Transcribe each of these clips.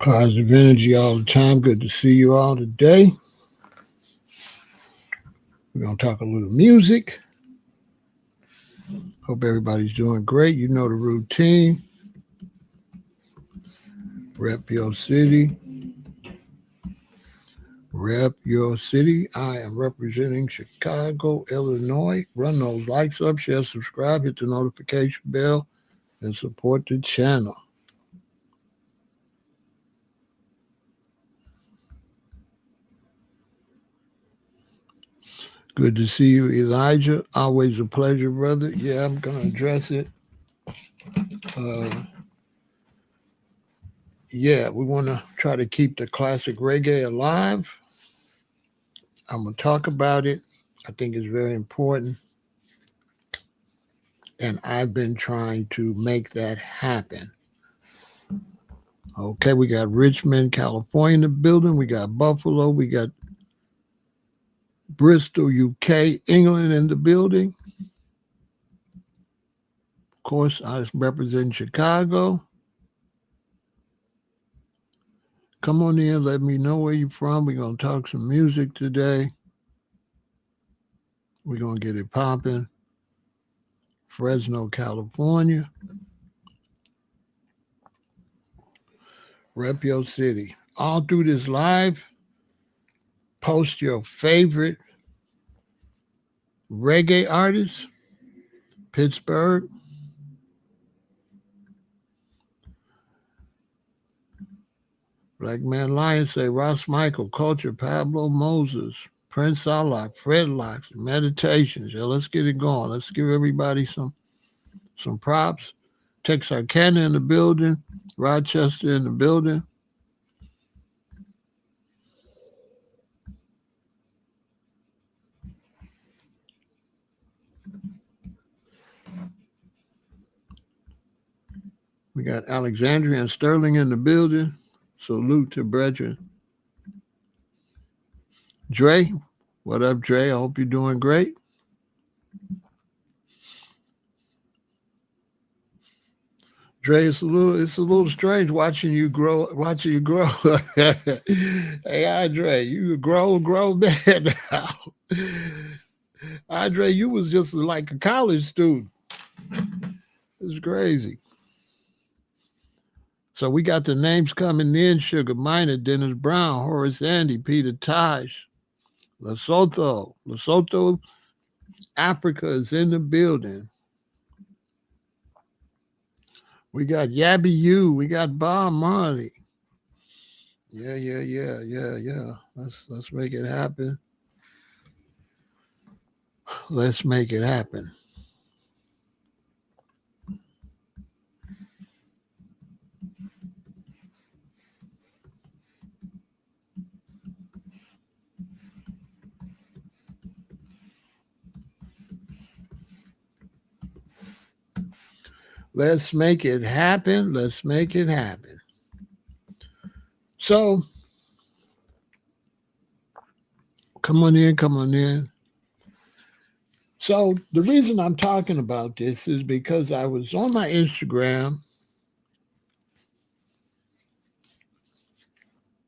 Positive energy all the time. Good to see you all today. We're going to talk a little music. Hope everybody's doing great. You know the routine. Rep your city. Rep your city. I am representing Chicago, Illinois. Run those likes up, share, subscribe, hit the notification bell, and support the channel. Good to see you, Elijah. Always a pleasure, brother. Yeah, I'm going to address it. We want to try to keep the classic reggae alive. I'm going to talk about it. I think it's very important. And I've been trying to make that happen. Okay, we got Richmond, California in the building. We got Buffalo. We got Bristol, UK, England in the building. Of course, I represent Chicago. Come on in, let me know where you're from. We're going to talk some music today. We're going to get it popping. Fresno, California. Rep your city. All through this live, post your favorite reggae artist, Pittsburgh. Black Man Lion say Ross Michael, Culture, Pablo Moses, Prince Allah, Fred Locks, Meditations. Yeah, let's get it going. Let's give everybody some props. Texarkana in the building, Rochester in the building. We got Alexandria and Sterling in the building. Salute to brethren. Dre, what up, Dre? I hope you're doing great. Dre, it's a little strange watching you grow. Hey, Andre, you a grown man now. Andre, you was just like a college student. It's crazy. So we got the names coming in: Sugar Minor, Dennis Brown, Horace Andy, Peter Taj, Lesotho, Africa is in the building. We got Yabby U. We got Bob Marley. Yeah. Let's make it happen. Let's make it happen. Let's make it happen. Let's make it happen. So, come on in. So, the reason I'm talking about this is because I was on my Instagram.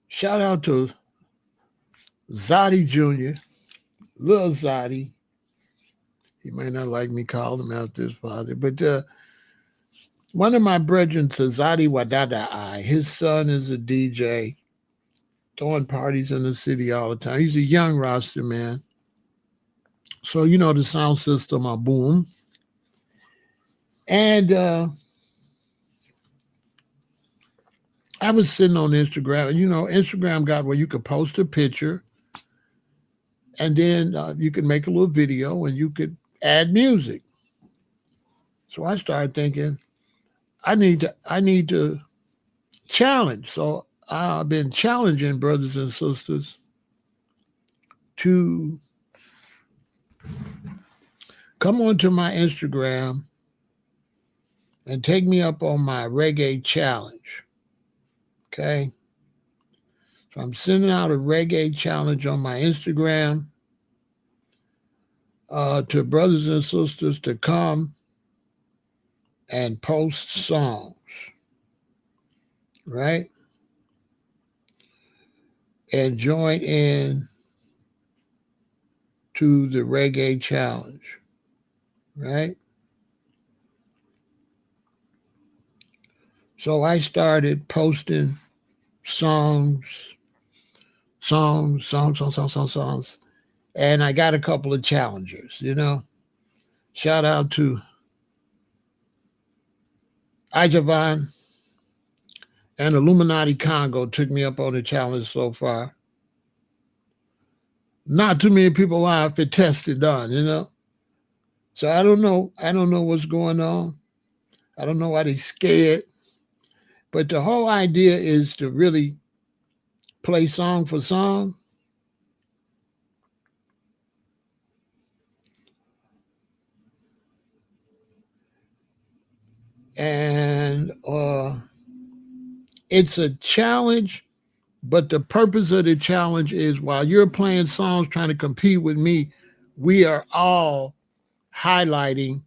Shout out to Zoddy Jr., Lil Zoddy. He may not like me calling him out this father, but one of my brethren, Zoddy Wadada, his son is a DJ, throwing parties in the city all the time. He's a young roster man. So, you know, the sound system, a boom. And I was sitting on Instagram, and, you know, Instagram got where you could post a picture, and then you could make a little video, and you could add music. So I started thinking, I need to challenge. So I've been challenging brothers and sisters to come onto my Instagram and take me up on my reggae challenge. Okay. So I'm sending out a reggae challenge on my Instagram to brothers and sisters to come and post songs. Right? and join in to the Reggae Challenge, right? So I started posting songs, songs, and I got a couple of challengers, you know. Shout out to Ijavan and Illuminati Congo took me up on the challenge so far. Not too many people live to test it done, you know. So I don't know. I don't know what's going on. I don't know why they scared. But the whole idea is to really play song for song. And it's a challenge, but the purpose of the challenge is while you're playing songs trying to compete with me, we are all highlighting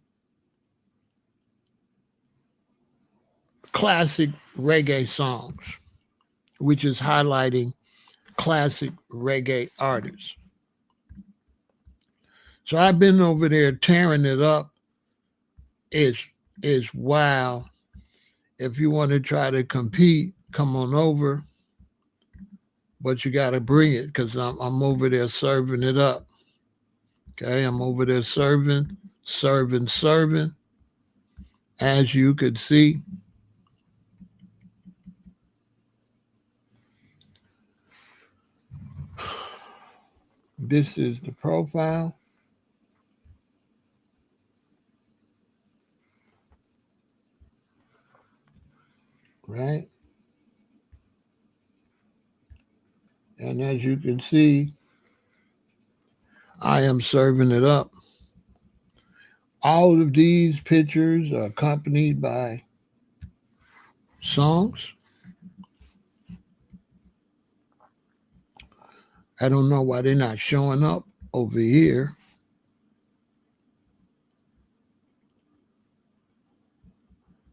classic reggae songs, which is highlighting classic reggae artists. So I've been over there tearing it up. It's wow. If you want to try to compete, come on over. But you got to bring it because I'm over there serving it up. Okay, I'm over there serving. As you could see, this is the profile. Right? And as you can see, I am serving it up. All of these pictures are accompanied by songs. I don't know why they're not showing up over here.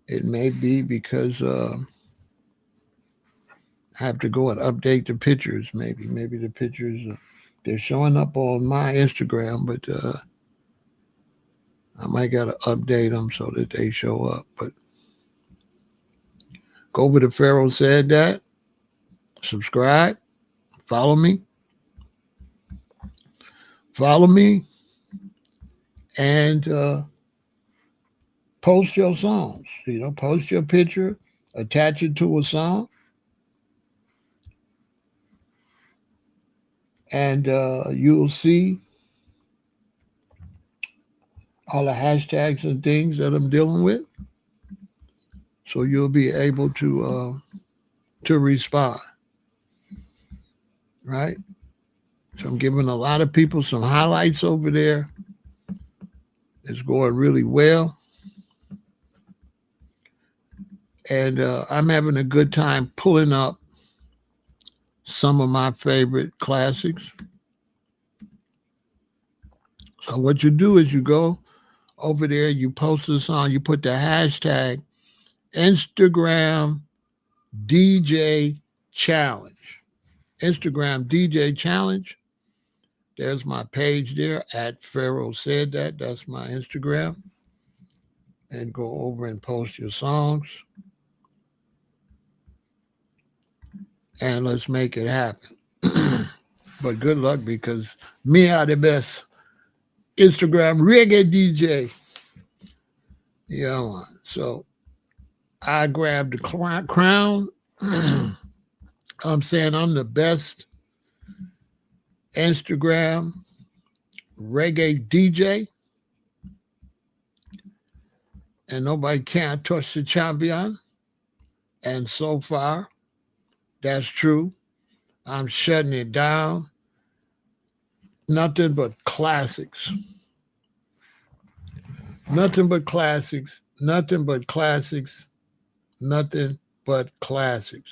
It may be because I have to go and update the pictures. Maybe the pictures they're showing up on my Instagram, but I might got to update them so that they show up. But go over to Pharaoh Said That, subscribe, follow me, and post your songs. You know, post your picture, attach it to a song, and you'll see all the hashtags and things that I'm dealing with. So you'll be able to respond, right? So I'm giving a lot of people some highlights over there. It's going really well. And I'm having a good time pulling up some of my favorite classics. So what you do is you go over there, you post a song, you put the hashtag Instagram DJ Challenge. Instagram DJ Challenge. There's my page there at Pharaoh Said That. That's my Instagram. And go over and post your songs. And let's make it happen. But good luck because me are the best Instagram reggae DJ. Yeah, man. So I grabbed the crown. I'm saying I'm the best Instagram reggae DJ. And nobody can touch the champion. And so far, that's true. I'm shutting it down. Nothing but classics. Nothing but classics. Nothing but classics. Nothing but classics.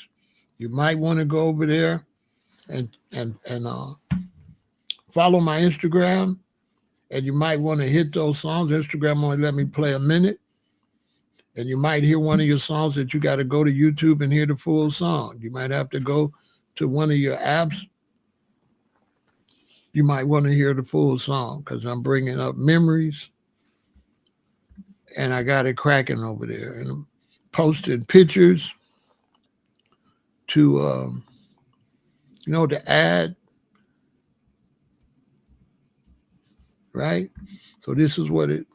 You might want to go over there and follow my Instagram, and you might want to hit those songs. Instagram only let me play a minute, and you might hear one of your songs that you got to go to YouTube and hear the full song. You might have to go to one of your apps you might want to hear the full song because I'm bringing up memories and I got it cracking over there. And I'm posting pictures to, to add, right? So that's what it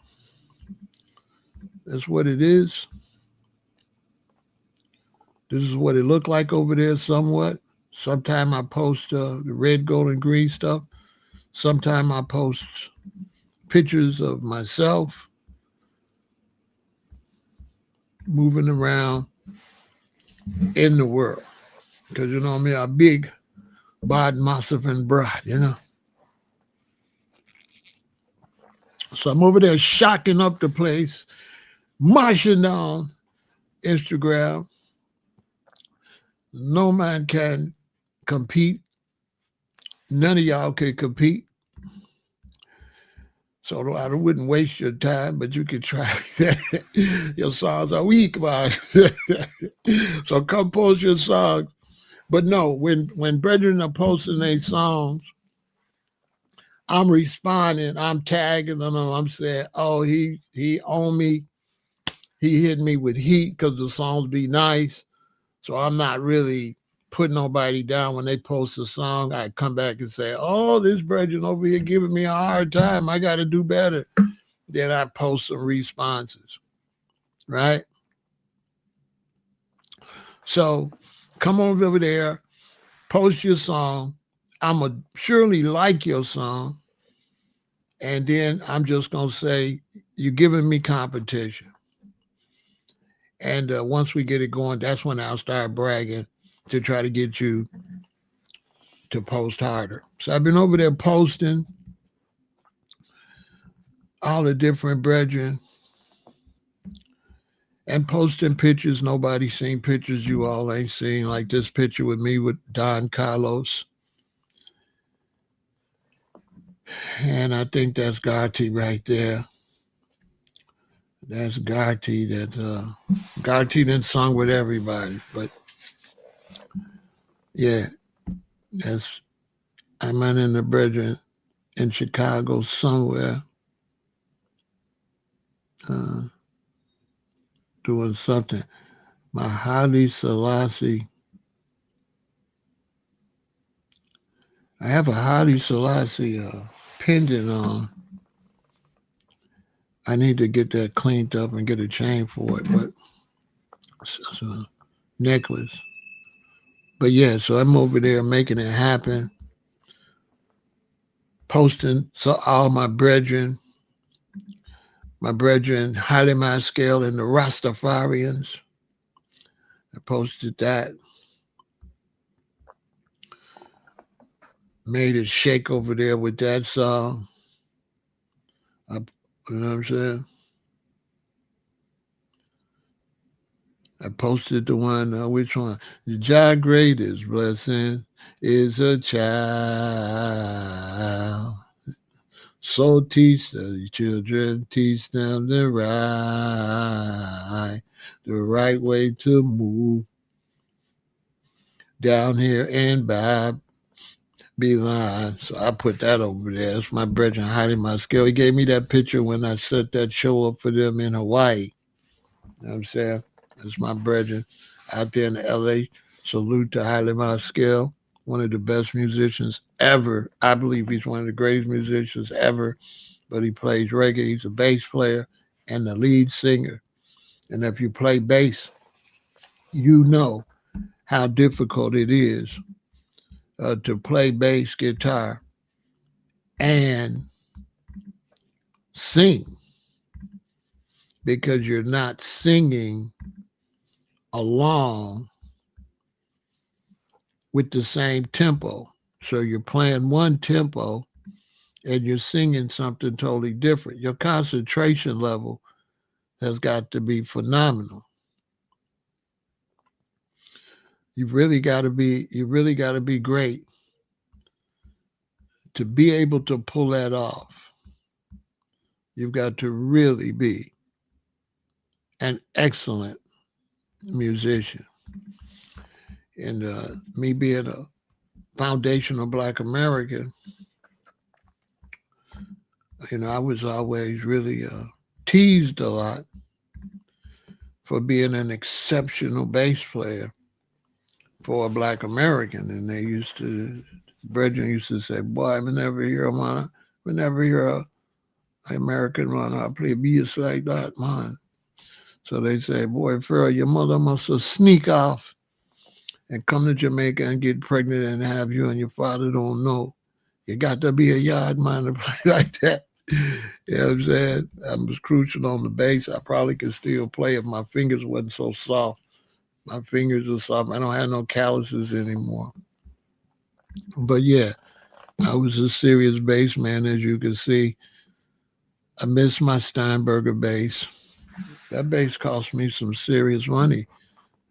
is. This is what it looked like over there somewhat. Sometime I post the red, gold, and green stuff. Sometime I post pictures of myself moving around in the world. Because, me, a big, bad, massive, and broad. So I'm over there shocking up the place, marching down Instagram. No man can compete. None of y'all can compete. So I wouldn't waste your time, but you could try. Your songs are weak, man. So come post your songs. But no, when brethren are posting their songs, I'm responding. I'm tagging them. I'm saying, oh, he on me. He hit me with heat because the songs be nice. So I'm not really putting nobody down when they post a song. I come back and say, oh, this brethren over here giving me a hard time. I got to do better. Then I post some responses, right? So come on over there, post your song. I'm going to surely like your song. And then I'm just going to say, you're giving me competition. And once we get it going, that's when I'll start bragging to try to get you to post harder. So I've been over there posting all the different brethren and posting pictures. Nobody seen pictures you all ain't seen, like this picture with me with Don Carlos. And I think that's Garty right there. That's Garty. Garty didn't sung with everybody, but yeah, I'm in the brethren in Chicago somewhere doing something. My Haile Selassie. I have a Haile Selassie pendant on. I need to get that cleaned up and get a chain for it, but it's a necklace. But yeah, so I'm over there making it happen, posting so all my brethren, Haile Mascale and the Rastafarians. I posted that. Made it shake over there with that song. You know what I'm saying? I posted the one, which one? The Jah greatest blessing is a child. So teach the children, teach them the right way to move down here and Babylon. So I put that over there. That's my brethren hiding my skill. He gave me that picture when I set that show up for them in Hawaii. You know what I'm saying? That's my brethren out there in the LA. Salute to Haile Mascale, one of the best musicians ever. I believe he's one of the greatest musicians ever. But he plays reggae. He's a bass player and the lead singer. And if you play bass, you know how difficult it is to play bass guitar and sing, because you're not singing along with the same tempo. So you're playing one tempo and you're singing something totally different. Your concentration level has got to be phenomenal. You really got to be great to be able to pull that off. You've got to really be an excellent musician. And me being a foundational Black American, You know, I was always really teased a lot for being an exceptional bass player for a black American. And they used to, brethren used to say, boy, I never hear a man, I never hear a American man I play bass like that, man. So they say, boy, Pharaoh, your mother must have sneak off and come to Jamaica and get pregnant and have you and your father don't know. You got to be a yard man to play like that. You know what I'm saying? I was crucial on the bass. I probably could still play if my fingers wasn't so soft. My fingers are soft. I don't have no calluses anymore. But yeah, I was a serious bass man, as you can see. I miss my Steinberger bass. That bass cost me some serious money.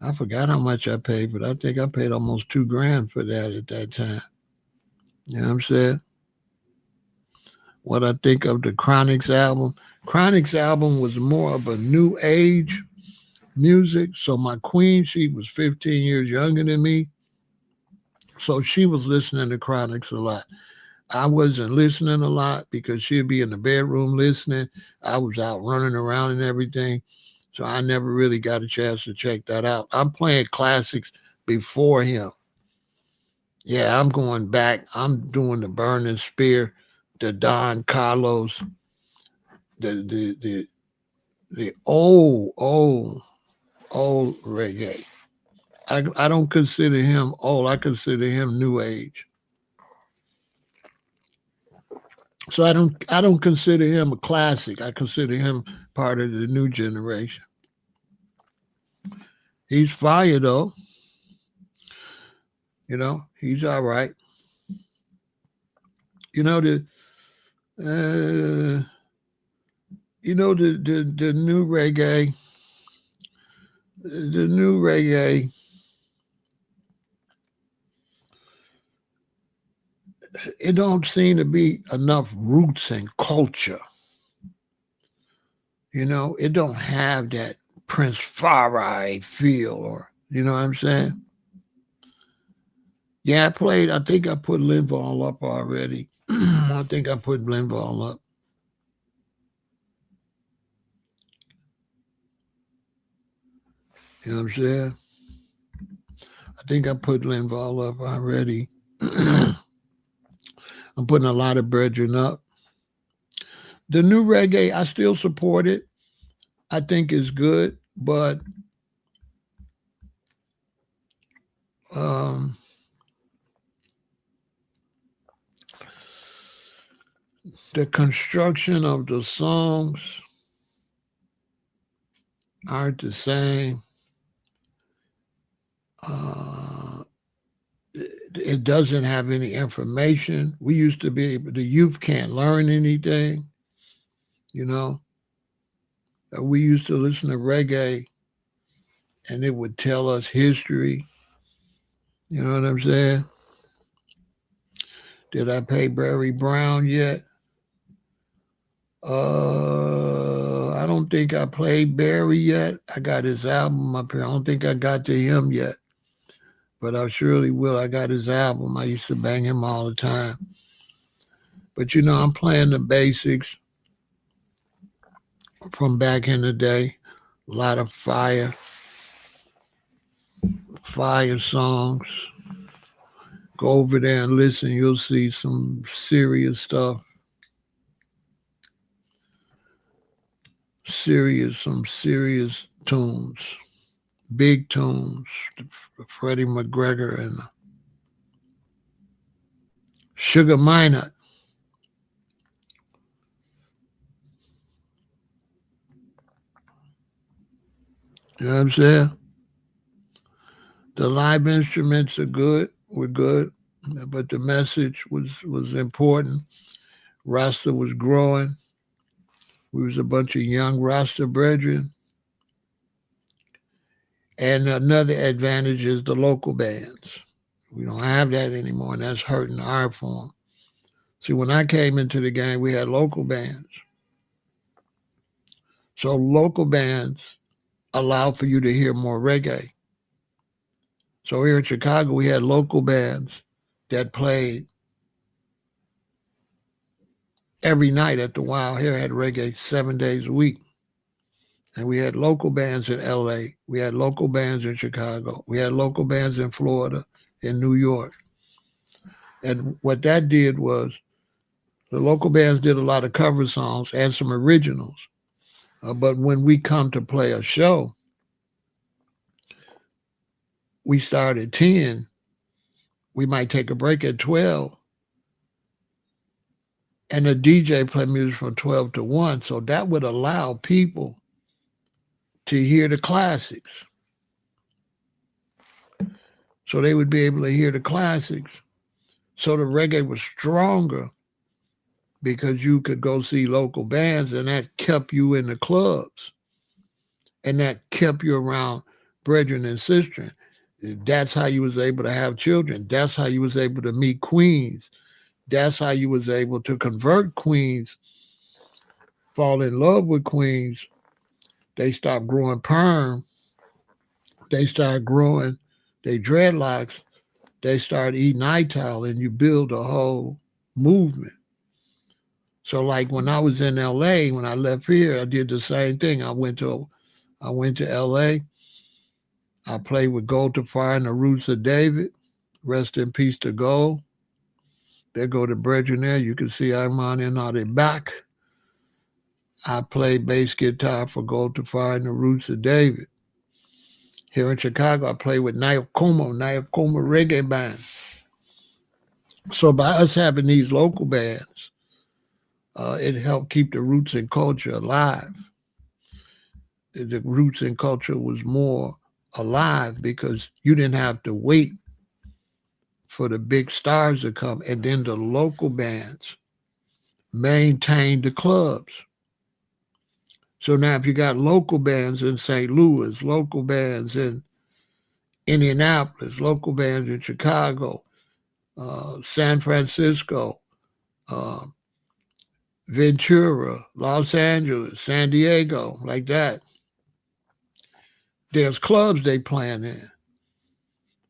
I forgot how much I paid, but I think I paid almost $2,000 for that at that time. You know what I'm saying? What I think of the Chronics album. Chronics album was more of a new age music. So my queen, she was 15 years younger than me. So she was listening to Chronics a lot. I wasn't listening a lot because she'd be in the bedroom listening. I was out running around and everything. So I never really got a chance to check that out. I'm playing classics before him. Yeah, I'm going back. I'm doing the Burning Spear, the Don Carlos, the the old reggae. I don't consider him old. I consider him new age. So I don't consider him a classic. I consider him part of the new generation. He's fire though. You know, he's all right. You know the uh, the new reggae. The new reggae. It don't seem to be enough roots and culture. You know, it don't have that Prince Farai feel, or you know what I'm saying? Yeah, I played. I think I put Linval up already. I think I put Linval up. You know what I'm saying? I think I put Linval up already. I'm putting a lot of brethren up. The new reggae, I still support it. I think it's good, but um, the construction of the songs aren't the same. Uh, it doesn't have any information. We used to be able, the youth can't learn anything, you know. We used to listen to reggae and it would tell us history. You know what I'm saying? Did I pay Barry Brown yet? I don't think I played Barry yet. I got his album up here. I don't think I got to him yet, but I surely will. I got his album. I used to bang him all the time. But you know, I'm playing the basics from back in the day. A lot of fire songs. Go over there and listen. You'll see some serious stuff. Some serious tunes. Big tunes. Freddie McGregor and Sugar Minott. You know what I'm saying? The live instruments are good, were good, but the message was important. Rasta was growing. We was a bunch of young Rasta brethren. And another advantage is the local bands. We don't have that anymore, and that's hurting our form. See, when I came into the game, we had local bands. So local bands allow for you to hear more reggae. So here in Chicago, we had local bands that played every night at the Wild Hare had reggae 7 days a week. And we had local bands in LA. We had local bands in Chicago. We had local bands in Florida, in New York. And what that did was the local bands did a lot of cover songs and some originals. But when we come to play a show, we start at 10. We might take a break at 12. And the DJ play music from 12 to 1. So that would allow people to hear the classics. So they would be able to hear the classics. So the reggae was stronger because you could go see local bands, and that kept you in the clubs. And that kept you around brethren and sisters. That's how you was able to have children. That's how you was able to meet queens. That's how you was able to convert queens, fall in love with queens. They stopped growing perm. They started growing their dreadlocks. They started eating ital, and you build a whole movement. So like when I was in LA, when I left here, I did the same thing. I went to LA. I played with Gold to Fire and the Roots of David. Rest in peace to Gold. There go the brethren there. You can see Armand and all their back. I played bass guitar for Gold to Fire and the Roots of David. Here in Chicago, I played with Nyakoma Reggae Band. So by us having these local bands, it helped keep the roots and culture alive. The roots and culture was more alive because you didn't have to wait for the big stars to come. And then the local bands maintained the clubs. So now if you got local bands in St. Louis, local bands in Indianapolis, local bands in Chicago, San Francisco, Ventura, Los Angeles, San Diego, like that. There's clubs they playing in.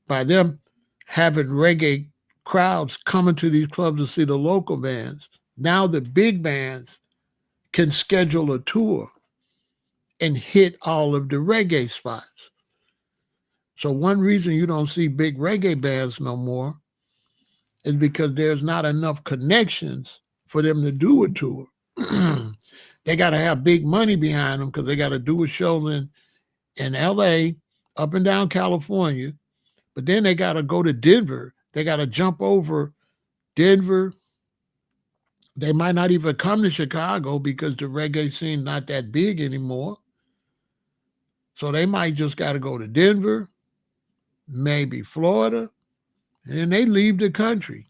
By them having reggae crowds coming to these clubs to see the local bands, now the big bands can schedule a tour and hit all of the reggae spots. So one reason you don't see big reggae bands no more is because there's not enough connections for them to do a tour. They got to have big money behind them because they got to do a show in LA, up and down California, but then they got to go to Denver. They got to jump over Denver. They might not even come to Chicago because the reggae scene not that big anymore. So they might just got to go to Denver, maybe Florida, and then they leave the country.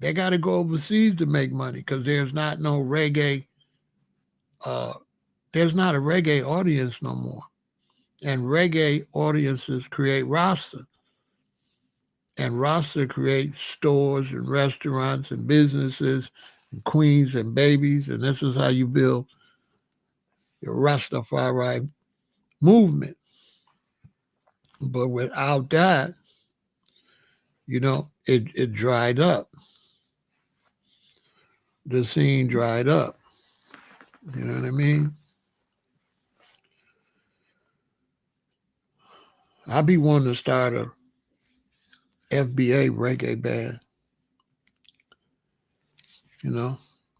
They got to go overseas to make money because there's not no reggae. There's not a reggae audience no more. And reggae audiences create roster. And roster creates stores and restaurants and businesses and queens and babies. And this is how you build your Rastafari movement. But without that, it dried up. The scene dried up. You know what I mean? I be wanting to start a FBA reggae band,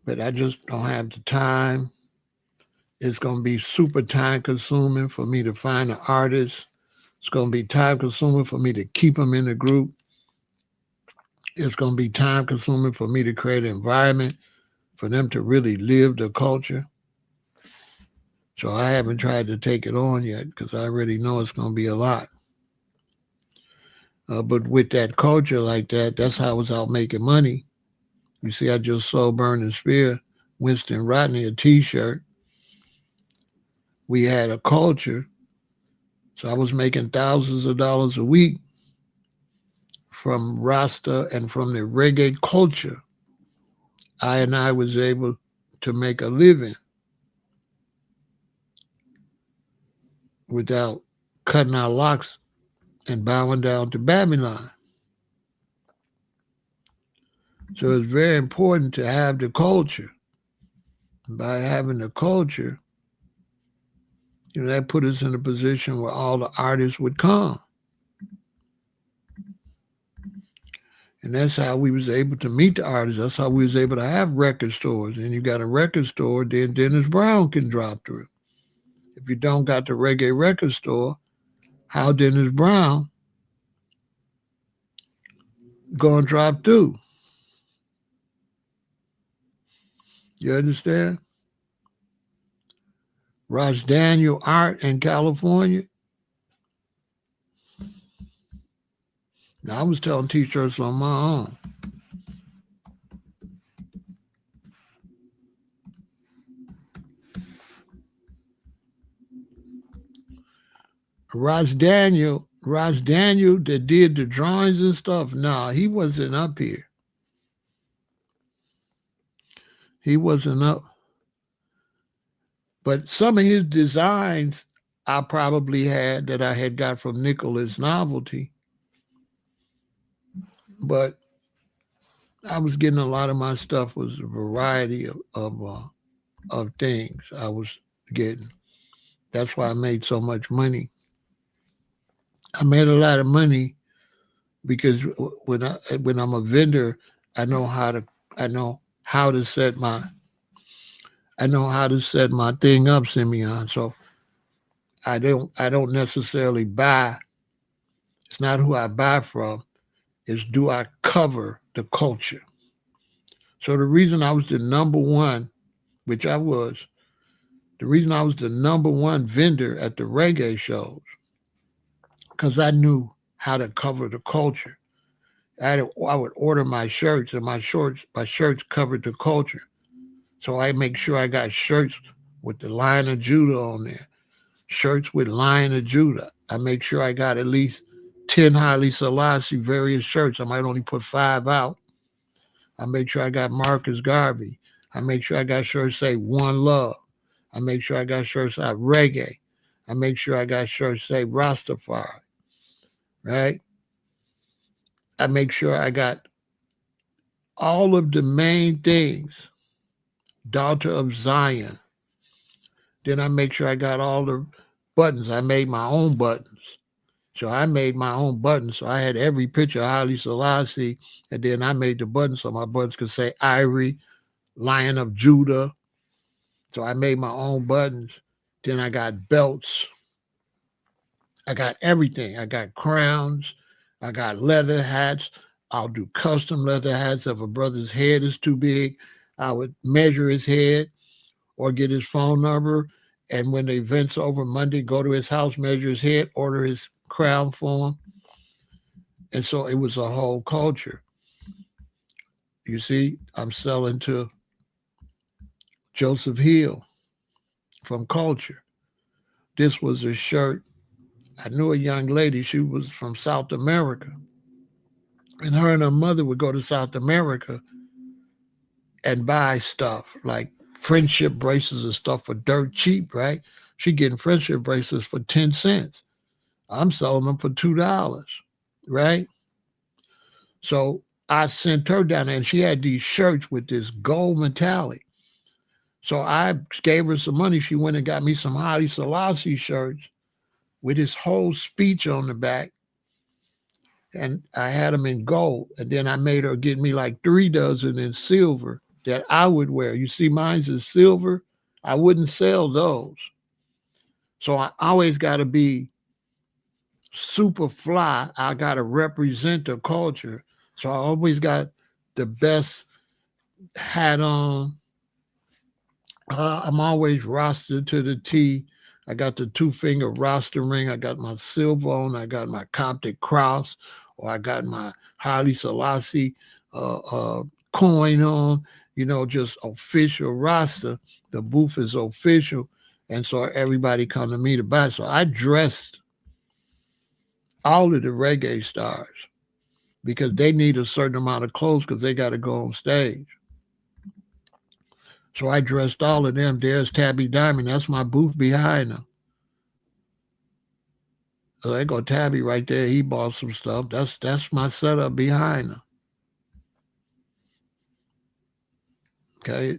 but I just don't have the time. It's going to be super time consuming for me to find an artist. It's going to be time consuming for me to keep them in the group. It's going to be time consuming for me to create an environment for them to really live the culture. So I haven't tried to take it on yet because I already know it's going to be a lot. But with that culture like that, that's how I was out making money. You see, I just sold Burning Spear, Winston Rodney, a T-shirt. We had a culture. So I was making thousands of dollars a week from Rasta and from the reggae culture. I was able to make a living without cutting our locks and bowing down to Babylon. So it's very important to have the culture. By having the culture, that put us in a position where all the artists would come. And that's how we was able to meet the artists. That's how we was able to have record stores. And you got a record store, then Dennis Brown can drop through. If you don't got the reggae record store, how Dennis Brown going to drop through? You understand? Ross Daniel Art in California. Now, I was telling T-shirts on my own. Ross Daniel that did the drawings and stuff. No, he wasn't up here. He wasn't up. But some of his designs I probably had that I had got from Nicholas Novelty. But I was getting a lot of my stuff was a variety of things I was getting. That's why I made so much money. I made a lot of money because when I'm a vendor, I know how to set my thing up, Simeon. So I don't necessarily buy. It's not who I buy from. It's do I cover the culture. So the reason I was the number one, which I was, the reason I was the number one vendor at the reggae shows, because I knew how to cover the culture. I would order my shirts, and my shirts covered the culture. So I make sure I got shirts with the Lion of Judah on there, shirts with Lion of Judah. I make sure I got at least 10 Haile Selassie various shirts. I might only put 5 out. I make sure I got Marcus Garvey. I make sure I got shirts say One Love. I make sure I got shirts say Reggae. I make sure I got shirts say Rastafari. Right? I make sure I got all of the main things. Daughter of Zion. Then I make sure I got all the buttons. I made my own buttons. So I made my own buttons. So I had every picture of Haile Selassie, and then I made the buttons so my buttons could say Irie, Lion of Judah. So I made my own buttons. Then I got belts. I got everything. I got crowns. I got leather hats. I'll do custom leather hats. If a brother's head is too big, I would measure his head or get his phone number. And when the event's over Monday, go to his house, measure his head, order his crown for him. And so it was a whole culture. You see, I'm selling to Joseph Hill from Culture. This was a shirt. I knew a young lady. She was from South America. And her mother would go to South America and buy stuff like friendship bracelets and stuff for dirt cheap, right? She getting friendship bracelets for 10 cents. I'm selling them for $2, right? So I sent her down there, and she had these shirts with this gold metallic. So I gave her some money. She went and got me some Haile Selassie shirts with his whole speech on the back. And I had them in gold. And then I made her get me like 3 dozen in silver that I would wear. You see, mine's is silver. I wouldn't sell those. So I always got to be super fly. I got to represent the culture. So I always got the best hat on. I'm always rostered to the T. I got the 2-finger roster ring. I got my silver on. I got my Coptic cross, or I got my Haile Selassie coin on. Just official roster. The booth is official, and so everybody come to me to buy. So I dressed all of the reggae stars because they need a certain amount of clothes because they got to go on stage. So I dressed all of them. There's Tabby Diamond. That's my booth behind them. So they go Tabby right there. He bought some stuff. That's my setup behind them. Okay.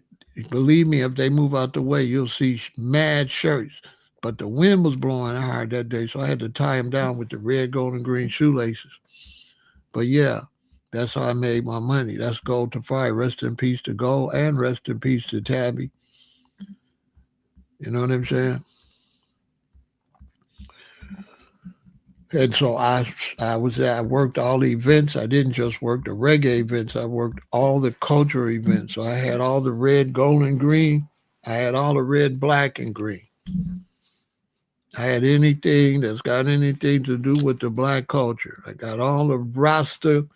Believe me, if they move out the way, you'll see mad shirts. But the wind was blowing hard that day, so I had to tie them down with the red, gold, and green shoelaces. But yeah, that's how I made my money. That's gold to fire. Rest in peace to gold, and rest in peace to Tabby. You know what I'm saying? And so I worked all the events. I didn't just work the reggae events. I worked all the cultural events. So I had all the red, gold, and green. I had all the red, black, and green. I had anything that's got anything to do with the black culture. I got all the Rasta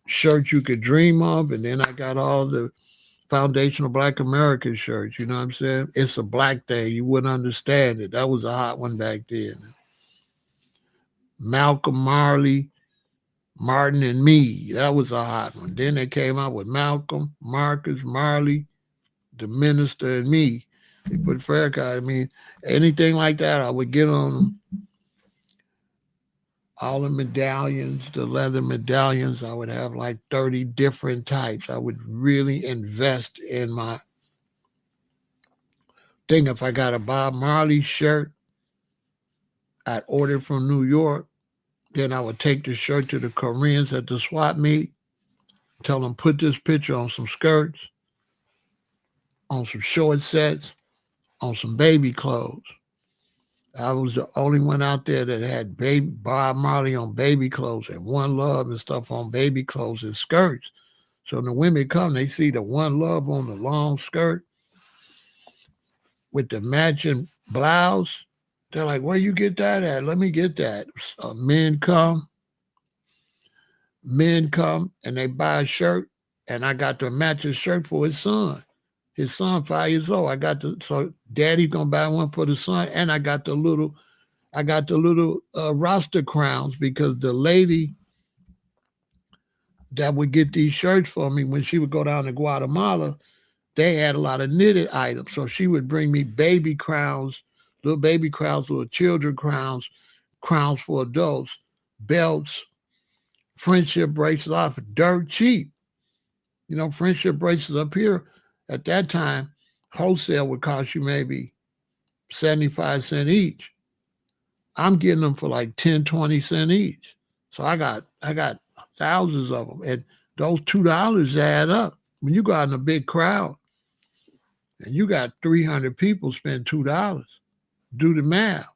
shirts you could dream of, and then I got all the foundational Black American shirts. You know what I'm saying? It's a black thing. You wouldn't understand it. That was a hot one back then. Malcolm Marley, Martin and Me. That was a hot one. Then they came out with Malcolm, Marcus, Marley, the Minister, and Me. They put Farrakhan. I mean, anything like that, I would get on them. All the medallions, the leather medallions, I would have like 30 different types. I would really invest in my thing. If I got a Bob Marley shirt, I'd order from New York. Then I would take the shirt to the Koreans at the swap meet, tell them put this picture on some skirts, on some short sets, on some baby clothes. I was the only one out there that had baby Bob Marley on baby clothes and One Love and stuff on baby clothes and skirts. So when the women come, they see the One Love on the long skirt with the matching blouse. They're like, where you get that at? Let me get that. Men come and they buy a shirt, and I got to match a shirt for his son. His son 5 years old. So daddy gonna buy one for the son, and I got the little roster crowns, because the lady that would get these shirts for me when she would go down to Guatemala, they had a lot of knitted items. So she would bring me baby crowns, little children crowns, crowns for adults, belts, friendship bracelets off dirt cheap. You know, friendship bracelets up here at that time, wholesale would cost you maybe 75 cents each. I'm getting them for like 10, 20 cents each. So I got thousands of them. And those $2 add up. When you go out in a big crowd and you got 300 people spend $2, do the math.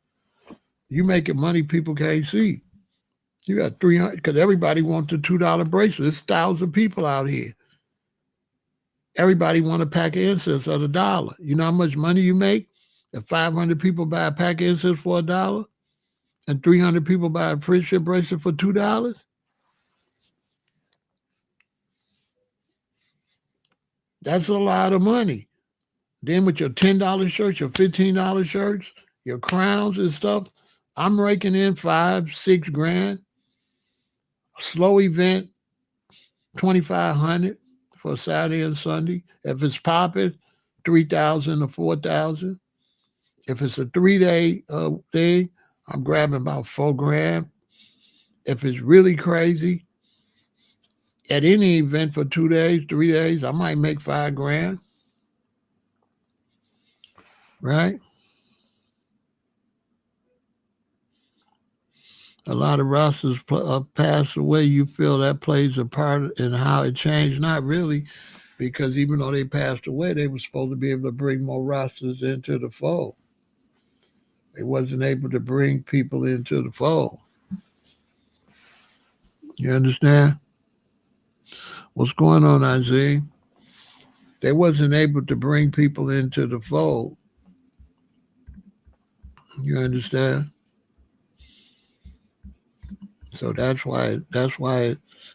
You making money people can't see. You got 300, because everybody wants a $2 bracelet. There's 1,000 people out here. Everybody want a pack of incense at $1. You know how much money you make? If 500 people buy a pack of incense for $1 and 300 people buy a friendship bracelet for $2, that's a lot of money. Then with your $10 shirts, your $15 shirts, your crowns and stuff, I'm raking in 5, 6 grand. Slow event, 2,500 for Saturday and Sunday. If it's popping, 3,000 or 4,000. If it's a 3-day thing, I'm grabbing about 4 grand. If it's really crazy, at any event for 2 days, 3 days, I might make 5 grand. Right? A lot of rosters pass away. You feel that plays a part in how it changed? Not really, because even though they passed away, they were supposed to be able to bring more rosters into the fold. They wasn't able to bring people into the fold. You understand? What's going on, Isaiah? They wasn't able to bring people into the fold. You understand? So that's why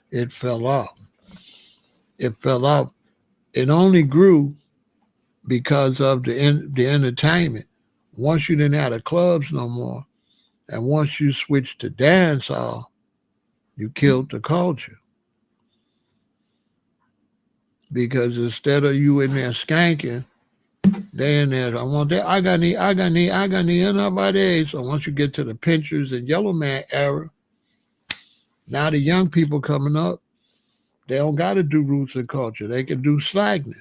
it fell off. It fell off. It only grew because of the entertainment. Once you didn't have the clubs no more, and once you switched to dance hall, you killed the culture. Because instead of you in there skanking, they in there, I want that, I got need, and nobody. So once you get to the Pinchers and Yellow Man era, now the young people coming up, they don't got to do roots and culture. They can do slackness.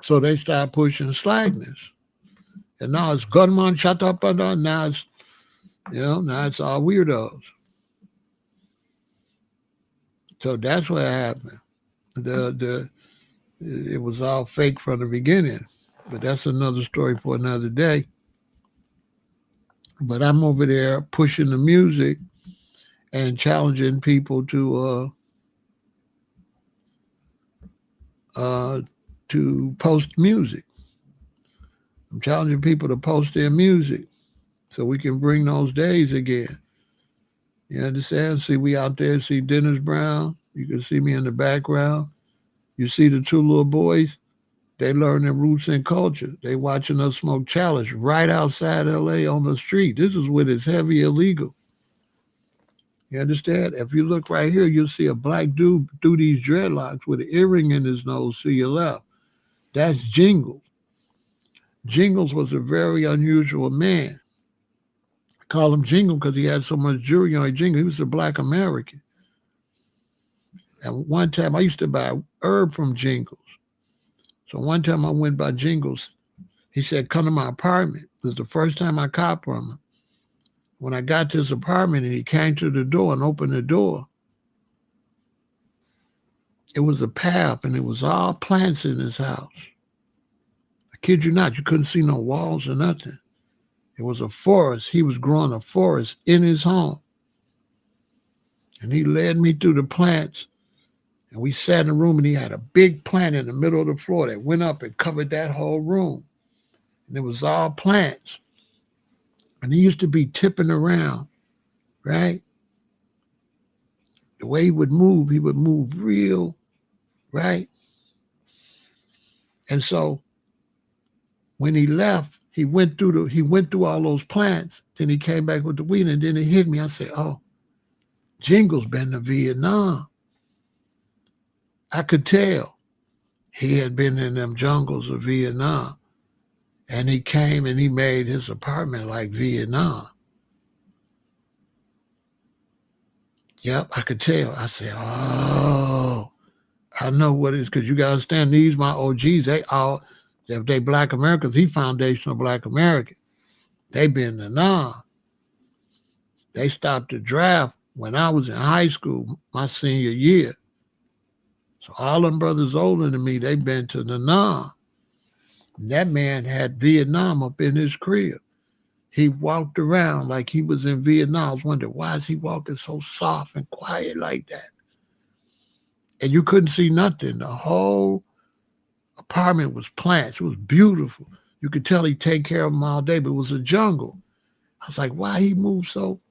So they start pushing slackness. And now it's gunman, shut up, and now it's, now it's all weirdos. So that's what happened. It was all fake from the beginning. But that's another story for another day. But I'm over there pushing the music and challenging people to post music. I'm challenging people to post their music so we can bring those days again. You understand? See, we out there, see Dennis Brown. You can see me in the background. You see the two little boys. They learn their roots and culture. They watching us smoke chalice right outside L.A. on the street. This is when it's heavy illegal. You understand? If you look right here, you'll see a black dude through these dreadlocks with an earring in his nose to your left. That's Jingles. Jingles was a very unusual man. I call him Jingle because he had so much jewelry on his jingle. He was a black American. And one time I used to buy herb from Jingles. So one time I went by Jingles. He said, come to my apartment. This is the first time I caught from him. When I got to his apartment and he came to the door and opened the door, it was a path and it was all plants in his house. I kid you not, you couldn't see no walls or nothing. It was a forest. He was growing a forest in his home. And he led me through the plants. And we sat in a room and he had a big plant in the middle of the floor that went up and covered that whole room. And it was all plants. And he used to be tipping around, right? The way he would move real, right? And so when he left, he went through all those plants. Then he came back with the weed and then it hit me. I said, oh, Jingle's been to Vietnam. I could tell he had been in them jungles of Vietnam. And he came and he made his apartment like Vietnam. Yep, I could tell. I said, oh, I know what it is. Because you got to understand, these my OGs, if they black Americans, he foundational black American. They been to Nam. They stopped the draft when I was in high school, my senior year. So all them brothers older than me, they been to the Nam. And that man had Vietnam up in his crib. He walked around like he was in Vietnam. I was wondering, why is he walking so soft and quiet like that? And you couldn't see nothing. The whole apartment was plants. It was beautiful. You could tell he'd take care of them all day, but it was a jungle. I was like, why he moved so?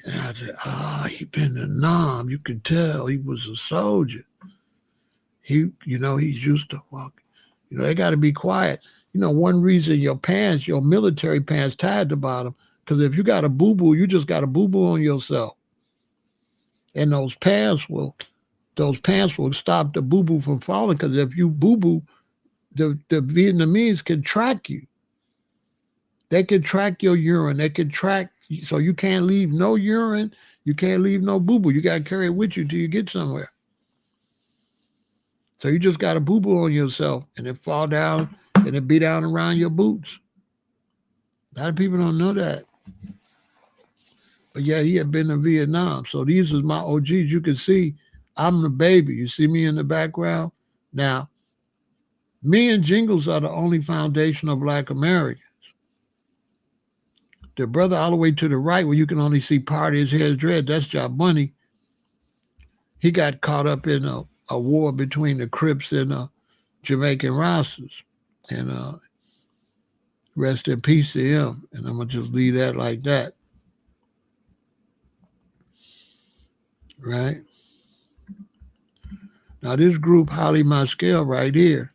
And I said, he been to Nam. You could tell he was a soldier. He's used to walking. They got to be quiet. One reason your pants, your military pants tied at the bottom, because if you got a boo-boo, you just got a boo-boo on yourself. And those pants will stop the boo-boo from falling, because if you boo-boo, the Vietnamese can track you. They can track your urine. They can track, so you can't leave no urine. You can't leave no boo-boo. You got to carry it with you till you get somewhere. So you just got a boo-boo on yourself and it fall down and it be down around your boots. A lot of people don't know that. But yeah, he had been to Vietnam. So these was my OGs. You can see I'm the baby. You see me in the background? Now, me and Jingles are the only foundational black Americans. The brother all the way to the right where you can only see part of his hair dread, that's Job Bunny. He got caught up in a war between the Crips and Jamaican Rastas. And rest in peace to him. And I'm going to just leave that like that. Right? Now this group, Holly Mascale right here,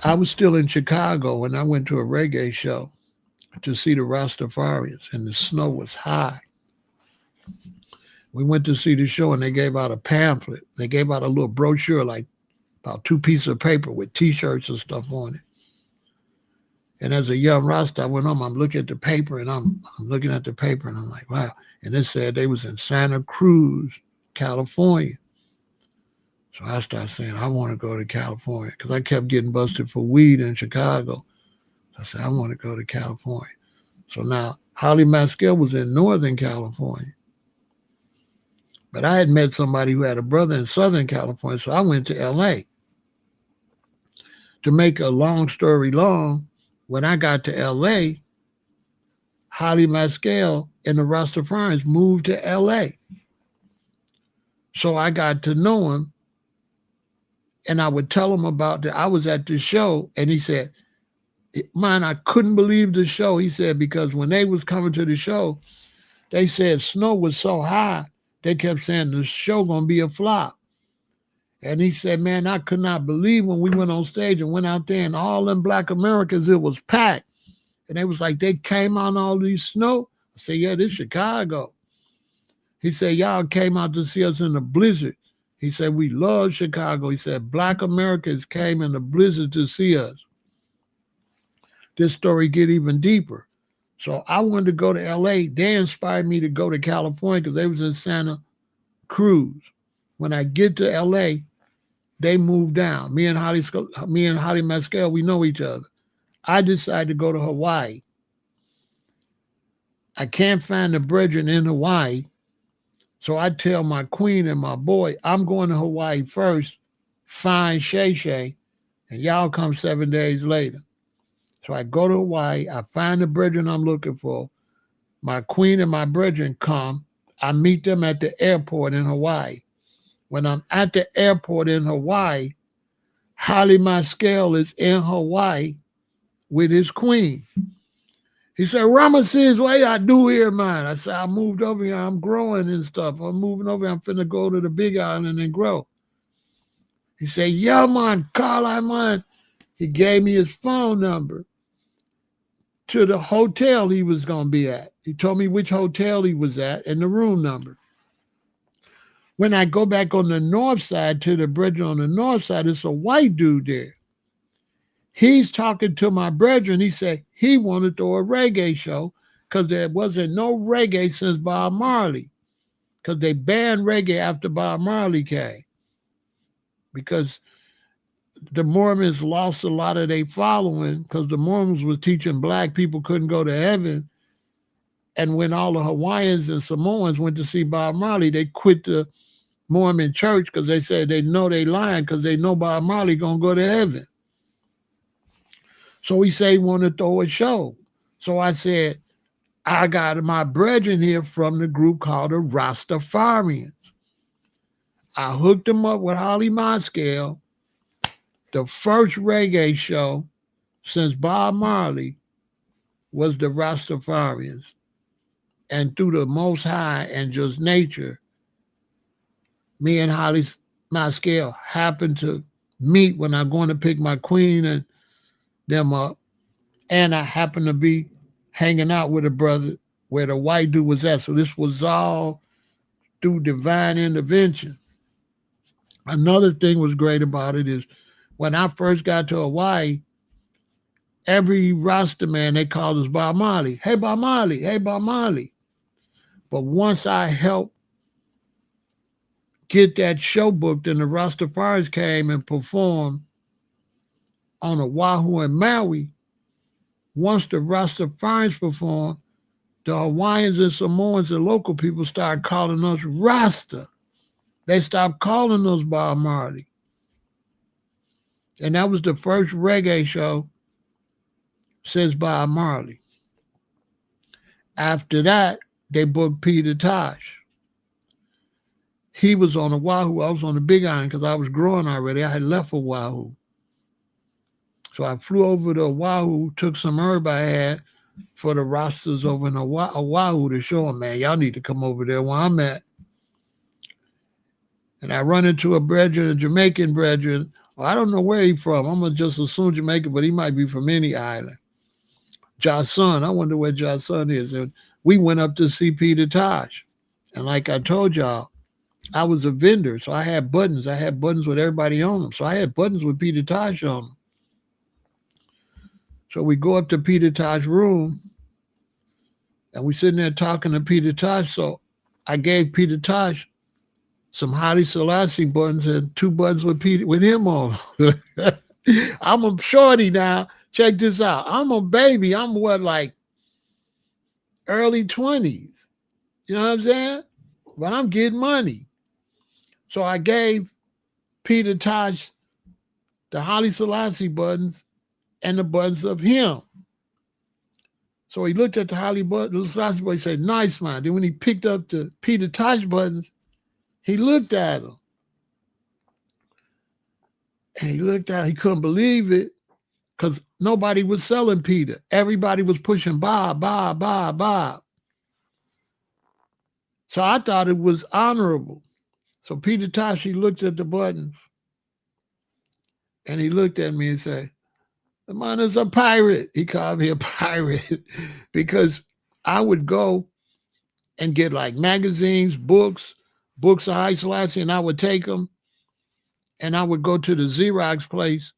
I was still in Chicago when I went to a reggae show to see the Rastafarians, and the snow was high. We went to see the show, and they gave out a pamphlet. They gave out a little brochure, like about 2 pieces of paper with T-shirts and stuff on it. And as a young Rasta, I went home. I'm looking at the paper, and I'm looking at the paper, and I'm like, wow. And it said they was in Santa Cruz, California. So I started saying, I want to go to California because I kept getting busted for weed in Chicago. I said, I want to go to California. So now Holly Maskell was in Northern California. But I had met somebody who had a brother in Southern California. So I went to LA. To make a long story long, when I got to LA, Holly Maskell and the Rastafarians moved to LA. So I got to know him, and I would tell him about that. I was at the show, and he said, man, I couldn't believe the show. He said, because when they was coming to the show, they said snow was so high, they kept saying the show gonna be a flop. And he said, man, I could not believe when we went on stage and went out there and all them Black Americans, it was packed. And they was like, they came on all these snow. I said, yeah, this Chicago. He said, y'all came out to see us in the blizzard. He said, we love Chicago. He said, Black Americans came in the blizzard to see us. This story get even deeper. So I wanted to go to LA. They inspired me to go to California because they was in Santa Cruz. When I get to LA, they moved down. Me and Holly Maskell, we know each other. I decided to go to Hawaii. I can't find a brethren in Hawaii. So I tell my queen and my boy, I'm going to Hawaii first, find Shay Shay, and y'all come 7 days later. So I go to Hawaii, I find the brethren I'm looking for. My queen and my brethren come. I meet them at the airport in Hawaii. When I'm at the airport in Hawaii, Holly Maskell is in Hawaii with his queen. He said, Ramesses, what y'all do here, man? I said, I moved over here. I'm growing and stuff. I'm moving over here. I'm finna go to the Big Island and grow. He said, yeah, man, call man. He gave me his phone number to the hotel he was going to be at. He told me which hotel he was at and the room number. When I go back on the north side to the bridge on the north side, it's a white dude there. He's talking to my brethren. He said he wanted to throw a reggae show because there wasn't no reggae since Bob Marley, because they banned reggae after Bob Marley came, because the Mormons lost a lot of their following because the Mormons were teaching Black people couldn't go to heaven. And when all the Hawaiians and Samoans went to see Bob Marley, they quit the Mormon church because they said they know they lying because they know Bob Marley going to go to heaven. So he said he wanted to throw a show. So I said, I got my brethren here from the group called the Rastafarians. I hooked them up with Holly Maskell. The first reggae show since Bob Marley was the Rastafarians. And through the Most High and just nature, me and Holly Maskell happened to meet when I'm going to pick my queen and them up. And I happened to be hanging out with a brother where the white dude was at. So this was all through divine intervention. Another thing was great about it is when I first got to Hawaii, every Rasta man, they called us Bob Marley. Hey, Bob Marley. Hey, Bob Marley. But once I helped get that show booked and the Rastafarians came and performed on Oahu and Maui, once the Rastafarians performed, the Hawaiians and Samoans and local people started calling us Rasta. They stopped calling us Bob Marley. And that was the first reggae show since Bob Marley. After that, they booked Peter Tosh. He was on Oahu. I was on the Big Island because I was growing already. I had left Oahu. So I flew over to Oahu, took some herb I had for the Rastas over in Oahu to show them, man, y'all need to come over there where I'm at. And I run into a brethren, a Jamaican brethren. Well, I don't know where he's from. I'm going to just assume Jamaica, but he might be from any island. Jason, I wonder where Jason is. And we went up to see Peter Tosh. And like I told y'all, I was a vendor, so I had buttons. I had buttons with everybody on them. So I had buttons with Peter Tosh on them. So we go up to Peter Tosh's room, and we sitting there talking to Peter Tosh. So I gave Peter Tosh some Haile Selassie buttons and 2 buttons with him on. I'm a shorty now. Check this out. I'm a baby. I'm what, like early 20s. You know what I'm saying? But I'm getting money. So I gave Peter Tosh the Haile Selassie buttons and the buttons of him. So he looked at the Selassie buttons, he said, nice, man. Then when he picked up the Peter Tosh buttons, he looked at them. And he looked at, he couldn't believe it because nobody was selling Peter. Everybody was pushing Bob, Bob, Bob, Bob. So I thought it was honorable. So Peter Tosh, he looked at the buttons and he looked at me and said, the man is a pirate. He called me a pirate because I would go and get like magazines, books of Haile Selassie, and I would take them and I would go to the Xerox place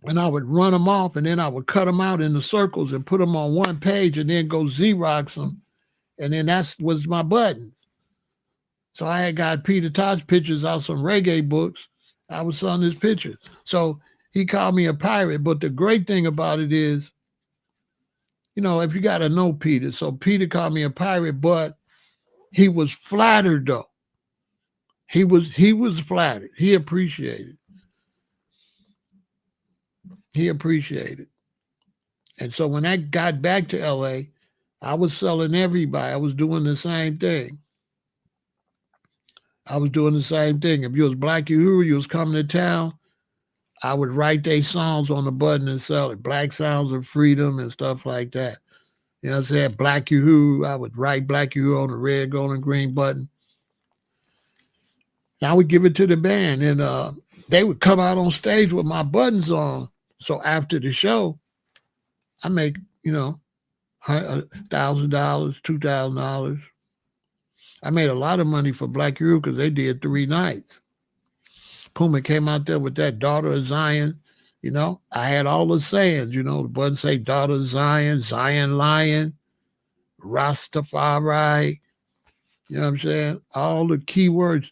and I would run them off and then I would cut them out into circles and put them on one page and then go Xerox them. And then that was my buttons. So I had got Peter Tosh pictures out some reggae books. I was selling his pictures. So he called me a pirate. But the great thing about it is, you know, if you got to know Peter. So Peter called me a pirate, but he was flattered though. He was flattered. He appreciated. He appreciated. And so when I got back to LA, I was selling everybody. I was doing the same thing. If you was Black Uhuru, you was coming to town, I would write their songs on the button and sell it. Black Sounds of Freedom and stuff like that. You know what I'm saying? Black Uhuru, I would write Black Uhuru on the red, gold, and green button. And I would give it to the band, and they would come out on stage with my buttons on. So after the show, I make, you know, $1,000, $2,000. I made a lot of money for Black Uhuru because they did 3 nights. Puma came out there with that Daughter of Zion. You know, I had all the sayings, you know, the buttons say Daughter of Zion, Zion Lion, Rastafari. You know what I'm saying? All the keywords,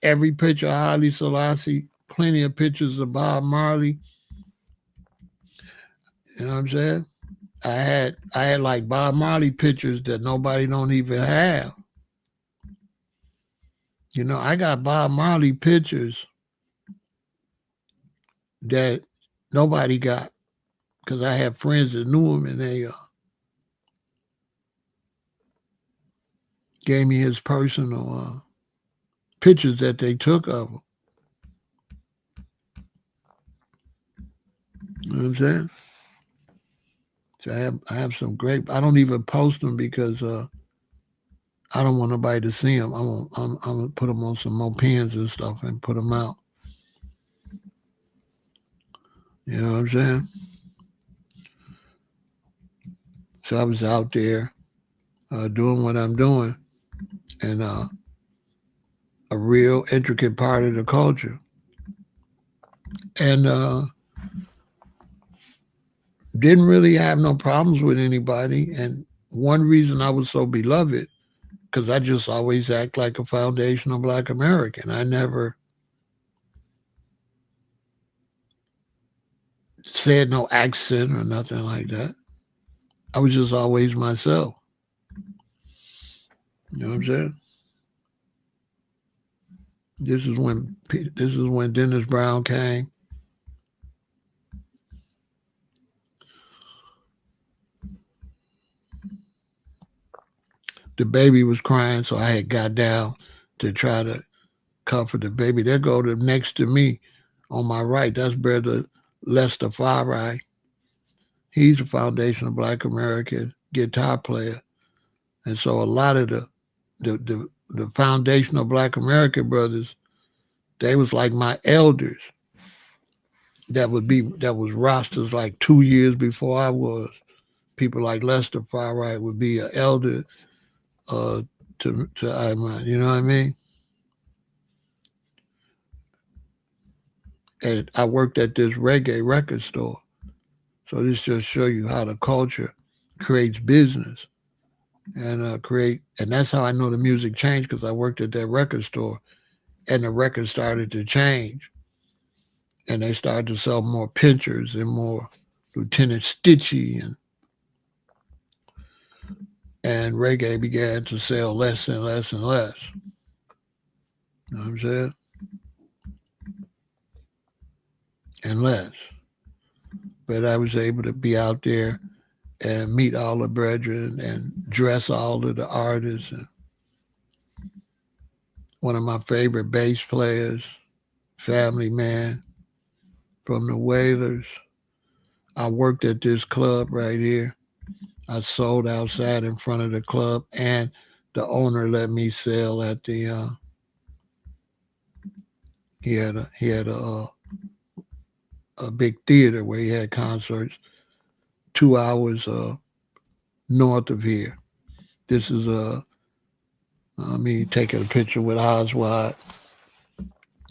every picture of Haile Selassie, plenty of pictures of Bob Marley. You know what I'm saying? I had like Bob Marley pictures that nobody don't even have. You know, I got Bob Marley pictures that nobody got because I have friends that knew him and they gave me his personal pictures that they took of him. You know what I'm saying? So I have some great. I don't even post them because I don't want nobody to see them. I'm gonna put them on some more pins and stuff and put them out. You know what I'm saying? So I was out there doing what I'm doing, and a real intricate part of the culture, and didn't really have no problems with anybody. And one reason I was so beloved, because I just always act like a foundational Black American. I never said no accent or nothing like that. I was just always myself. You know what I'm saying? This is when Dennis Brown came. The baby was crying, so I had got down to try to comfort the baby. There go the next to me on my right. That's Brother Lester Pharaoh. He's a foundational Black American guitar player. And so a lot of the foundational Black American brothers, they was like my elders. That was rosters like 2 years before I was. People like Lester Pharaoh would be an elder to Iman. You know what I mean? And I worked at this reggae record store. So this just show you how the culture creates business. and create. And that's how I know the music changed, because I worked at that record store, and the record started to change, and they started to sell more Pinchers and more Lieutenant Stitchy, and reggae began to sell less and less and less. You know what I'm saying? And less. But I was able to be out there and meet all the brethren and dress all of the artists. And one of my favorite bass players, Family Man from the Wailers. I worked at this club right here. I sold outside in front of the club, and the owner let me sell at the. He had a big theater where he had concerts 2 hours north of here. This is me taking a picture with Oswald.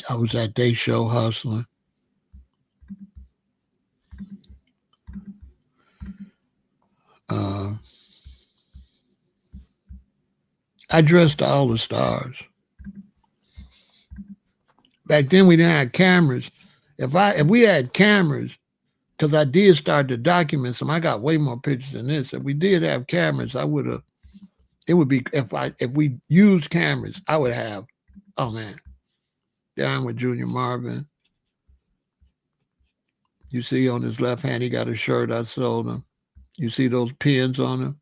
I was at their show hustling. Uh, I dressed all the stars. Back then we didn't have cameras. If we had cameras, because I did start to document some, I got way more pictures than this. If we did have cameras, I would have. It would be if we used cameras, I would have. Oh man, down with Junior Marvin. You see on his left hand, he got a shirt I sold him. You see those pins on him?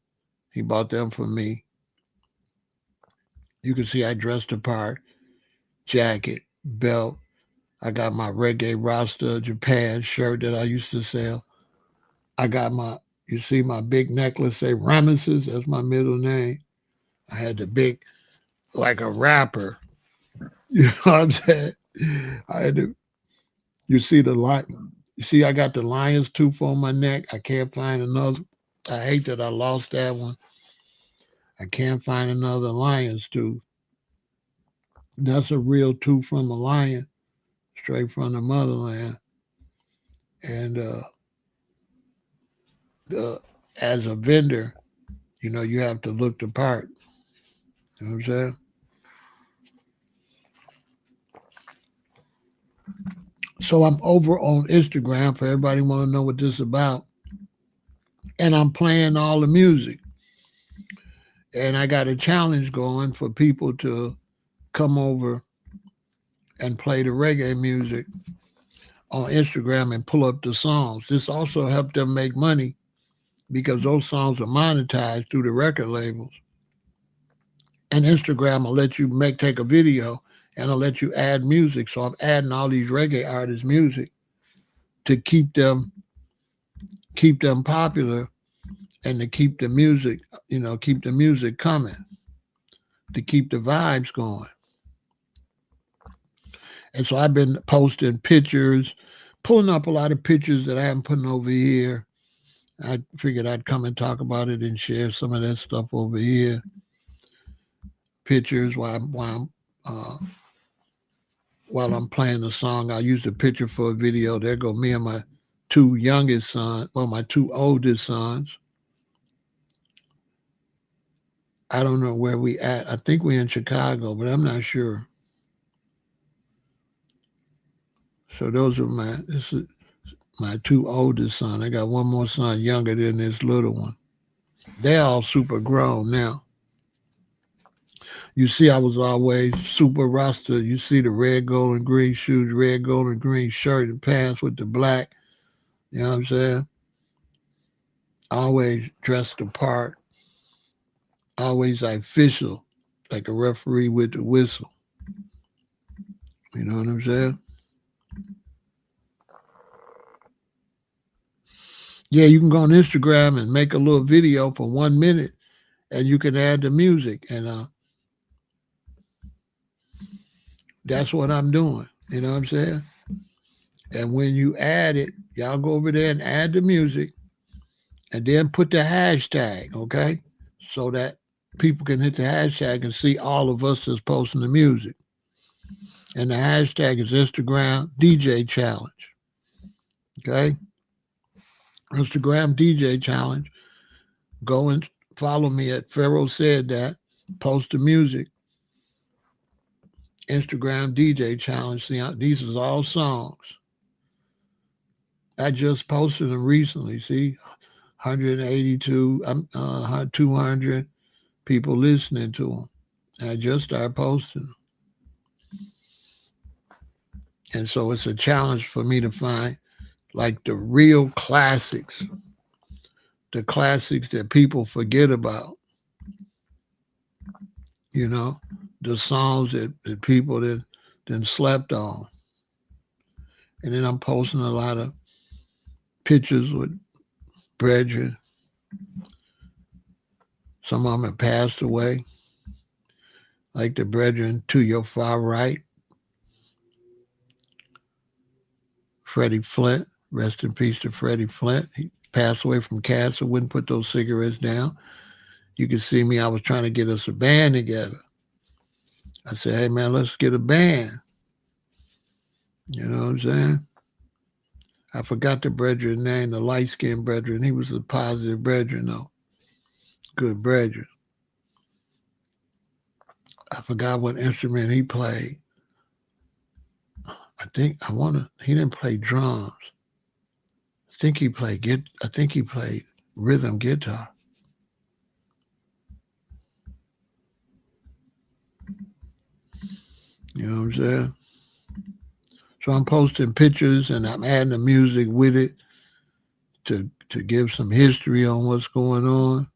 He bought them for me. You can see I dressed the part, jacket, belt. I got my Reggae Rasta Japan shirt that I used to sell. I got you see my big necklace, say Ramesses, that's my middle name. I had the big, like a rapper. You know what I'm saying? I had to, you see the light. You see, I got the lion's tooth on my neck. I can't find another. I hate that I lost that one. I can't find another lion's tooth. That's a real tooth from a lion, straight from the motherland. And as a vendor, you have to look the part. You know what I'm saying? So I'm over on Instagram for everybody want to know what this is about. And I'm playing all the music. And I got a challenge going for people to come over and play the reggae music on Instagram and pull up the songs. This also helped them make money because those songs are monetized through the record labels. And Instagram will let you take a video and it'll let you add music. So I'm adding all these reggae artists' music to keep them popular and to keep the music, keep the music coming, to keep the vibes going. And so I've been posting pictures, pulling up a lot of pictures that I haven't put over here. I figured I'd come and talk about it and share some of that stuff over here. Pictures while I'm playing the song. I'll use the picture for a video. There go me and my two youngest sons, my two oldest sons. I don't know where we at. I think we're in Chicago, but I'm not sure. So this is my two oldest sons. I got one more son younger than this little one. They're all super grown now. You see, I was always super Rasta. You see the red, gold, and green shoes, red, gold, and green shirt and pants with the black. You know what I'm saying? Always dressed the part. Always official, like a referee with the whistle. You know what I'm saying? Yeah, you can go on Instagram and make a little video for 1 minute, and you can add the music, and that's what I'm doing. You know what I'm saying? And when you add it, y'all go over there and add the music, and then put the hashtag, okay? So that people can hit the hashtag and see all of us that's posting the music. And the hashtag is Instagram DJ Challenge. Okay? Instagram DJ Challenge. Go and Follow me at Pharaoh Said That. Post the music. Instagram DJ challenge. See, these is all songs. I just posted them recently. See, 182, 200 people listening to them. And I just started posting them. And so it's a challenge for me to find like the real classics, the classics that people forget about, you know, the songs that people then slept on. And then I'm posting a lot of pictures with brethren. Some of them have passed away, like the brethren to your far right, Freddie Flint. Rest in peace to Freddie Flint. He passed away from cancer, wouldn't put those cigarettes down. You could see me, I was trying to get us a band together. I said, hey, man, let's get a band. You know what I'm saying? I forgot the brethren's name, the light-skinned brethren. He was a positive brethren, though. Good brethren. I forgot what instrument he played. He didn't play drums. I think he played rhythm guitar. You know what I'm saying? So I'm posting pictures and I'm adding the music with it to give some history on what's going on.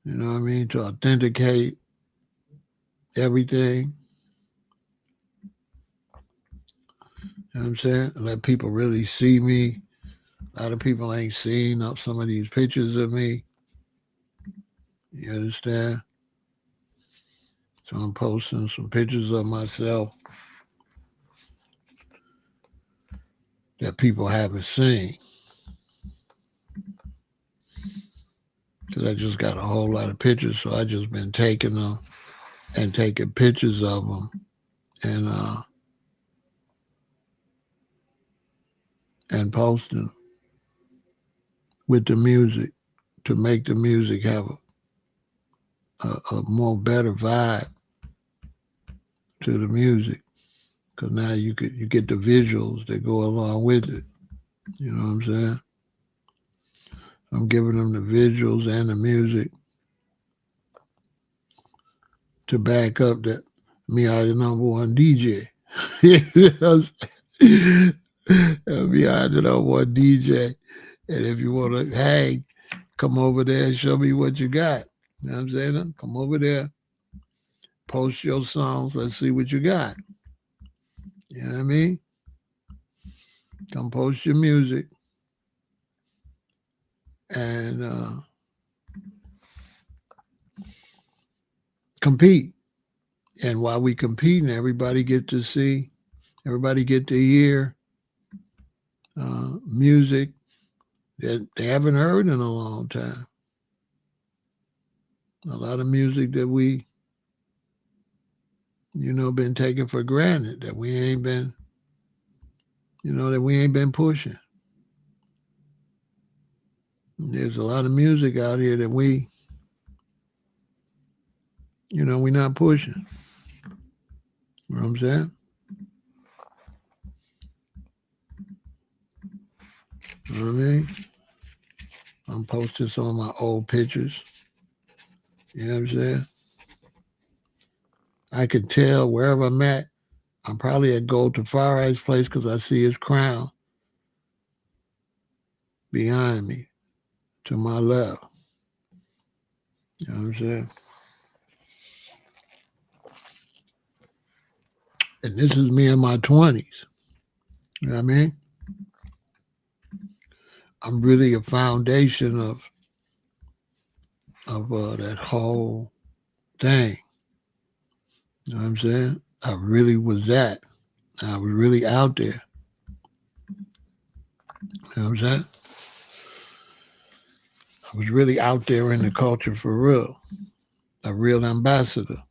You know what I mean? To authenticate everything. You know what I'm saying? Let people really see me. A lot of people ain't seen some of these pictures of me. You understand? So I'm posting some pictures of myself that people haven't seen. Because I just got a whole lot of pictures, so I just been taking them and taking pictures of them and posting them with the music to make the music have a more better vibe to the music. Because now you get the visuals that go along with it. You know what I'm saying? I'm giving them the visuals and the music to back up that me are the number one DJ. Me are the number one DJ. And if you want to hang, come over there and show me what you got. You know what I'm saying? Come over there, post your songs. Let's see what you got. You know what I mean? Come post your music and compete. And while we competing, everybody get to hear music that they haven't heard in a long time. A lot of music that we, been taking for granted, that we ain't been, pushing. There's a lot of music out here that we, we're not pushing. You know what I'm saying? You know what I mean? I'm posting some of my old pictures. You know what I'm saying? I could tell wherever I'm at, I'm probably at Go to Pharaoh's place because I see his crown behind me to my left. You know what I'm saying? And this is me in my 20s. You know what I mean? I'm really a foundation of that whole thing. You know what I'm saying? I really was that. I was really out there. You know what I'm saying? I was really out there in the culture for real. A real ambassador.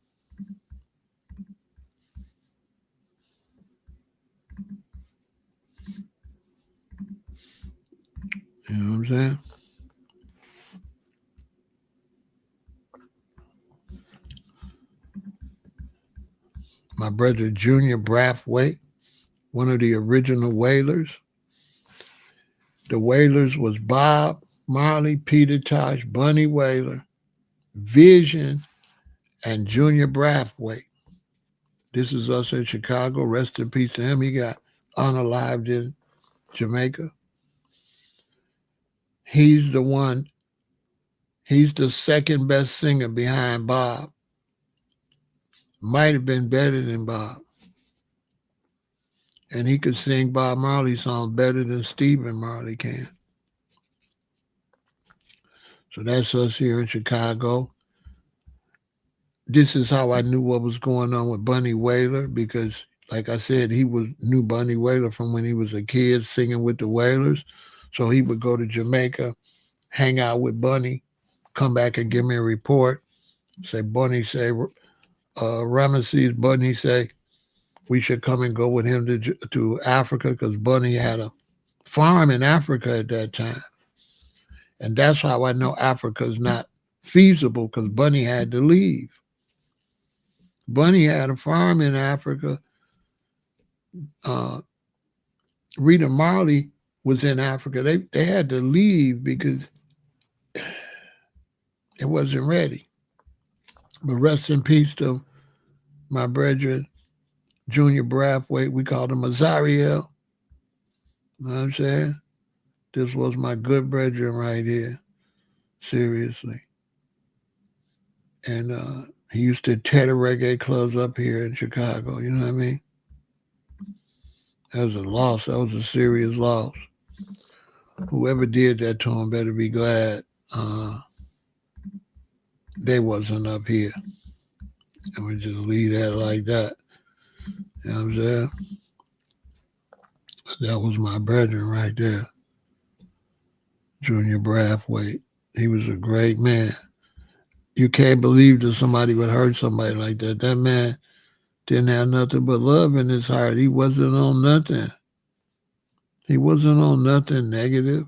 You know what I'm saying? My brother Junior Brathwaite, one of the original Wailers. The Wailers was Bob Marley, Peter Tosh, Bunny Wailer, Vision, and Junior Brathwaite. This is us in Chicago. Rest in peace to him. He got unalived in Jamaica. He's the one, he's the second best singer behind Bob. Might have been better than Bob. And he could sing Bob Marley songs better than Stephen Marley can. So that's us here in Chicago. This is how I knew what was going on with Bunny Wailer because, like I said, knew Bunny Wailer from when he was a kid singing with the Wailers. So he would go to Jamaica, hang out with Bunny, come back and give me a report. Say, Bunny say, Ramesses, Bunny say, we should come and go with him to Africa because Bunny had a farm in Africa at that time. And that's how I know Africa's not feasible because Bunny had to leave. Bunny had a farm in Africa. Rita Marley was in Africa. They had to leave because it wasn't ready. But rest in peace to my brethren, Junior Brathwaite. We called him Azariel. You know what I'm saying? This was my good brethren right here. Seriously. And he used to tear the reggae clubs up here in Chicago. You know what I mean? That was a loss. That was a serious loss. Whoever did that to him better be glad they wasn't up here. And we just leave that like that. You know what I'm saying? That was my brethren right there. Junior Brathwaite. He was a great man. You can't believe that somebody would hurt somebody like that. That man didn't have nothing but love in his heart. He wasn't on nothing. He wasn't on nothing negative.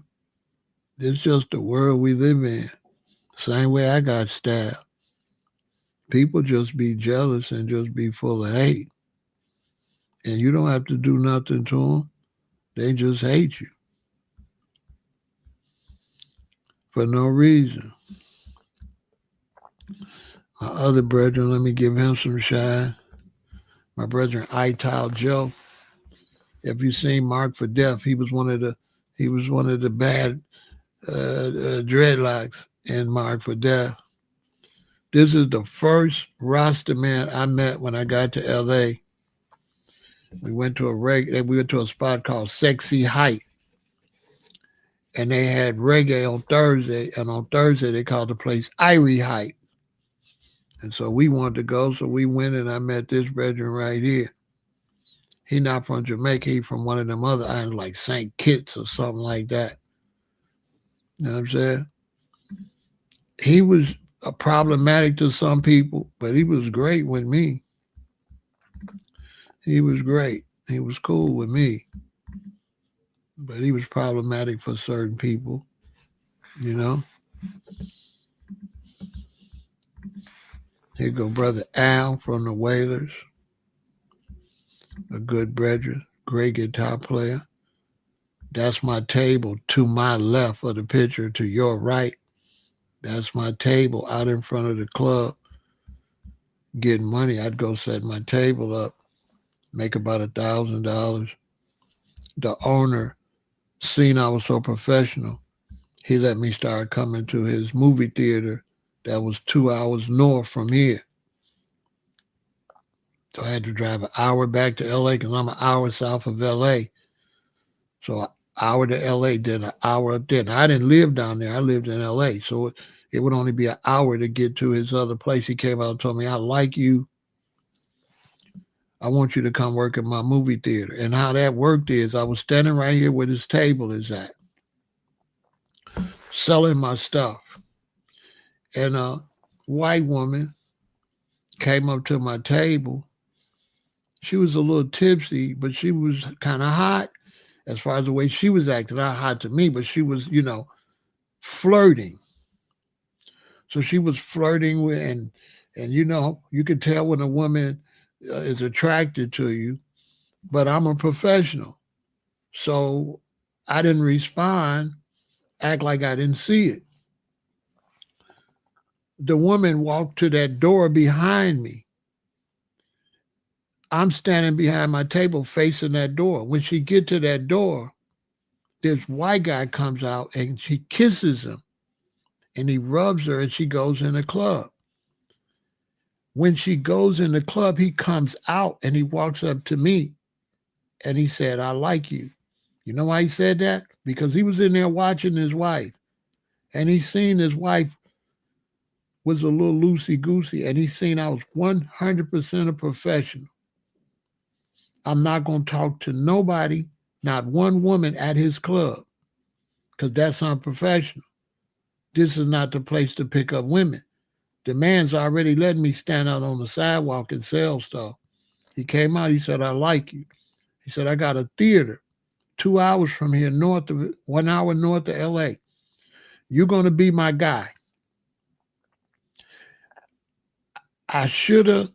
It's just the world we live in. Same way I got stabbed. People just be jealous and just be full of hate. And you don't have to do nothing to them. They just hate you. For no reason. My other brethren, let me give him some shine. My brethren, Ital Joe. If you seen Mark for Death, he was one of the bad dreadlocks in Mark for Death. This is the first Rasta man I met when I got to L.A. We went to a spot called Sexy Height. And they had reggae on Thursday. And on Thursday, they called the place Irie Height. And so we wanted to go. So we went and I met this brethren right here. He not from Jamaica. He from one of them other islands like St. Kitts or something like that. You know what I'm saying? He was problematic to some people, but he was great with me. He was great. He was cool with me. But he was problematic for certain people, you know? Here go Brother Al from the Wailers, a good brethren, great guitar player. That's my table to my left of the picture, to your right. That's my table out in front of the club. Getting money, I'd go set my table up, make about $1,000. The owner, seen I was so professional, he let me start coming to his movie theater that was 2 hours north from here. So I had to drive an hour back to L.A. because I'm an hour south of L.A. So an hour to L.A., then an hour up there. Now, I didn't live down there. I lived in L.A., so it would only be an hour to get to his other place. He came out and told me, I like you. I want you to come work at my movie theater. And how that worked is I was standing right here where this table is at, selling my stuff. And a white woman came up to my table. She was a little tipsy, but she was kind of hot as far as the way she was acting. Not hot to me, but she was, flirting. So she was flirting with, and you could tell when a woman is attracted to you, but I'm a professional. So I didn't respond, act like I didn't see it. The woman walked to that door behind me. I'm standing behind my table facing that door. When she get to that door, this white guy comes out and she kisses him and he rubs her and she goes in the club. When she goes in the club, he comes out and he walks up to me and he said, I like you. You know why he said that? Because he was in there watching his wife and he seen his wife was a little loosey goosey and he seen I was 100% a professional. I'm not going to talk to nobody, not one woman at his club, because that's unprofessional. This is not the place to pick up women. The man's already letting me stand out on the sidewalk and sell stuff. He came out, he said, I like you. He said, I got a theater 2 hours from here, 1 hour north of LA. You're going to be my guy. I should have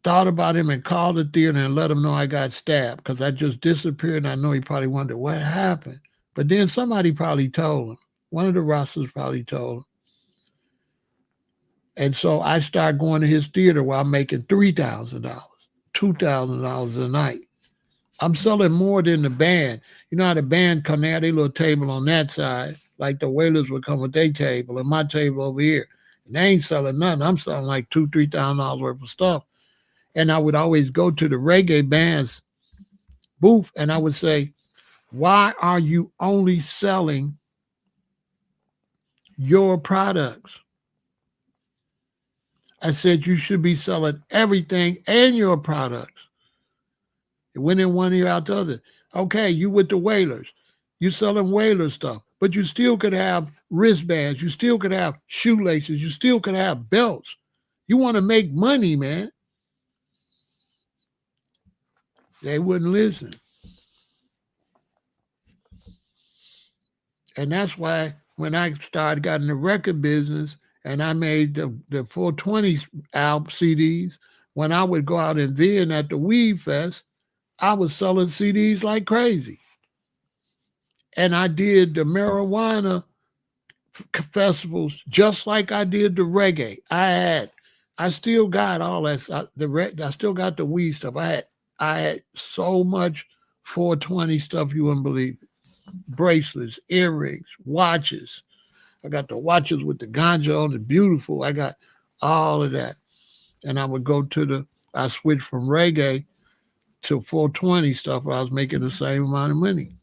thought about him and called the theater and let him know I got stabbed because I just disappeared and I know he probably wondered what happened. But then somebody probably told him. One of the rustlers probably told him. And so I started going to his theater where I'm making $3,000, $2,000 a night. I'm selling more than the band. You know how the band come there, they little table on that side, like the Wailers would come with their table and my table over here. And they ain't selling nothing. I'm selling like $2,000, $3,000 worth of stuff. And I would always go to the reggae band's booth and I would say, why are you only selling your products? I said, you should be selling everything and your products. It went in one ear out the other. Okay, you with the Wailers. You selling Wailer stuff, but you still could have wristbands. You still could have shoelaces. You still could have belts. You want to make money, man. They wouldn't listen. And that's why when I started got in the record business and I made the 420 album CDs, when I would go out in Vienna at the Weed Fest, I was selling CDs like crazy. And I did the marijuana festivals just like I did the reggae. I still got all that. I still got the weed stuff. I had so much 420 stuff you wouldn't believe it. Bracelets, earrings, watches. I got the watches with the ganja on it, beautiful. I got all of that. And I would go I switched from reggae to 420 stuff where I was making the same amount of money.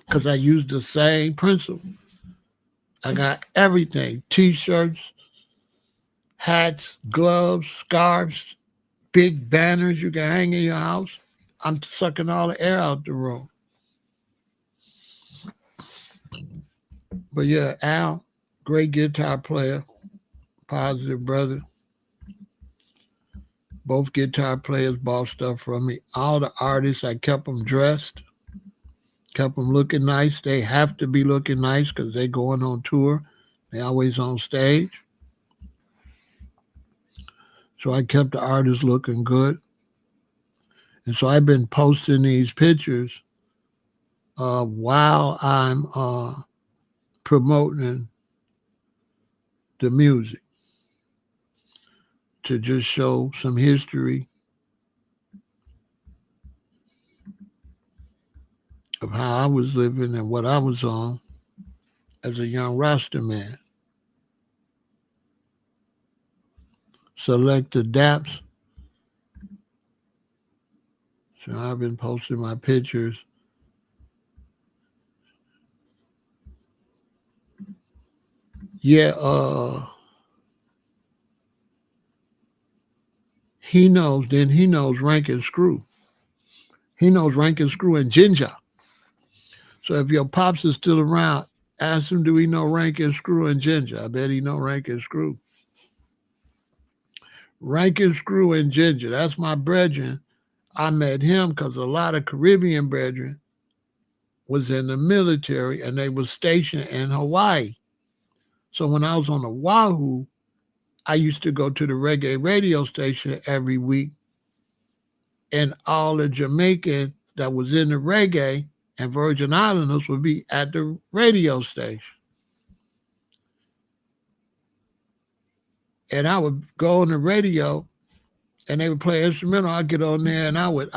Because I used the same principle. I got everything, t-shirts, hats, gloves, scarves, big banners you can hang in your house. I'm sucking all the air out the room. But yeah, Al, great guitar player, positive brother. Both guitar players bought stuff from me. All the artists, I kept them dressed, kept them looking nice. They have to be looking nice because they're going on tour. They're always on stage. So I kept the artists looking good. And so I've been posting these pictures while I'm promoting the music to just show some history of how I was living and what I was on as a young Rasta man. Select the daps. So I've been posting my pictures. Yeah, he knows Rankin Screw. He knows Rankin Screw and Ginger. So if your pops is still around, ask him, do he know Rankin Screw and Ginger? I bet he know Rankin Screw. Rankin Screw and Ginger, that's my brethren. I met him because a lot of Caribbean brethren was in the military and they was stationed in Hawaii. So when I was on Oahu, I used to go to the reggae radio station every week, and all the Jamaican that was in the reggae and Virgin Islanders would be at the radio station. And I would go on the radio and they would play instrumental. I'd get on there and I would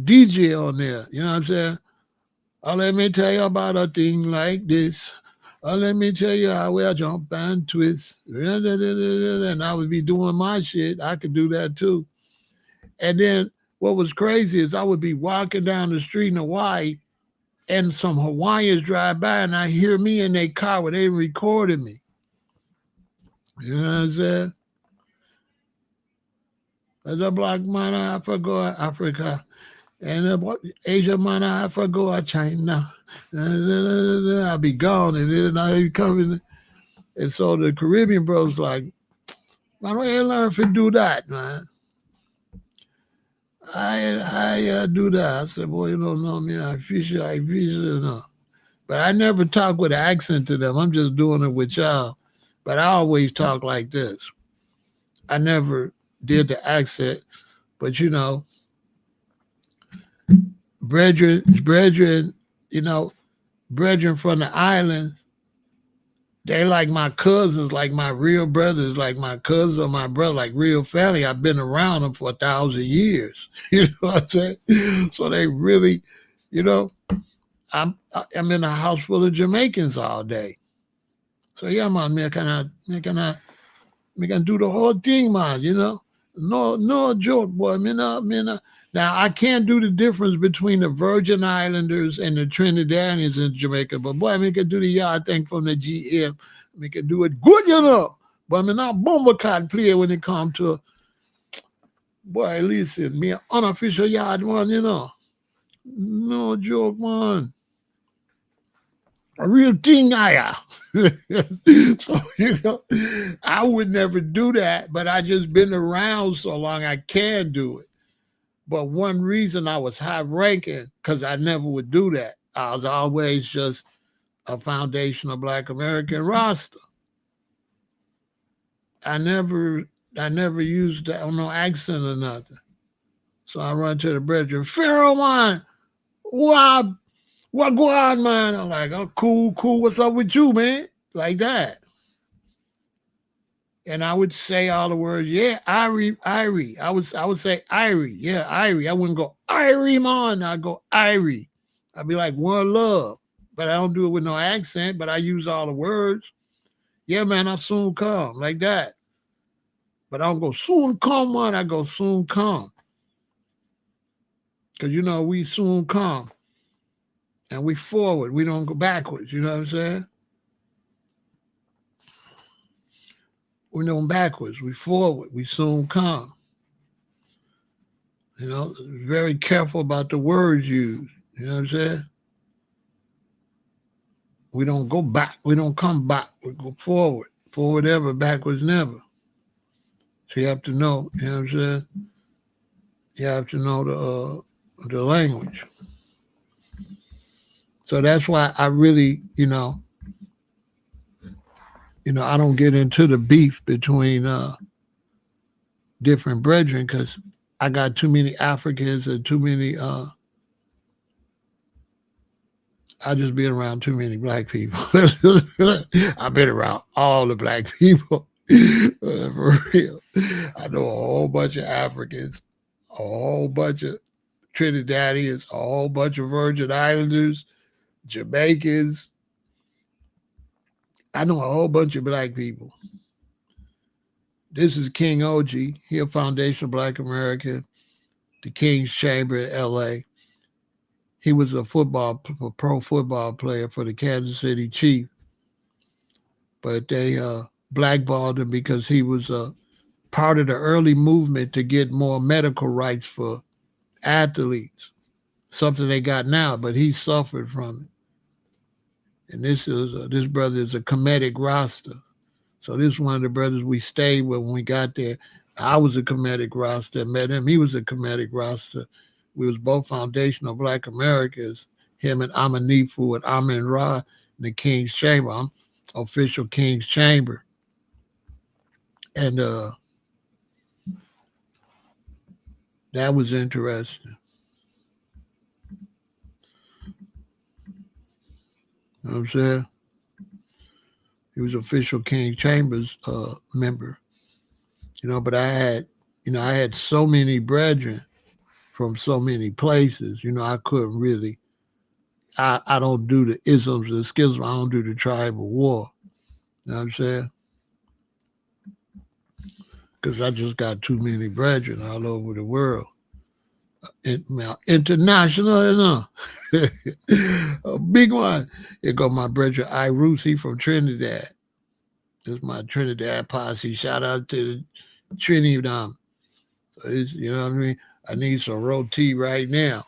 DJ on there. You know what I'm saying? Oh, let me tell you about a thing like this. Oh, let me tell you how I jump and twist. And I would be doing my shit. I could do that too. And then what was crazy is I would be walking down the street in Hawaii and some Hawaiians drive by and I hear me in their car where they recorded me. You know what I'm saying? As a black man, I forgot Africa. And Asia man, I forgot China. I'll be gone. And then I coming. And so the Caribbean bros like, man, where you learn to do that, man? I do that. I said, boy, you don't know me. I fish, you know. But I never talk with an accent to them. I'm just doing it with y'all. But I always talk like this. I never did the accent. But, you know, brethren, you know, brethren from the island, they like my cousins, like my real brothers, like my cousins or my brother, like real family. I've been around them for 1,000 years. You know what I'm saying? So they really, you know, I'm in a house full of Jamaicans all day. So yeah, man, me can do the whole thing, man. You know, no joke, boy. Me not. Now I can't do the difference between the Virgin Islanders and the Trinidadians in Jamaica, but boy, I can do the yard thing from the GM. I can do it good, you know. But I'm not bomber card player when it comes to, boy, listen, me an unofficial yard one, you know. No joke, man. A real thing I So, you know, I would never do that, but I just been around so long I can do it. But one reason I was high ranking, because I never would do that. I was always just a foundational Black American roster. I never used that on no accent or nothing. So I run to the brethren, Pharaoh, man, what go on, man? I'm like, oh, cool, what's up with you, man? Like that. And I would say all the words, yeah, Irie. I would say Irie, yeah, Irie. I wouldn't go Irie, man. I'd go Irie. I'd be like one love, but I don't do it with no accent. But I use all the words. Yeah, man, I'll soon come, like that. But I don't go soon come, man. I go soon come, because you know we soon come, and we forward. We don't go backwards. You know what I'm saying? We're going backwards. We forward. We soon come. You know, very careful about the words used. You know what I'm saying? We don't go back. We don't come back. We go forward. Forward ever, backwards never. So you have to know, you know what I'm saying? You have to know the language. So that's why I really, you know, I don't get into the beef between different brethren, because I got too many Africans and too many. I just been around too many Black people. I've been around all the Black people. For real. I know a whole bunch of Africans, a whole bunch of Trinidadians, a whole bunch of Virgin Islanders, Jamaicans. I know a whole bunch of Black people. This is King OG, he a foundational Black American, the King's Chamber in L.A. He was a pro football player for the Kansas City Chiefs, but they blackballed him because he was part of the early movement to get more medical rights for athletes, something they got now, but he suffered from it. And this brother is a comedic roster. So this is one of the brothers we stayed with when we got there. I was a comedic roster, met him. He was a comedic roster. We was both foundational Black Americans, him and Amanifu and Amin Ra in the King's Chamber. I'm official King's Chamber. And that was interesting. You know what I'm saying? He was official King Chambers member. But I had so many brethren from so many places. I couldn't really. I don't do the isms and schisms. I don't do the tribal war. You know what I'm saying? Because I just got too many brethren all over the world. International, a big one. Here go my brother Irus. He from Trinidad. This is my Trinidad posse. Shout out to Trinidad. So you know what I mean? I need some roti right now.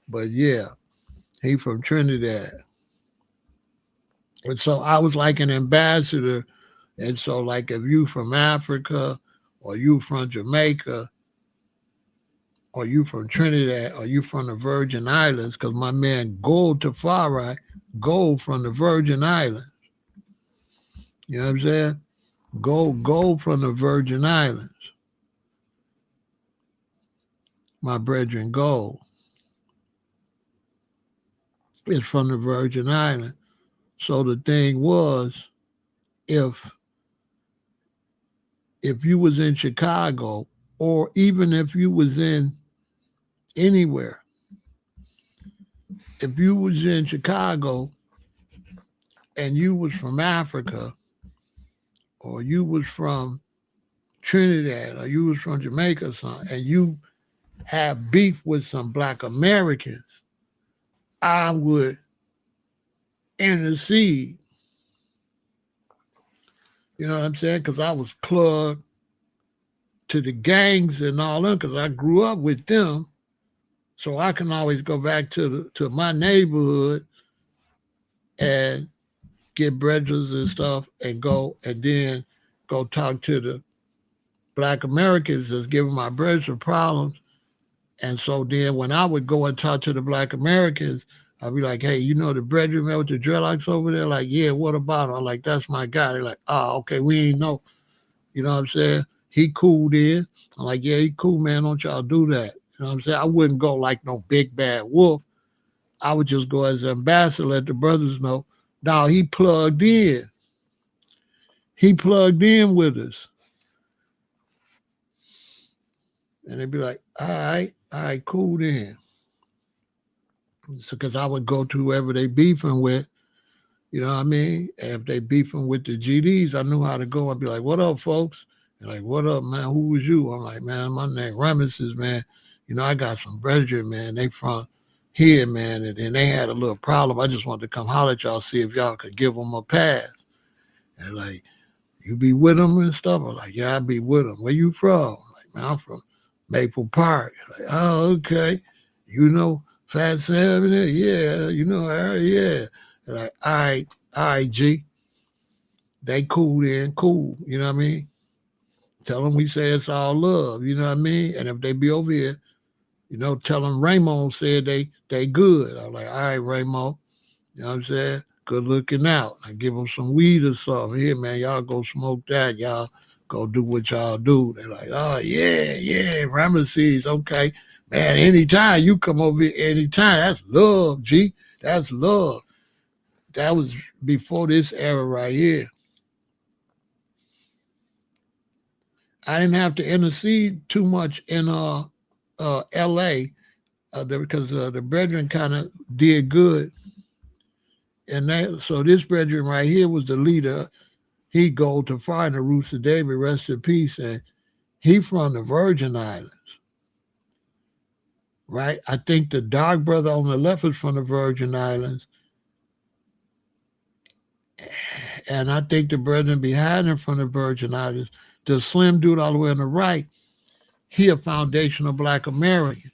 But yeah, he from Trinidad. And so I was like an ambassador. And so like if you from Africa or you from Jamaica or you from Trinidad or you from the Virgin Islands, because my man Gold Tafari, Gold from the Virgin Islands. You know what I'm saying? Gold from the Virgin Islands. My brethren Gold is from the Virgin Islands. So the thing was, if you was in Chicago or even if you was in anywhere, if you was in Chicago and you was from Africa or you was from Trinidad or you was from Jamaica or something, and you have beef with some Black Americans, I would intercede. You know what I'm saying? Because I was plugged to the gangs and all that because I grew up with them. So I can always go back to my neighborhood and get bridges and stuff and then go talk to the Black Americans that's giving my brethren problems. And so then when I would go and talk to the Black Americans, I'd be like, hey, the brethren man with the dreadlocks over there? Like, yeah, what about him? I'm like, that's my guy. They're like, oh, okay, we ain't know. You know what I'm saying? He cool then. I'm like, yeah, he cool, man. Don't y'all do that. You know what I'm saying? I wouldn't go like no big bad wolf. I would just go as an ambassador, let the brothers know. Now he plugged in. He plugged in with us. And they'd be like, all right, cool then. So, because I would go to whoever they beefing with, you know what I mean? And if they beefing with the GDs, I knew how to go and be like, what up, folks? They're like, what up, man? Who was you? I'm like, man, my name Ramesses, man. I got some brethren, man. They from here, man. And then they had a little problem. I just wanted to come holler at y'all, see if y'all could give them a pass. And like, you be with them and stuff? I'm like, yeah, I be with them. Where you from? I'm like, man, I'm from Maple Park. Like, oh, okay. Fat Sam in there? Yeah, her? Yeah. And like, all right, G. They cool then, cool. You know what I mean? Tell them we say it's all love. You know what I mean? And if they be over here, tell them Raymond said they good. I'm like, all right, Raymond. You know what I'm saying? Good looking out. I give them some weed or something. Here, man, y'all go smoke that. Y'all go do what y'all do. They're like, oh, yeah, Ramesses, okay. Man, anytime you come over here, anytime, that's love, G. That's love. That was before this era right here. I didn't have to intercede too much in L.A. Because the brethren kind of did good. And so this brethren right here was the leader. He go to find the Roots of David, rest in peace. And he from the Virgin Islands. Right? I think the dark brother on the left is from the Virgin Islands. And I think the brethren behind him from the Virgin Islands, the slim dude all the way on the right, he a foundational Black American.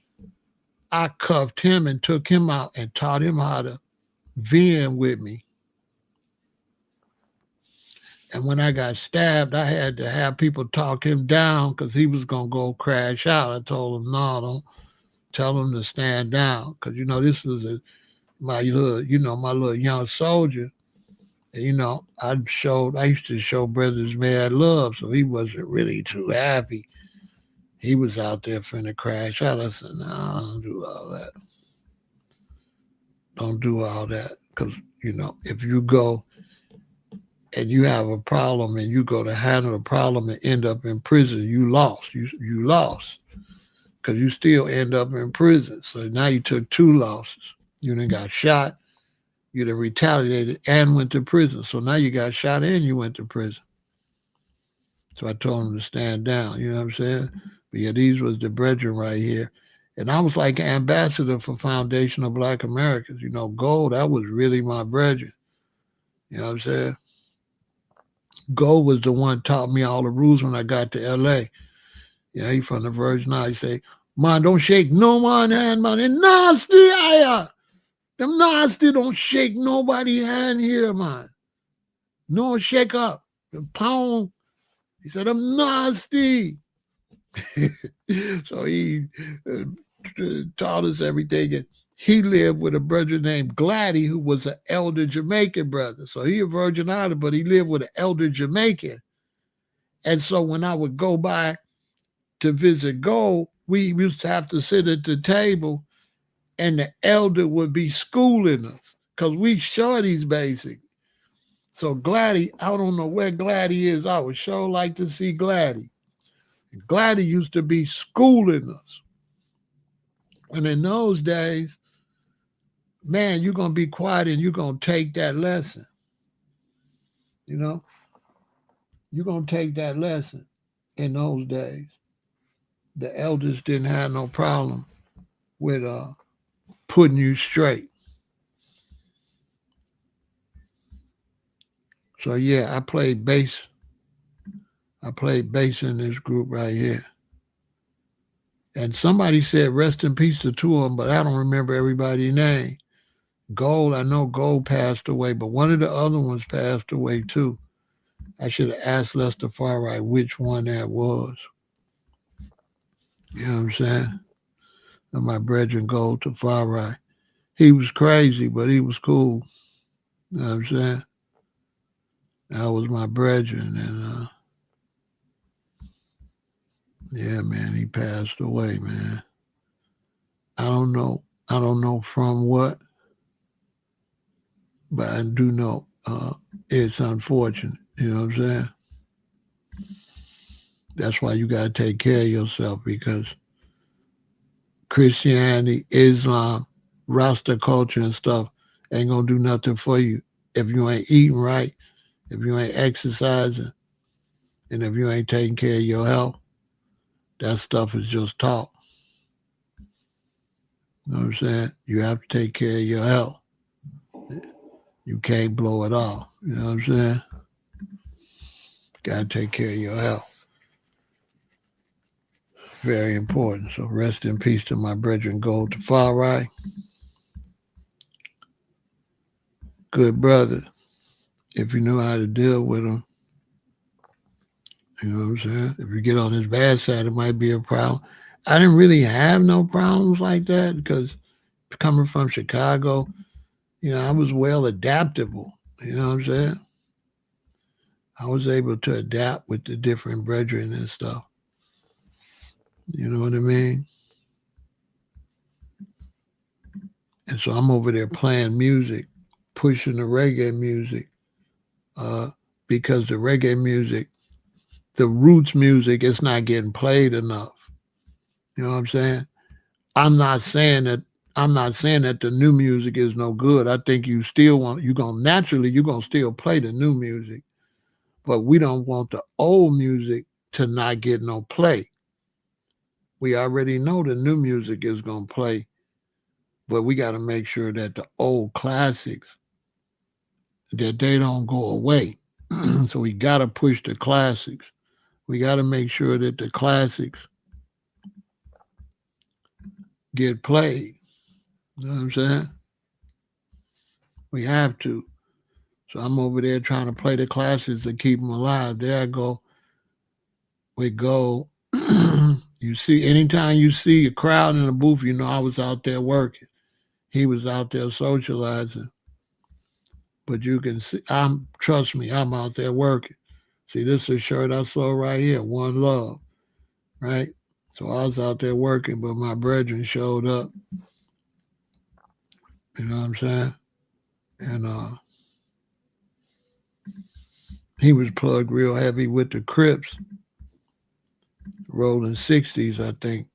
I cuffed him and took him out and taught him how to VN with me. And when I got stabbed, I had to have people talk him down because he was going to go crash out. I told him, no, don't tell him to stand down. Because, this was my little young soldier. You know, I used to show brothers mad love, so he wasn't really too happy. He was out there finna crash out. I said, nah, don't do all that. Don't do all that. Because, you know, if you go and you have a problem and you go to handle the problem and end up in prison, you lost. You lost. Because you still end up in prison. So now you took two losses. You then got shot, you then retaliated and went to prison. So now you got shot and you went to prison. So I told him to stand down. You know what I'm saying? But yeah, these was the brethren right here. And I was like an ambassador for Foundation of Black Americans. You know, Gold, that was really my brethren. You know what I'm saying? Gold was the one taught me all the rules when I got to LA. Yeah, he from the Virgin Islands. He say, man, don't shake no man hand, man. They nasty, aya. Them nasty, don't shake nobody hand here, man. No shake up. The pound. He said, I'm nasty. So he uh, taught us everything. And he lived with a brother named Gladdy, who was an elder Jamaican brother. So he a Virgin Island, but he lived with an elder Jamaican. And so when I would go by to visit Gold, we used to have to sit at the table and the elder would be schooling us because we shorties basic. So Gladdy, I don't know where Gladdy is. I would sure like to see Gladdy. Gladdy used to be schooling us. And in those days, man, you're going to be quiet and you're going to take that lesson. You know, you're going to take that lesson in those days. The elders didn't have no problem with putting you straight. So yeah, I played bass. I played bass in this group right here. And somebody said rest in peace to two of them, but I don't remember everybody's name. Gold, I know Gold passed away, but one of the other ones passed away too. I should have asked Lester Farright which one that was. You know what I'm saying? And my brethren Gold to Farright. He was crazy, but he was cool. You know what I'm saying? That was my brethren. And yeah, man, he passed away, man. I don't know. I don't know from what, but I do know it's unfortunate. You know what I'm saying? That's why you got to take care of yourself because Christianity, Islam, Rasta culture and stuff ain't going to do nothing for you if you ain't eating right, if you ain't exercising, and if you ain't taking care of your health. That stuff is just talk. You know what I'm saying? You have to take care of your health. You can't blow it off. You know what I'm saying? Got to take care of your health. Very important. So rest in peace to my brethren Gold to Farright. Good brother. If you know how to deal with him, you know what I'm saying? If you get on his bad side, it might be a problem. I didn't really have no problems like that because coming from Chicago, you know, I was well adaptable. You know what I'm saying? I was able to adapt with the different brethren and stuff. You know what I mean? And so I'm over there playing music, pushing the reggae music, because the reggae music, the roots music, is not getting played enough. You know what I'm saying? I'm not saying that I'm not saying that the new music is no good. I think you still want you're gonna still play the new music, but we don't want the old music to not get no play. We already know the new music is gonna play, but we got to make sure that the old classics that they don't go away. So we got to push the classics. We got to make sure that the classics get played. You know what I'm saying? We have to. So I'm over there trying to play the classics to keep them alive. There I go. We go. You see, anytime you see a crowd in a booth, you know I was out there working. He was out there socializing. But you can see, trust me, I'm out there working. See, this is a shirt I saw right here, One Love, right? So I was out there working, but my brethren showed up. You know what I'm saying? And he was plugged real heavy with the Crips, rolling 60s, I think,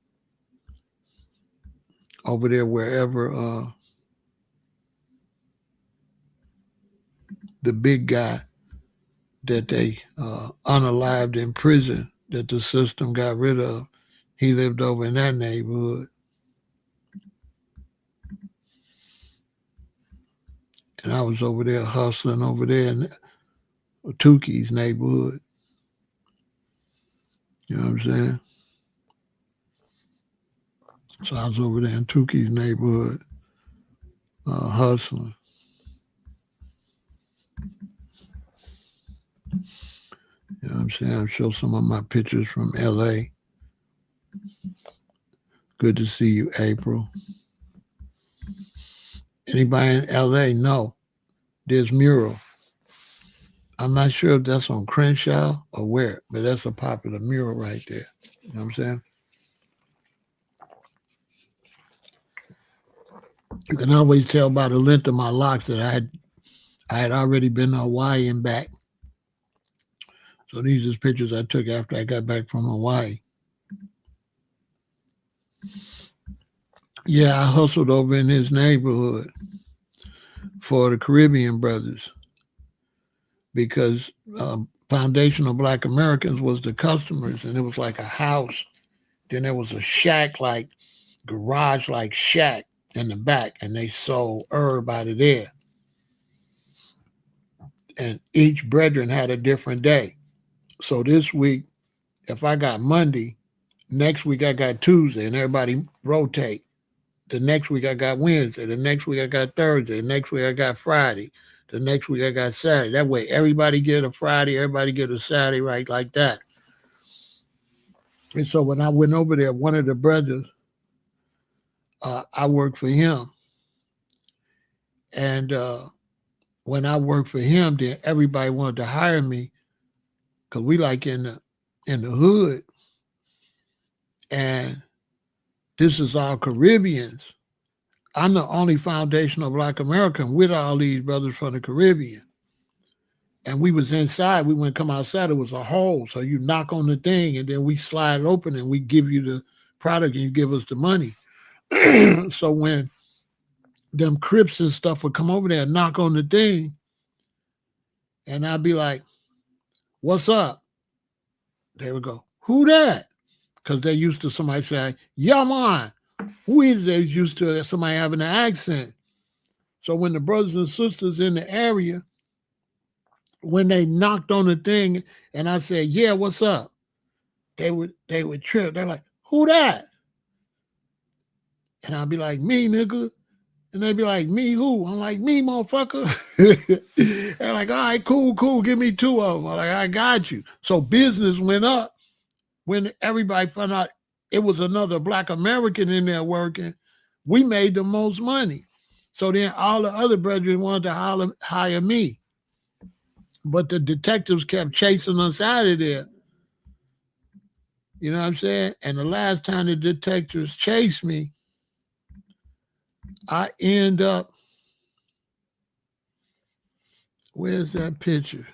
over there wherever the big guy that they unalived in prison that the system got rid of, he lived over in that neighborhood. And I was over there hustling over there in Tuki's neighborhood. You know what I'm saying? So I was over there in Tuki's neighborhood hustling. You know what I'm saying? I'll show some of my pictures from LA. Good to see you, April. Anybody in LA? No. There's mural. I'm not sure if that's on Crenshaw or where, but that's a popular mural right there. You know what I'm saying? You can always tell by the length of my locks that I had already been to Hawaii and back. So these are pictures I took after I got back from Hawaii. Yeah, I hustled over in his neighborhood for the Caribbean brothers because Foundational Black Americans was the customers, and it was like a house. Then there was a shack, like garage, like shack in the back, and they sold herb out of there. And each brethren had a different day. So this week, if I got Monday, next week I got Tuesday, and everybody rotate. The next week I got Wednesday. The next week I got Thursday. The next week I got Friday. The next week I got Saturday. That way everybody get a Friday, everybody get a Saturday, right, like that. And so when I went over there, one of the brothers, I worked for him. And when I worked for him, then everybody wanted to hire me because we like in the hood. And this is all Caribbeans. I'm the only foundational Black American with all these brothers from the Caribbean. And we was inside. We wouldn't come outside. It was a hole. So you knock on the thing and then we slide it open and we give you the product and you give us the money. So when them Crips and stuff would come over there and knock on the thing, and I'd be like, what's up? They would go, who that? Because they're used to somebody saying, yeah, man. Who is they used to somebody having an accent? So when the brothers and sisters in the area, when they knocked on the thing and I said, yeah, what's up? They would trip. They're like, who that? And I'd be like, me, nigga. And they'd be like, me who? I'm like, me, motherfucker. They're like, all right, cool. Give me two of them. I'm like, I got you. So business went up when everybody found out it was another Black American in there working. We made the most money. So then all the other brethren wanted to hire me. But the detectives kept chasing us out of there. You know what I'm saying? And the last time the detectives chased me, I end up, where's that picture?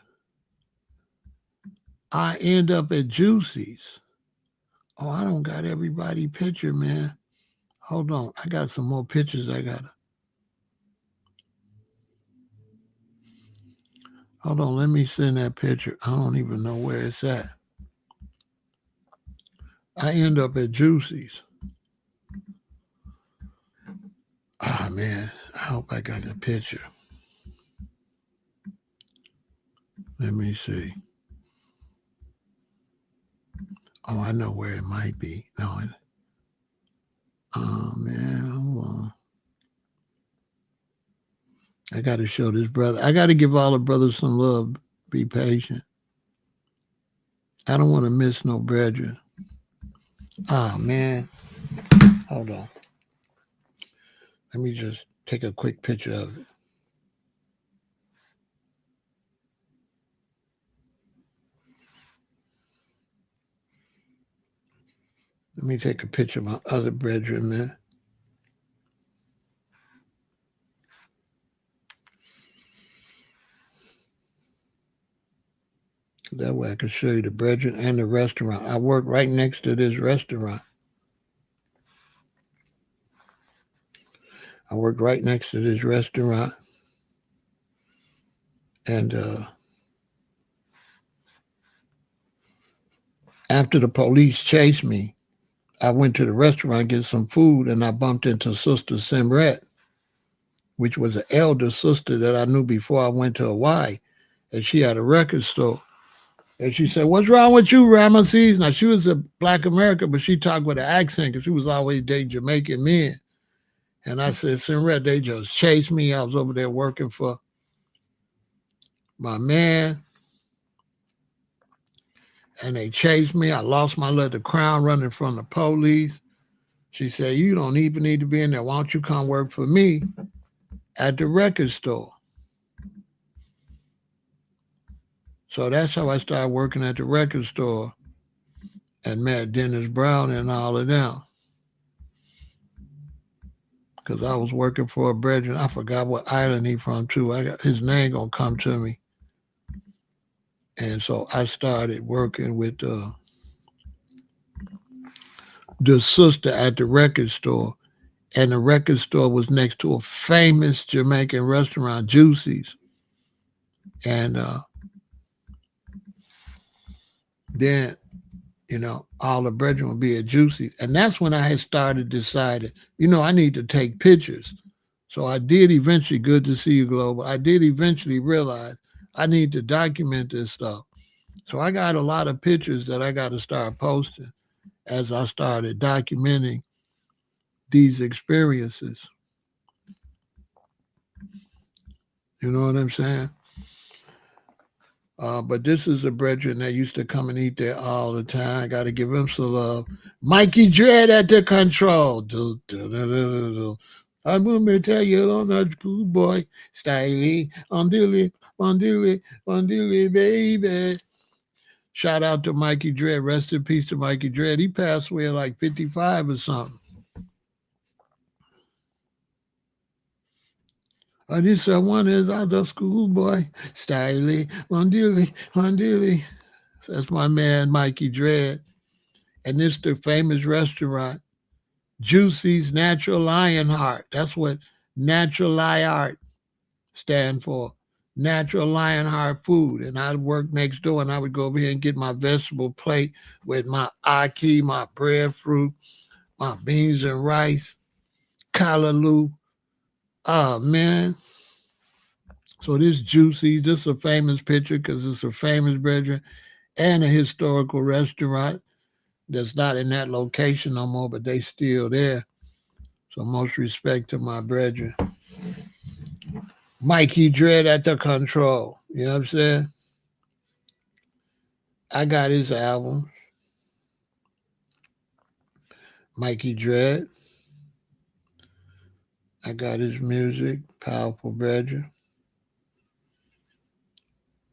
I end up at Juicy's. Oh, I don't got everybody picture, man. Hold on. I got some more pictures I got to. Hold on. Let me send that picture. I don't even know where it's at. I end up at Juicy's. Ah, man. I hope I got the picture. Let me see. Oh, I know where it might be. No, oh, man. Hold on. I got to show this brother. I got to give all the brothers some love. Be patient. I don't want to miss no brethren. Oh, man. Hold on. Let me just take a quick picture of it. Let me take a picture of my other brethren, man. That way I can show you the brethren and the restaurant. I work right next to this restaurant. I work right next to this restaurant. And after the police chased me, I went to the restaurant to get some food, and I bumped into Sister Simret, which was an elder sister that I knew before I went to Hawaii. And she had a record store. And she said, "What's wrong with you, Ramesses?" Now, she was a Black American, but she talked with an accent because she was always dating Jamaican men. And I said, "Simret, they just chased me. I was over there working for my man, and they chased me. I lost my little crown running from the police." She said, "You don't even need to be in there. Why don't you come work for me at the record store?" So that's how I started working at the record store and met Dennis Brown and all of them. Because I was working for a brethren. I forgot what island he from too. His name gonna come to me. And so I started working with the sister at the record store. And the record store was next to a famous Jamaican restaurant, Juicy's. And then, all the brethren would be at Juicy's. And that's when I had started deciding, I need to take pictures. So I did eventually, good to see you, Global. I did eventually realize I need to document this stuff. So I got a lot of pictures that I got to start posting as I started documenting these experiences. You know what I'm saying? But this is a brethren that used to come and eat there all the time. I got to give him some love. Mikey Dread at the control. I'm going to tell you on that cool boy. Styly, on dilly, baby. Shout out to Mikey Dread. Rest in peace to Mikey Dread. He passed away at like 55 or something. This one is out the schoolboy. Styly, on dilly. That's my man, Mikey Dread. And this the famous restaurant, Juicy's Natural Lion Heart. That's what Natural Lion Heart stand for. Natural Lion Heart food. And I'd work next door and I would go over here and get my vegetable plate with my ackee, my breadfruit, my beans and rice, callaloo. Oh, man. So this Juicy, this is a famous picture because it's a famous brethren and a historical restaurant that's not in that location no more, but they still there. So most respect to my brethren. Mikey Dread at the control. You know what I'm saying? I got his album. Mikey Dread. I got his music. Powerful brethren.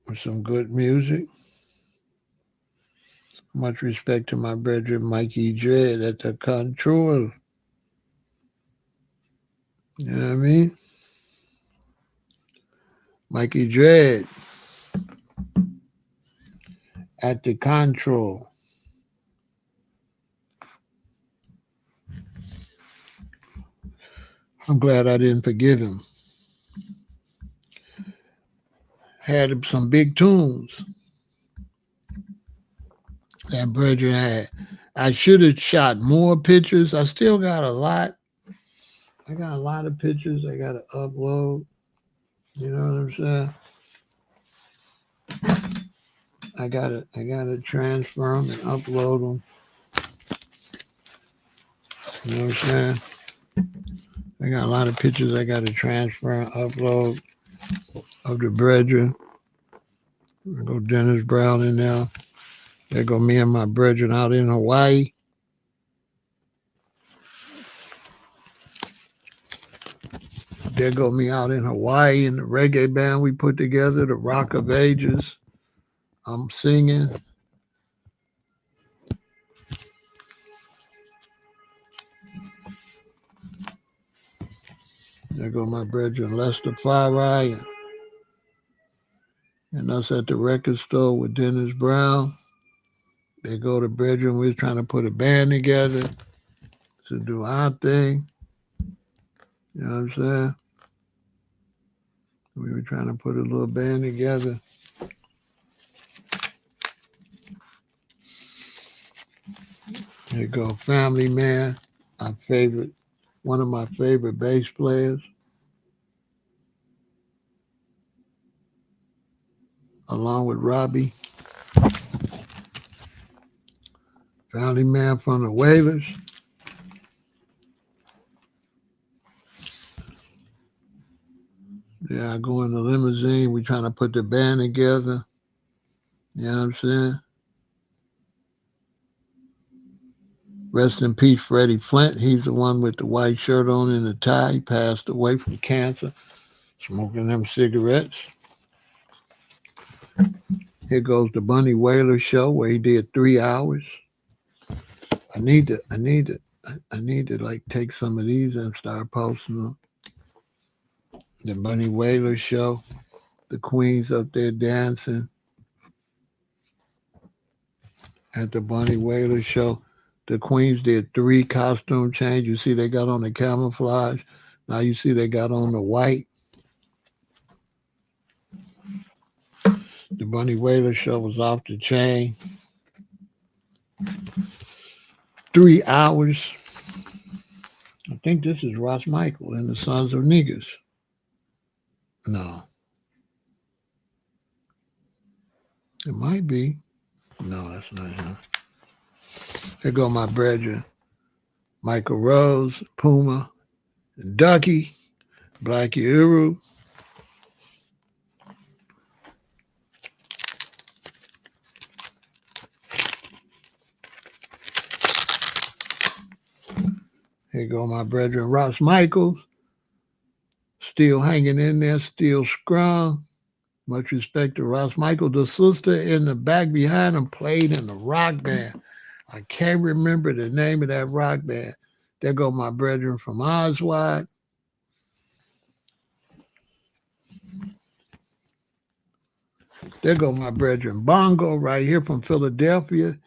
With some good music. Much respect to my brethren, Mikey Dread at the control. You know what I mean? Mikey Dread at the control. I'm glad I didn't forget him. Had some big tunes that brethren had. I should have shot more pictures. I still got a lot. I got a lot of pictures I got to upload. You know what I'm saying? I gotta transfer them and upload them. You know what I'm saying? I got a lot of pictures I got to transfer and upload of the brethren. I go Dennis Brown in there. There go me and my brethren out in Hawaii. There go me out in Hawaii in the reggae band we put together, the Rock of Ages. I'm singing. There go my brethren Lester Pharaoh and us at the record store with Dennis Brown. They go to brethren. We was trying to put a band together to do our thing. You know what I'm saying? We were trying to put a little band together. Here go Family Man, one of my favorite bass players. Along with Robbie. Family Man from the Wailers. Yeah, I go in the limousine. We trying to put the band together. You know what I'm saying? Rest in peace, Freddie Flint. He's the one with the white shirt on and the tie. He passed away from cancer, smoking them cigarettes. Here goes the Bunny Wailer show where he did 3 hours. I need to like take some of these and start posting them. The Bunny Wailer show, the Queens up there dancing at the Bunny Wailer show. The Queens did 3 costume changes. You see they got on the camouflage. Now you see they got on the white. The Bunny Wailer show was off the chain. 3 hours. I think this is Ross Michael and the Sons of Niggas. No. It might be. No, that's not him. Here go my brethren. Michael Rose, Puma, and Ducky, Black Uhuru. Here go my brethren, Ross Michaels, still hanging in there, still strong. Much respect to Ross Michaels. The sister in the back behind him played in the rock band. I can't remember the name of that rock band. There go my brethren from Oswald. There go my brethren Bongo right here from Philadelphia.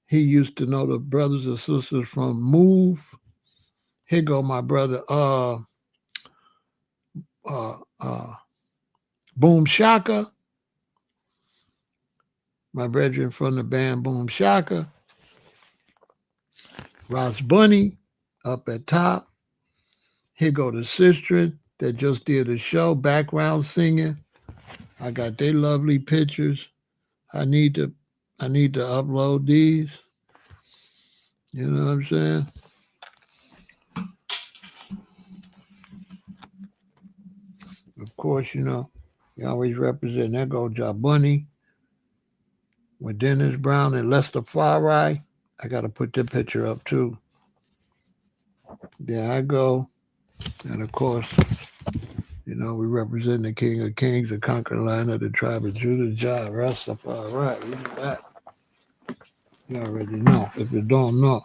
He used to know the brothers and sisters from Move. Here go my brother Boom Shaka. My brethren from the band Boom Shaka. Ross Bunny up at top. Here go the sister that just did a show, background singing. I got their lovely pictures. I need to upload these. You know what I'm saying? Of course, you always represent. There go Ja Bunny with Dennis Brown and Lester Pharaoh. I got to put that picture up too. There I go. And of course, we represent the King of Kings, the conquering lion of the tribe of Judah, Jah Rastafari. Look at that. You already know. If you don't know.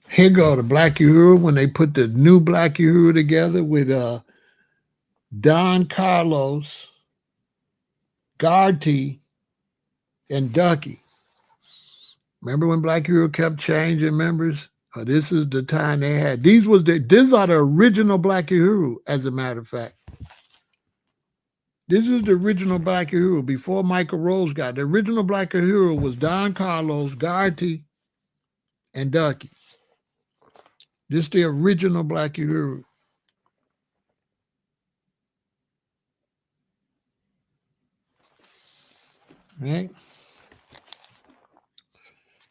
Here go the Black Uhuru when they put the new Black Uhuru together with Don Carlos, Garty, and Ducky. Remember when Black Uhuru kept changing members? This is the time they had. These are the original Black Uhuru, as a matter of fact. This is the original Black Uhuru before Michael Rose got. The original Black Uhuru was Don Carlos, Garty, and Ducky. This is the original Black Uhuru. Right?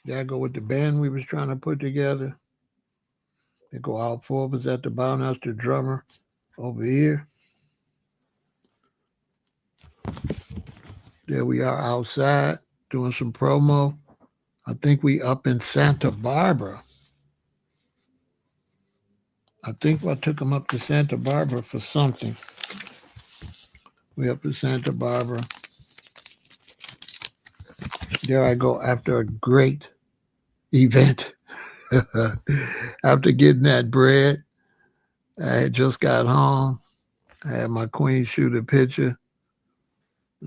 There I go with the band we was trying to put together. They go all 4 of us at the bottom. That's the drummer over here. There we are outside doing some promo. I think we up in Santa Barbara. I think I took them up to Santa Barbara for something. We up in Santa Barbara. There I go after a great event. After getting that bread, I had just got home. I had my queen shoot a picture.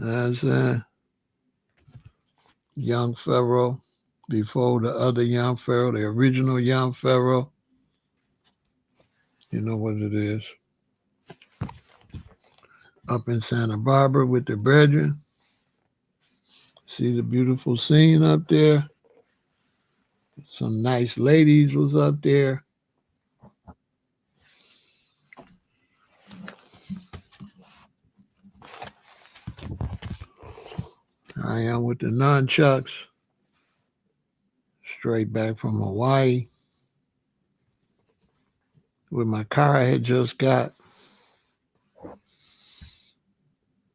As young Pharaoh before the other young Pharaoh, the original young Pharaoh. You know what it is. Up in Santa Barbara with the brethren. See the beautiful scene up there. Some nice ladies was up there. I am with the nunchucks. Straight back from Hawaii. With my car I had just got.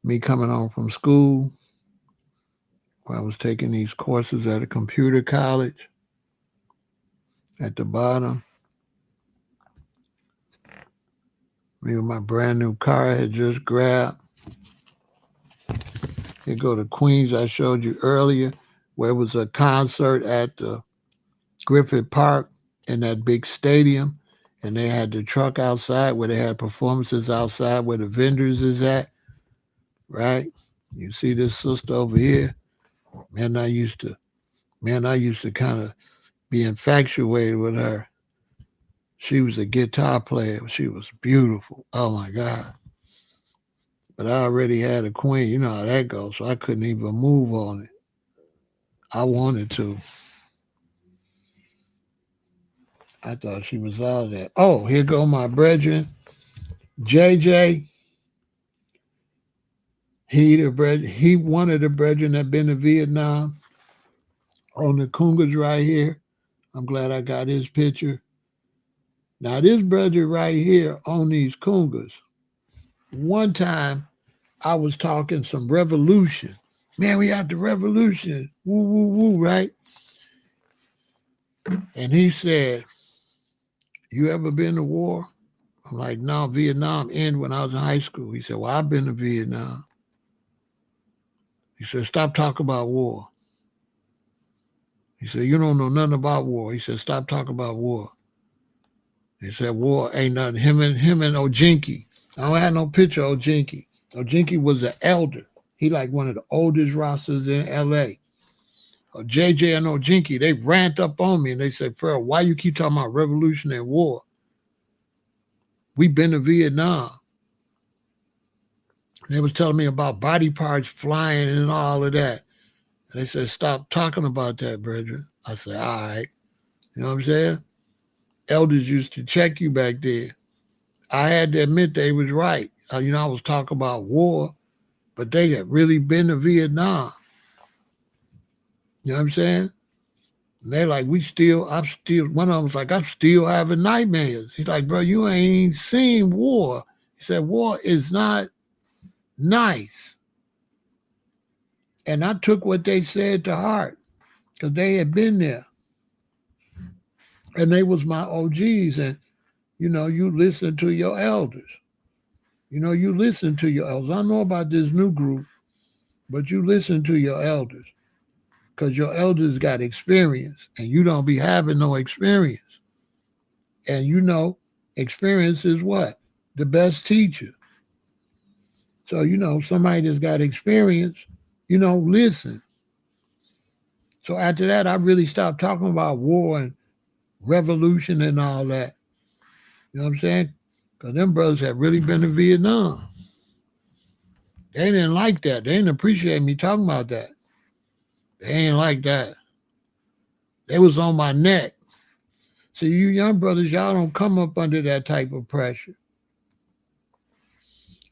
Me coming home from school. Where I was taking these courses at a computer college. At the bottom. Me with my brand new car I had just grabbed. Here go to Queens I showed you earlier, where it was a concert at the Griffith Park in that big stadium. And they had the truck outside where they had performances outside where the vendors is at. Right? You see this sister over here? Man, I used to kind of be infatuated with her. She was a guitar player. She was beautiful. Oh my God. But I already had a queen. You know how that goes. So I couldn't even move on it. I wanted to. I thought she was all that. Oh, here go my brethren. JJ. He one of the brethren that been to Vietnam. On the Cougars right here. I'm glad I got his picture. Now this brother right here on these Cougars. One time I was talking some revolution. Man, we had the revolution. Woo, woo, woo, right? And he said, you ever been to war? I'm like, no, Vietnam ended when I was in high school. He said, well, I've been to Vietnam. He said, stop talking about war. He said, you don't know nothing about war. He said, stop talking about war. He said, war ain't nothing. Him and Ojinki. I don't have no picture of Ojinki. Ojinki was an elder. He like one of the oldest rosters in L.A. JJ and Ojinki, they ran up on me and they said, Pharaoh, why you keep talking about revolution and war? We've been to Vietnam. They was telling me about body parts flying and all of that. And they said, stop talking about that, brethren. I said, all right. You know what I'm saying? Elders used to check you back there. I had to admit they was right. I was talking about war, but they had really been to Vietnam. You know what I'm saying? And they're like, one of them was like, I'm still having nightmares. He's like, bro, you ain't seen war. He said, war is not nice. And I took what they said to heart because they had been there. And they was my OGs. And, you listen to your elders. You listen to your elders. I don't know about this new group, but you listen to your elders because your elders got experience and you don't be having no experience. And experience is what? The best teacher. So, somebody that's got experience, listen. So after that, I really stopped talking about war and revolution and all that. You know what I'm saying? Because them brothers had really been to Vietnam. They didn't like that. They didn't appreciate me talking about that. They ain't like that. They was on my neck. See, you young brothers, y'all don't come up under that type of pressure.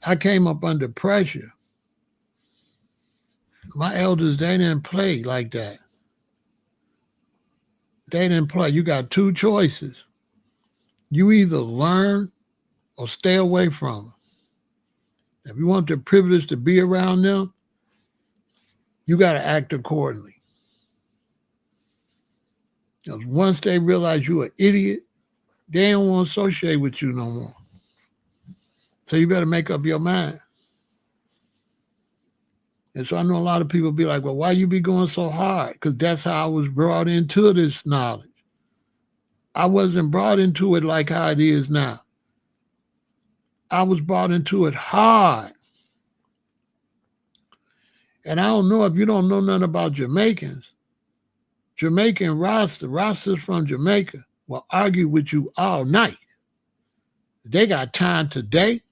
I came up under pressure. My elders, they didn't play like that. They didn't play. You got two choices. You either learn or stay away from them. If you want the privilege to be around them, you got to act accordingly. Because once they realize you're an idiot, they don't want to associate with you no more. So you better make up your mind. And so I know a lot of people be like, well, why you be going so hard? Because that's how I was brought into this knowledge. I wasn't brought into it like how it is now. I was brought into it hard. And I don't know if you don't know nothing about Jamaicans. Jamaican Rastas from Jamaica will argue with you all night. They got time today,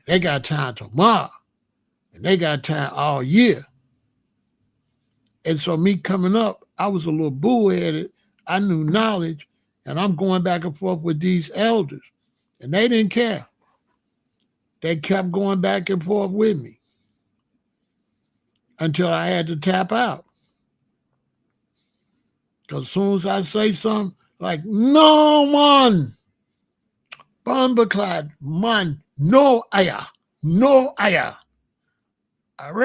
they got time tomorrow, and they got time all year. And so me coming up, I was a little bullheaded. I knew knowledge, and I'm going back and forth with these elders. And they didn't care. They kept going back and forth with me until I had to tap out. Because as soon as I say something like, no, man, Bumbleclad, man, no, aya, no, aya. And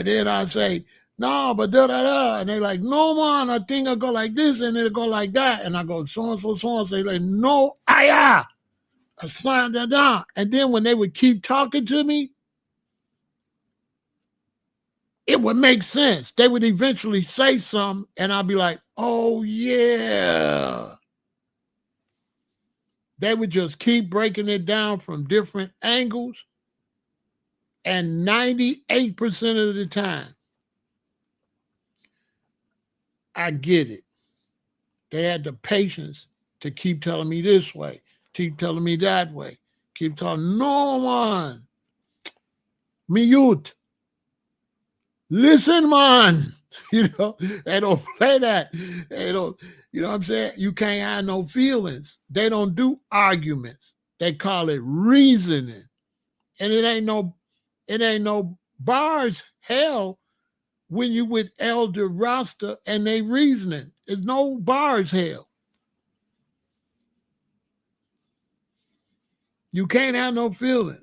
then I say, no, but da-da-da. And they like, no, man, I think I go like this, and it'll go like that. And I go, so-and-so. They like, no, aya. I slam that down. And then when they would keep talking to me, it would make sense. They would eventually say something, and I'd be like, oh, yeah. They would just keep breaking it down from different angles. And 98% of the time, I get it. They had the patience to keep telling me this way, keep telling me that way, keep telling no one. Mute. Listen, man. You know, they don't play that. They don't, you know what I'm saying? You can't have no feelings. They don't do arguments. They call it reasoning. And it ain't no bars, hell, when you with Elder Rasta and they reasoning. There's no bars, hell. You can't have no feelings.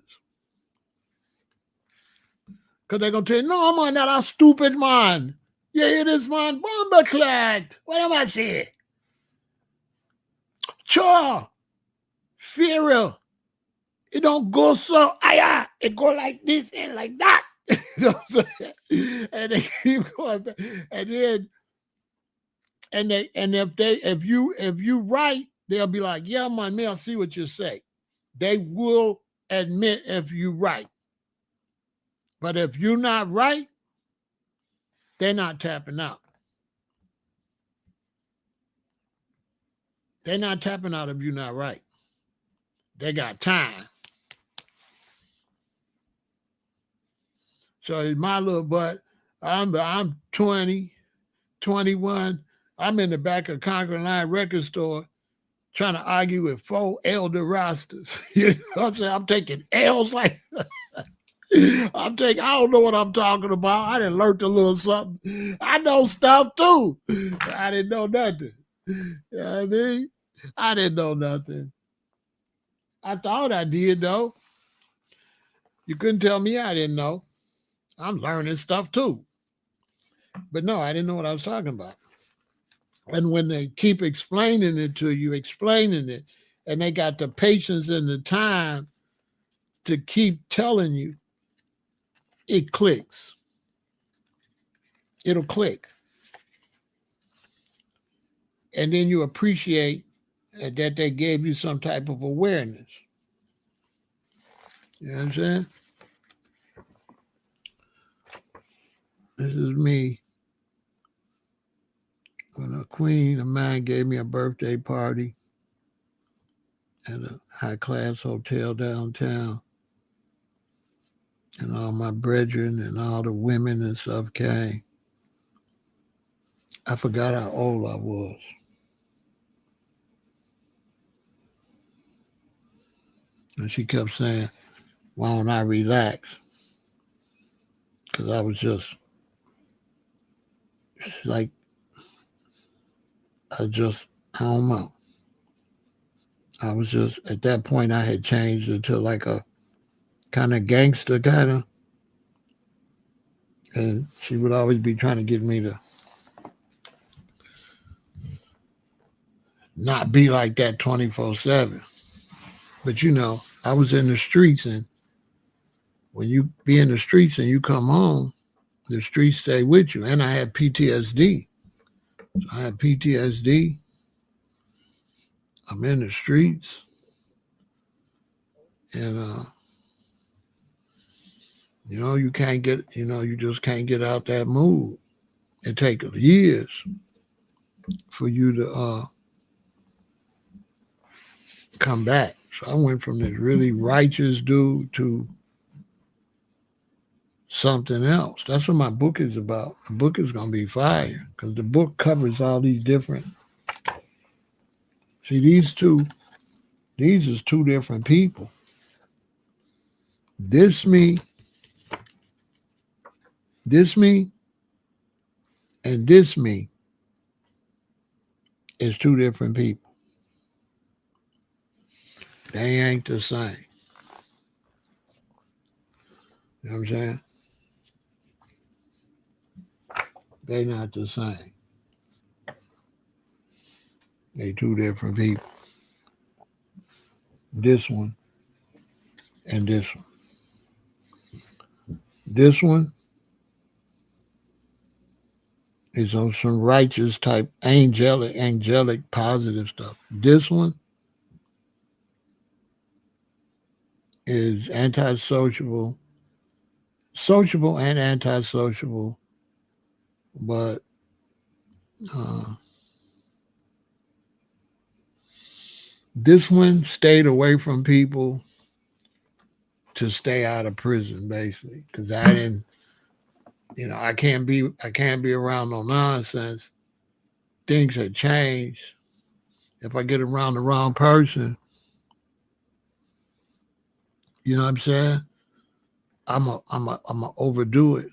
Because they're going to tell you, no, man, that a stupid man. You hear this man? Bumbleclad. What am I saying? Sure. Pharaoh. It don't go so, it go like this and like that. You know what I'm saying? And they keep going back. And then, if you right, they'll be like, yeah, man, I see what you say. They will admit if you right. But if you're not right, they're not tapping out. They're not tapping out if you're not right. They got time. So my little butt, I'm 20, 21. I'm in the back of Conquer Line record store trying to argue with 4 elder rosters. You know what I'm saying? I'm taking L's like I don't know what I'm talking about. I done learned a little something. I know stuff too. I didn't know nothing. You know what I mean? I didn't know nothing. I thought I did though. You couldn't tell me I didn't know. I'm learning stuff too. But no, I didn't know what I was talking about. And when they keep explaining it to you, and they got the patience and the time to keep telling you, it clicks. It'll click. And then you appreciate that they gave you some type of awareness. You know what I'm saying? This is me. When a queen of mine gave me a birthday party at a high-class hotel downtown, and all my brethren and all the women and stuff came, I forgot how old I was. And she kept saying, why don't I relax? Because I was just like, I don't know. I was just, at that point, I had changed into like a kind of gangster kind of. And she would always be trying to get me to not be like that 24/7. But you know, I was in the streets, and when you be in the streets and you come home, the streets stay with you. And I had PTSD. So I have PTSD. I'm in the streets, and you can't get, you just can't get out that mood. It takes years for you to come back. So I went from this really righteous dude to something else. That's what my book is about. The book is gonna be fire because the book covers all these different. See, these is two different people. This me, this me, and this me is two different people. They ain't the same. You know what I'm saying? They not the same. They two different people. This one and this one. This one is on some righteous type, angelic, positive stuff. This one is antisociable, sociable and antisociable, but this one stayed away from people to stay out of prison, basically, because I didn't, I can't be around no nonsense. Things had changed. If I get around the wrong person, you know what I'm saying? I'm a overdo it.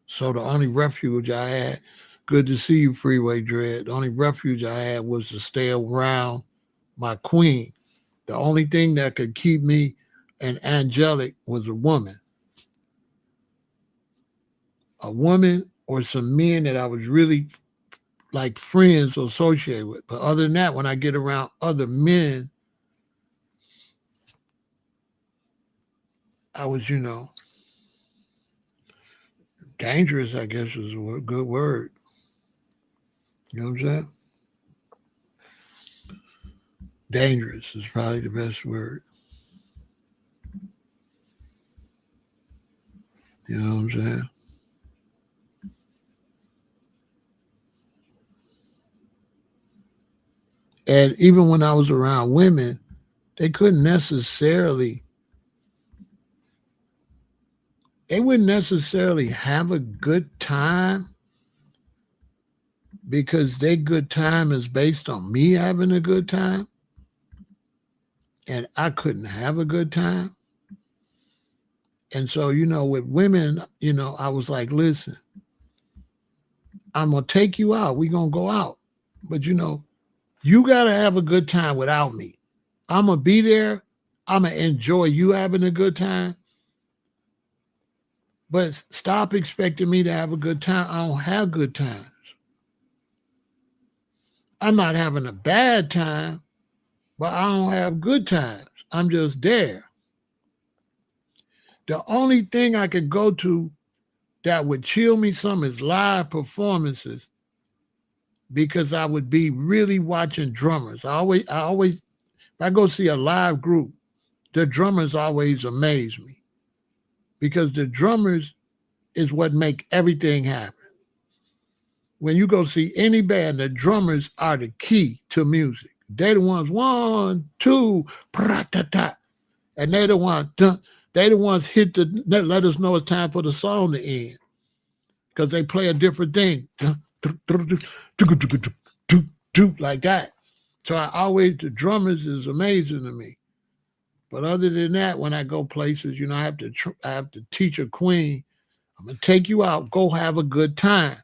So the only refuge I had, good to see you, Freeway Dread. The only refuge I had was to stay around my queen. The only thing that could keep me and angelic was a woman. A woman or some men that I was really like friends or associated with. But other than that, when I get around other men, I was, dangerous, I guess is a good word. You know what I'm saying? Dangerous is probably the best word. You know what I'm saying? And even when I was around women, they couldn't necessarily, they wouldn't necessarily have a good time because their good time is based on me having a good time. And I couldn't have a good time. And so, with women, I was like, listen, I'm going to take you out. We're going to go out. But, you got to have a good time without me. I'm going to be there. I'm going to enjoy you having a good time. But stop expecting me to have a good time. I don't have good times. I'm not having a bad time, but I don't have good times. I'm just there. The only thing I could go to that would chill me some is live performances because I would be really watching drummers. If I go see a live group, the drummers always amaze me because the drummers is what make everything happen. When you go see any band, the drummers are the key to music. They the ones 1, 2, pra-ta-ta, and they the ones hit let us know it's time for the song to end because they play a different thing, like that. So the drummers is amazing to me. But other than that, when I go places, I have to teach a queen. I'm gonna take you out. Go have a good time.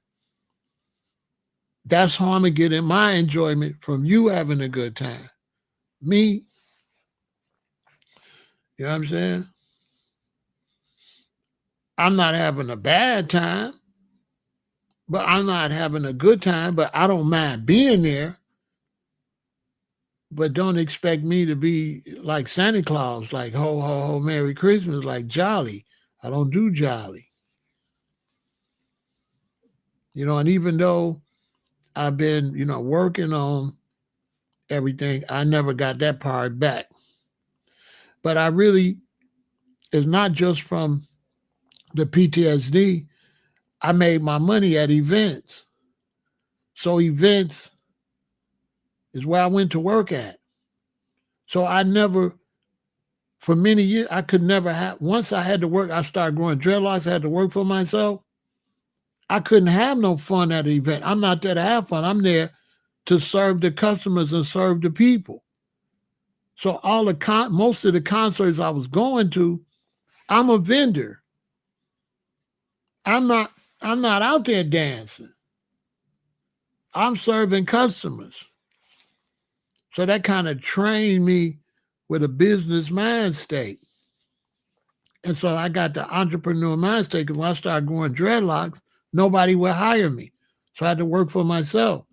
That's how I'm gonna get in my enjoyment from you having a good time. Me, you know what I'm saying? I'm not having a bad time, but I'm not having a good time. But I don't mind being there. But don't expect me to be like Santa Claus, like ho ho ho, Merry Christmas, like jolly. I don't do jolly. And even though I've been, working on everything. I never got that part back. But it's not just from the PTSD. I made my money at events. So events is where I went to work at. So for many years, I could never have, once I had to work, I started growing dreadlocks, I had to work for myself. I couldn't have no fun at an event. I'm not there to have fun. I'm there to serve the customers and serve the people. So most of the concerts I was going to, I'm a vendor. I'm not out there dancing. I'm serving customers. So that kind of trained me with a business mind state. And so I got the entrepreneur mind state because when I started growing dreadlocks, nobody would hire me. So I had to work for myself.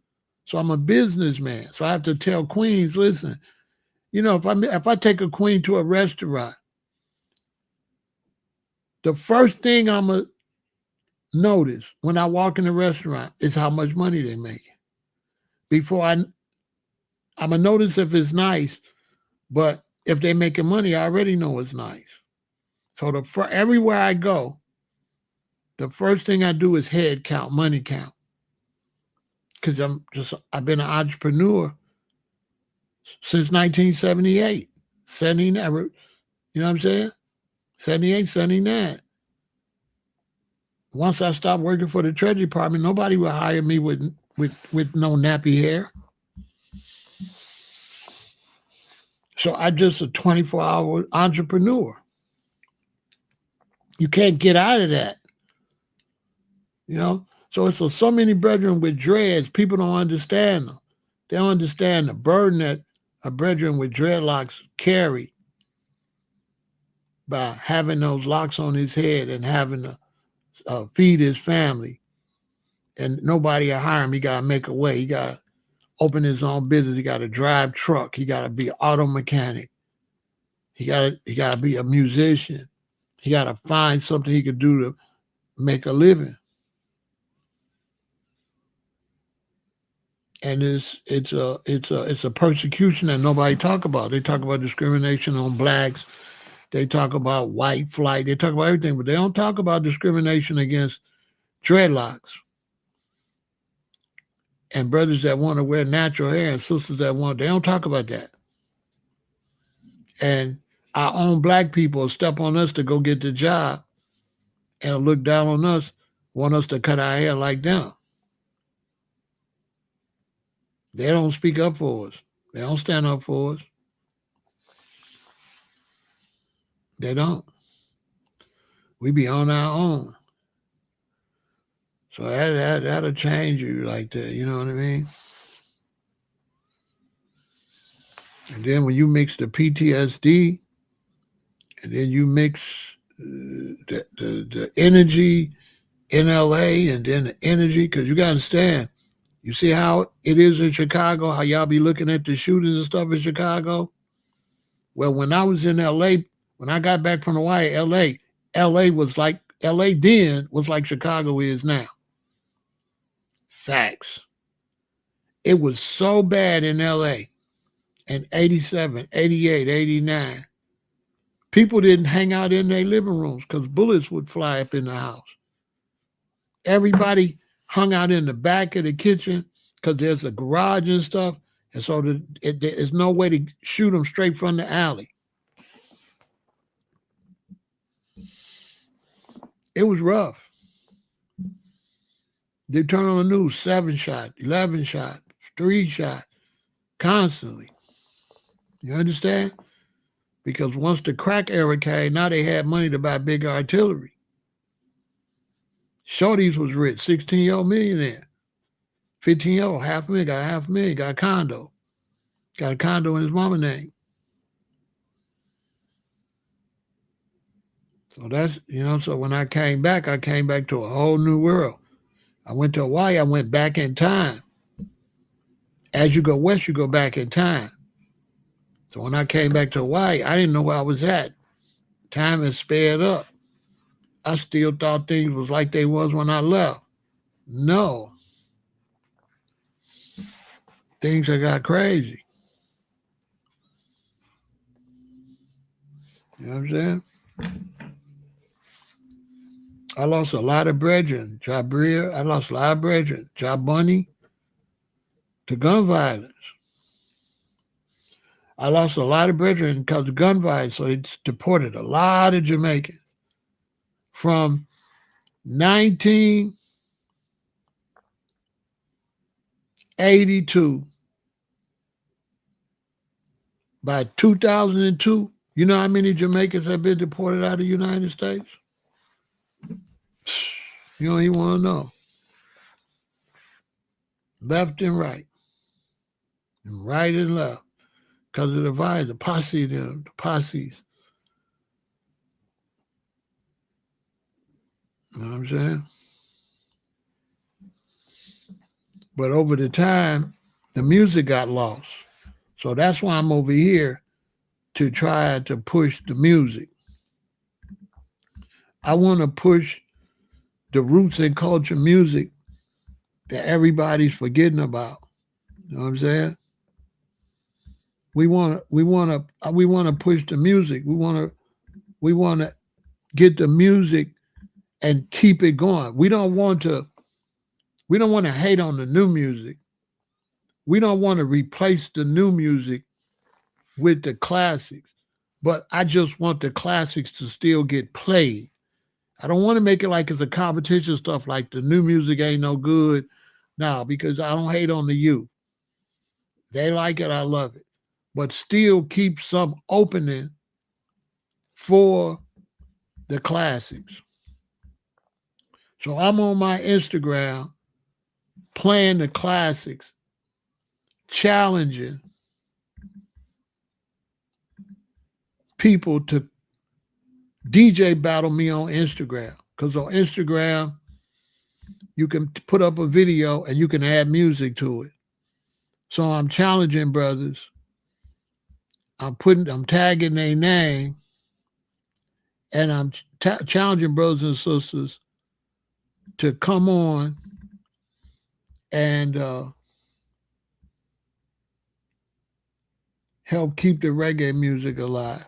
So I'm a businessman. So I have to tell queens, listen, if I take a queen to a restaurant, the first thing I'm going to notice when I walk in the restaurant is how much money they make. Before I'm going to notice if it's nice, but if they're making money, I already know it's nice. So everywhere I go, the first thing I do is head count, money count. Because I've been an entrepreneur since 1978, 79, you know what I'm saying? 78, 79. Once I stopped working for the Treasury Department, nobody would hire me with no nappy hair. So I'm just a 24-hour entrepreneur. You can't get out of that. So it's so many brethren with dreads, people don't understand them. They don't understand the burden that a brethren with dreadlocks carry by having those locks on his head and having to feed his family. And nobody will hire him. He got to make a way. He got to open his own business. He got to drive truck. He got to be an auto mechanic. He got to be a musician. He got to find something he could do to make a living. And it's a persecution that nobody talk about. They talk about discrimination on blacks. They talk about white flight. They talk about everything, but they don't talk about discrimination against dreadlocks and brothers that want to wear natural hair and sisters that want. They don't talk about that. And our own black people step on us to go get the job and look down on us, want us to cut our hair like them. They don't speak up for us. They don't stand up for us. They don't. We be on our own. So that'll change you like that. You know what I mean? And then when you mix the PTSD, and then you mix the energy in LA, and then the energy, because you got to understand, you see how it is in Chicago, how y'all be looking at the shootings and stuff in Chicago? Well, when I was in LA, when I got back from Hawaii, LA was like, LA then was like Chicago is now. Facts. It was so bad in LA in 87, 88, 89. People didn't hang out in their living rooms because bullets would fly up in the house. Everybody hung out in the back of the kitchen because there's a garage and stuff. And so there's no way to shoot them straight from the alley. It was rough. They turn on the news, 7 shot, 11 shot, 3 shot, constantly. You understand? Because once the crack era came, now they had money to buy big artillery. Shorties was rich, 16-year-old millionaire. 15-year-old, $500,000, got $500,000, got a condo. Got a condo in his mama's name. So that's, so when I came back to a whole new world. I went to Hawaii, I went back in time. As you go west, you go back in time. So when I came back to Hawaii, I didn't know where I was at. Time has sped up. I still thought things was like they was when I left. No. things that got crazy. You know what I'm saying? I lost a lot of brethren. Jabria, I lost a lot of brethren. Jabunny to gun violence. I lost a lot of brethren because of gun violence, so they deported a lot of Jamaicans from 1982. By 2002, you know how many Jamaicans have been deported out of the United States? You don't even want to know. Left and right, and right and left, because of the violence, the posse, the posses. You know what I'm saying? But over the time, the music got lost. So that's why I'm over here to try to push the music. I want to push the roots and culture music that everybody's forgetting about. You know what I'm saying? We want to push the music. We want to get the music and keep it going. We don't want to hate on the new music. We don't want to replace the new music with the classics. But I just want the classics to still get played. I don't want to make it like it's a competition stuff like the new music ain't no good. No, because I don't hate on the youth. They like it, I love it. But still keep some opening for the classics. So I'm on my Instagram playing the classics, challenging people to DJ battle me on Instagram. Because on Instagram, you can put up a video and you can add music to it. So I'm challenging brothers. I'm tagging their name, and I'm challenging brothers and sisters to come on and help keep the reggae music alive,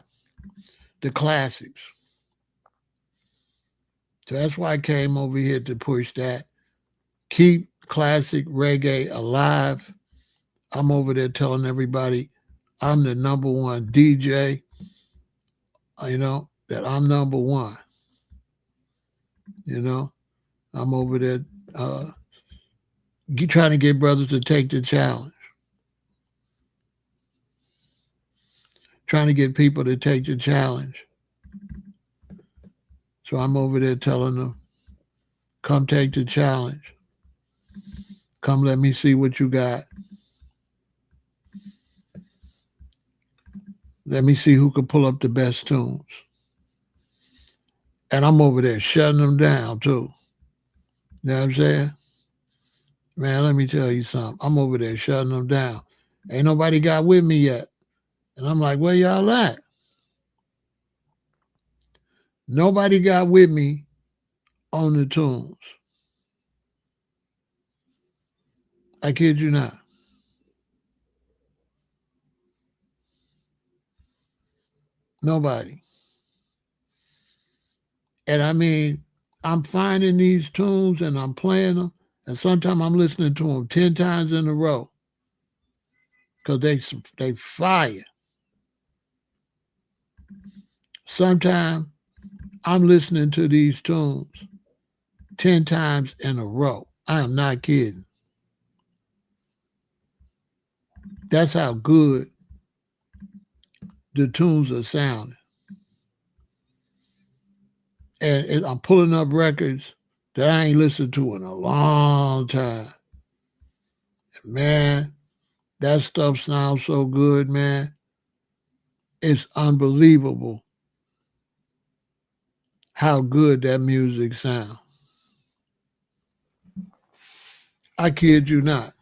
the classics. So that's why I came over here to push that. Keep classic reggae alive. I'm over there telling everybody I'm the number one DJ, that I'm number one. You know, I'm over there trying to get brothers to take the challenge, trying to get people to take the challenge. So I'm over there telling them, come take the challenge. Come let me see what you got. Let me see who can pull up the best tunes. And I'm over there shutting them down too. You know what I'm saying? Man, let me tell you something. I'm over there shutting them down. Ain't nobody got with me yet. And I'm like, where y'all at? Nobody got with me on the tunes. I kid you not. Nobody. And I mean, I'm finding these tunes and I'm playing them. And sometimes I'm listening to them 10 times in a row because they fire. Sometimes I'm listening to these tunes 10 times in a row. I am not kidding. That's how good the tunes are sounding. And I'm pulling up records that I ain't listened to in a long time. Man, that stuff sounds so good, man. It's unbelievable how good that music sounds. I kid you not.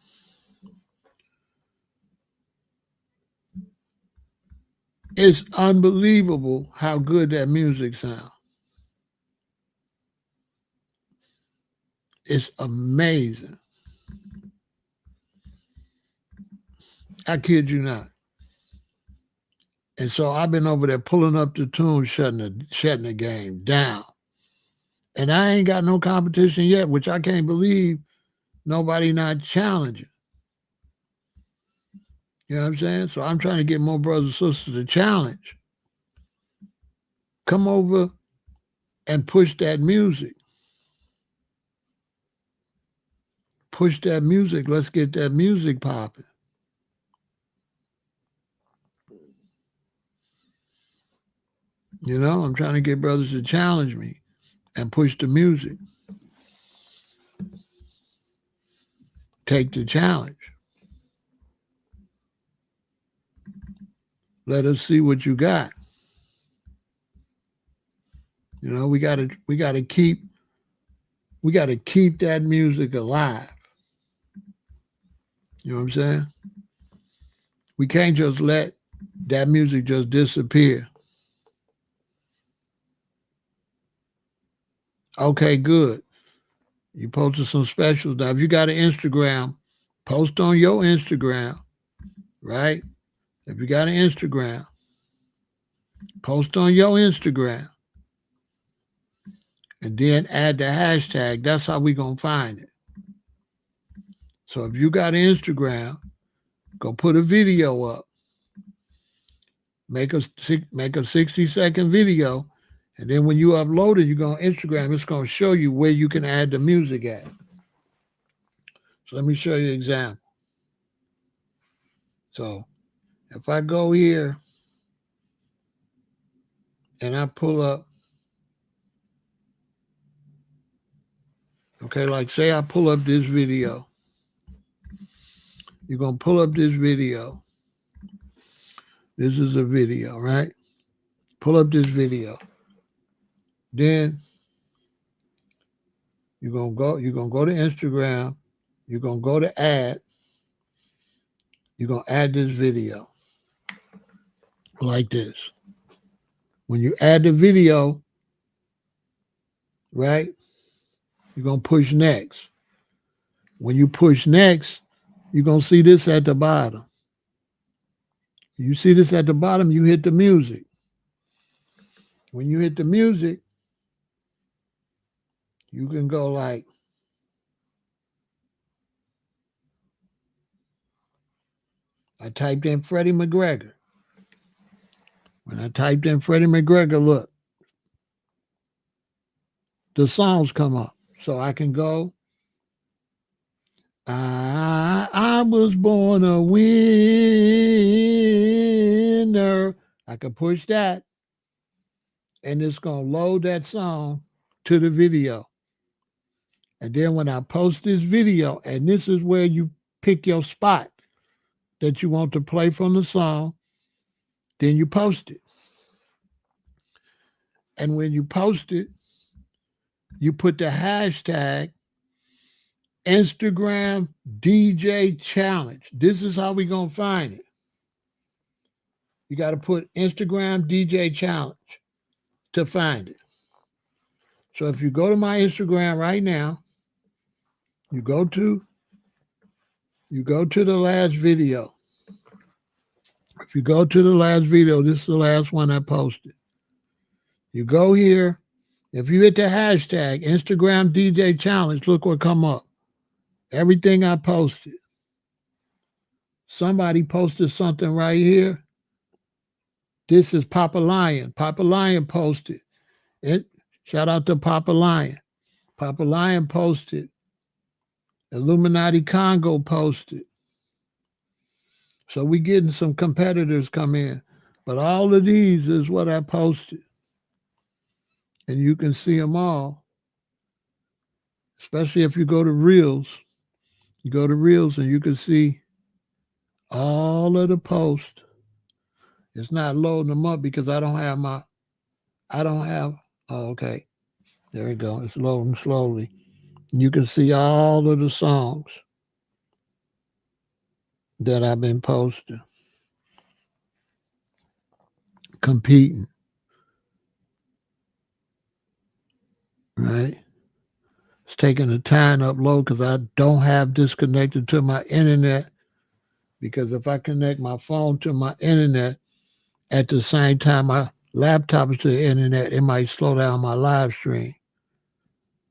It's unbelievable how good that music sounds. It's amazing. I kid you not. And so I've been over there pulling up the tune, shutting the game down. And I ain't got no competition yet, which I can't believe nobody not challenging. You know what I'm saying? So I'm trying to get more brothers and sisters to challenge. Come over and push that music. Push that music. Let's get that music popping. You know, I'm trying to get brothers to challenge me and push the music. Take the challenge. Let us see what you got. You know, we gotta keep that music alive. You know what I'm saying? We can't just let that music just disappear. Okay, good. You posted some specials. Now, if you got an Instagram, post on your Instagram, right? If you got an Instagram, post on your Instagram. And then add the hashtag. That's how we going to find it. So if you got an Instagram, go put a video up. Make a 60-second video. And then when you upload it, you go on Instagram, it's going to show you where you can add the music at. So let me show you an example. So if I go here and I pull up, okay, like say I pull up this video. You're going to pull up this video. This is a video, right? Pull up this video. Then you're going to go to Instagram. You're going to go to add. You're going to add this video like this. When you add the video, right, you're going to push next. When you push next, you're going to see this at the bottom. You see this at the bottom, you hit the music. When you hit the music, you can go like, I typed in Freddie McGregor. When I typed in Freddie McGregor, look, the songs come up. So I can go, I was born a winner. I can push that, and it's going to load that song to the video. And then when I post this video, and this is where you pick your spot that you want to play from the song, then you post it. And when you post it, you put the hashtag Instagram DJ Challenge. This is how we're going to find it. You got to put Instagram DJ Challenge to find it. So if you go to my Instagram right now, you go to the last video. If you go to the last video, this is the last one I posted. You go here. If you hit the hashtag Instagram DJ Challenge, look what come up. Everything I posted. Somebody posted something right here. This is Papa Lion. Papa Lion posted it. Shout out to Papa Lion. Papa Lion posted. Illuminati Congo posted. So we getting some competitors come in. But all of these is what I posted. And you can see them all. Especially if you go to Reels. You go to Reels and you can see all of the posts. It's not loading them up because I don't have, oh, okay. There we go. It's loading slowly. You can see all of the songs that I've been posting. Competing. Right? It's taking the time to upload because I don't have this connected to my internet because if I connect my phone to my internet at the same time my laptop is to the internet, it might slow down my live stream.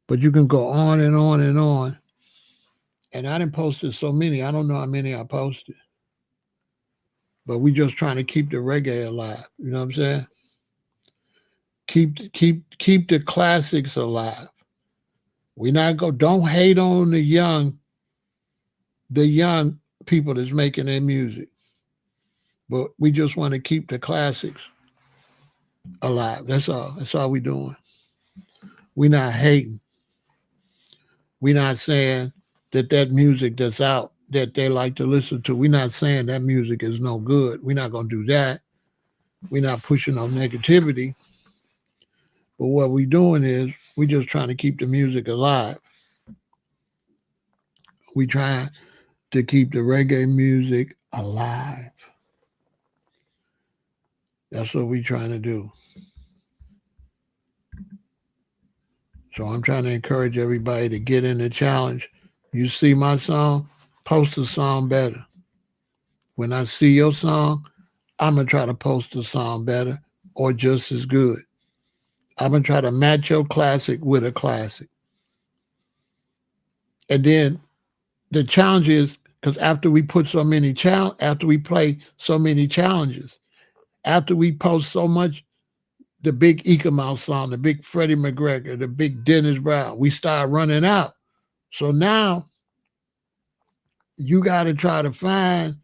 But you can go on and on and on. And I didn't posted so many. I don't know how many I posted. But we just trying to keep the reggae alive. You know what I'm saying? Keep the classics alive. We not go. Don't hate on the young people that's making their music. But we just want to keep the classics alive. That's all. That's all we doing. We not hating. We not saying that music that's out that they like to listen to. We not saying that music is no good. We're not gonna do that. We're not pushing on negativity. But what we doing is we just trying to keep the music alive. We trying to keep the reggae music alive. That's what we trying to do. So I'm trying to encourage everybody to get in the challenge. You see my song, post a song better. When I see your song, I'm going to try to post a song better or just as good. I'm going to try to match your classic with a classic. And then the challenge is, because after we play so many challenges, after we post so much, the big Eka Mouse song, the big Freddie McGregor, the big Dennis Brown, we start running out. So now you got to try to find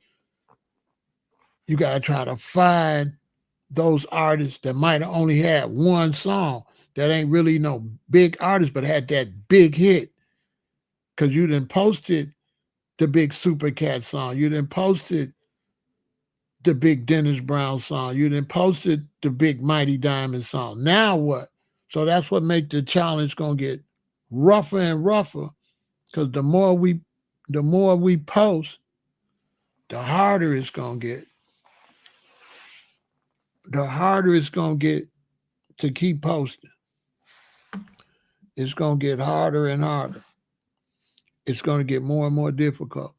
those artists that might have only had one song that ain't really no big artist, but had that big hit. Because you done posted the big Super Cat song. You done posted the big Dennis Brown song. You done posted the big Mighty Diamond song. Now what? So that's what makes the challenge going to get rougher and rougher, because the more we post, the harder it's going to get. The harder it's going to get to keep posting. It's going to get harder and harder. It's going to get more and more difficult.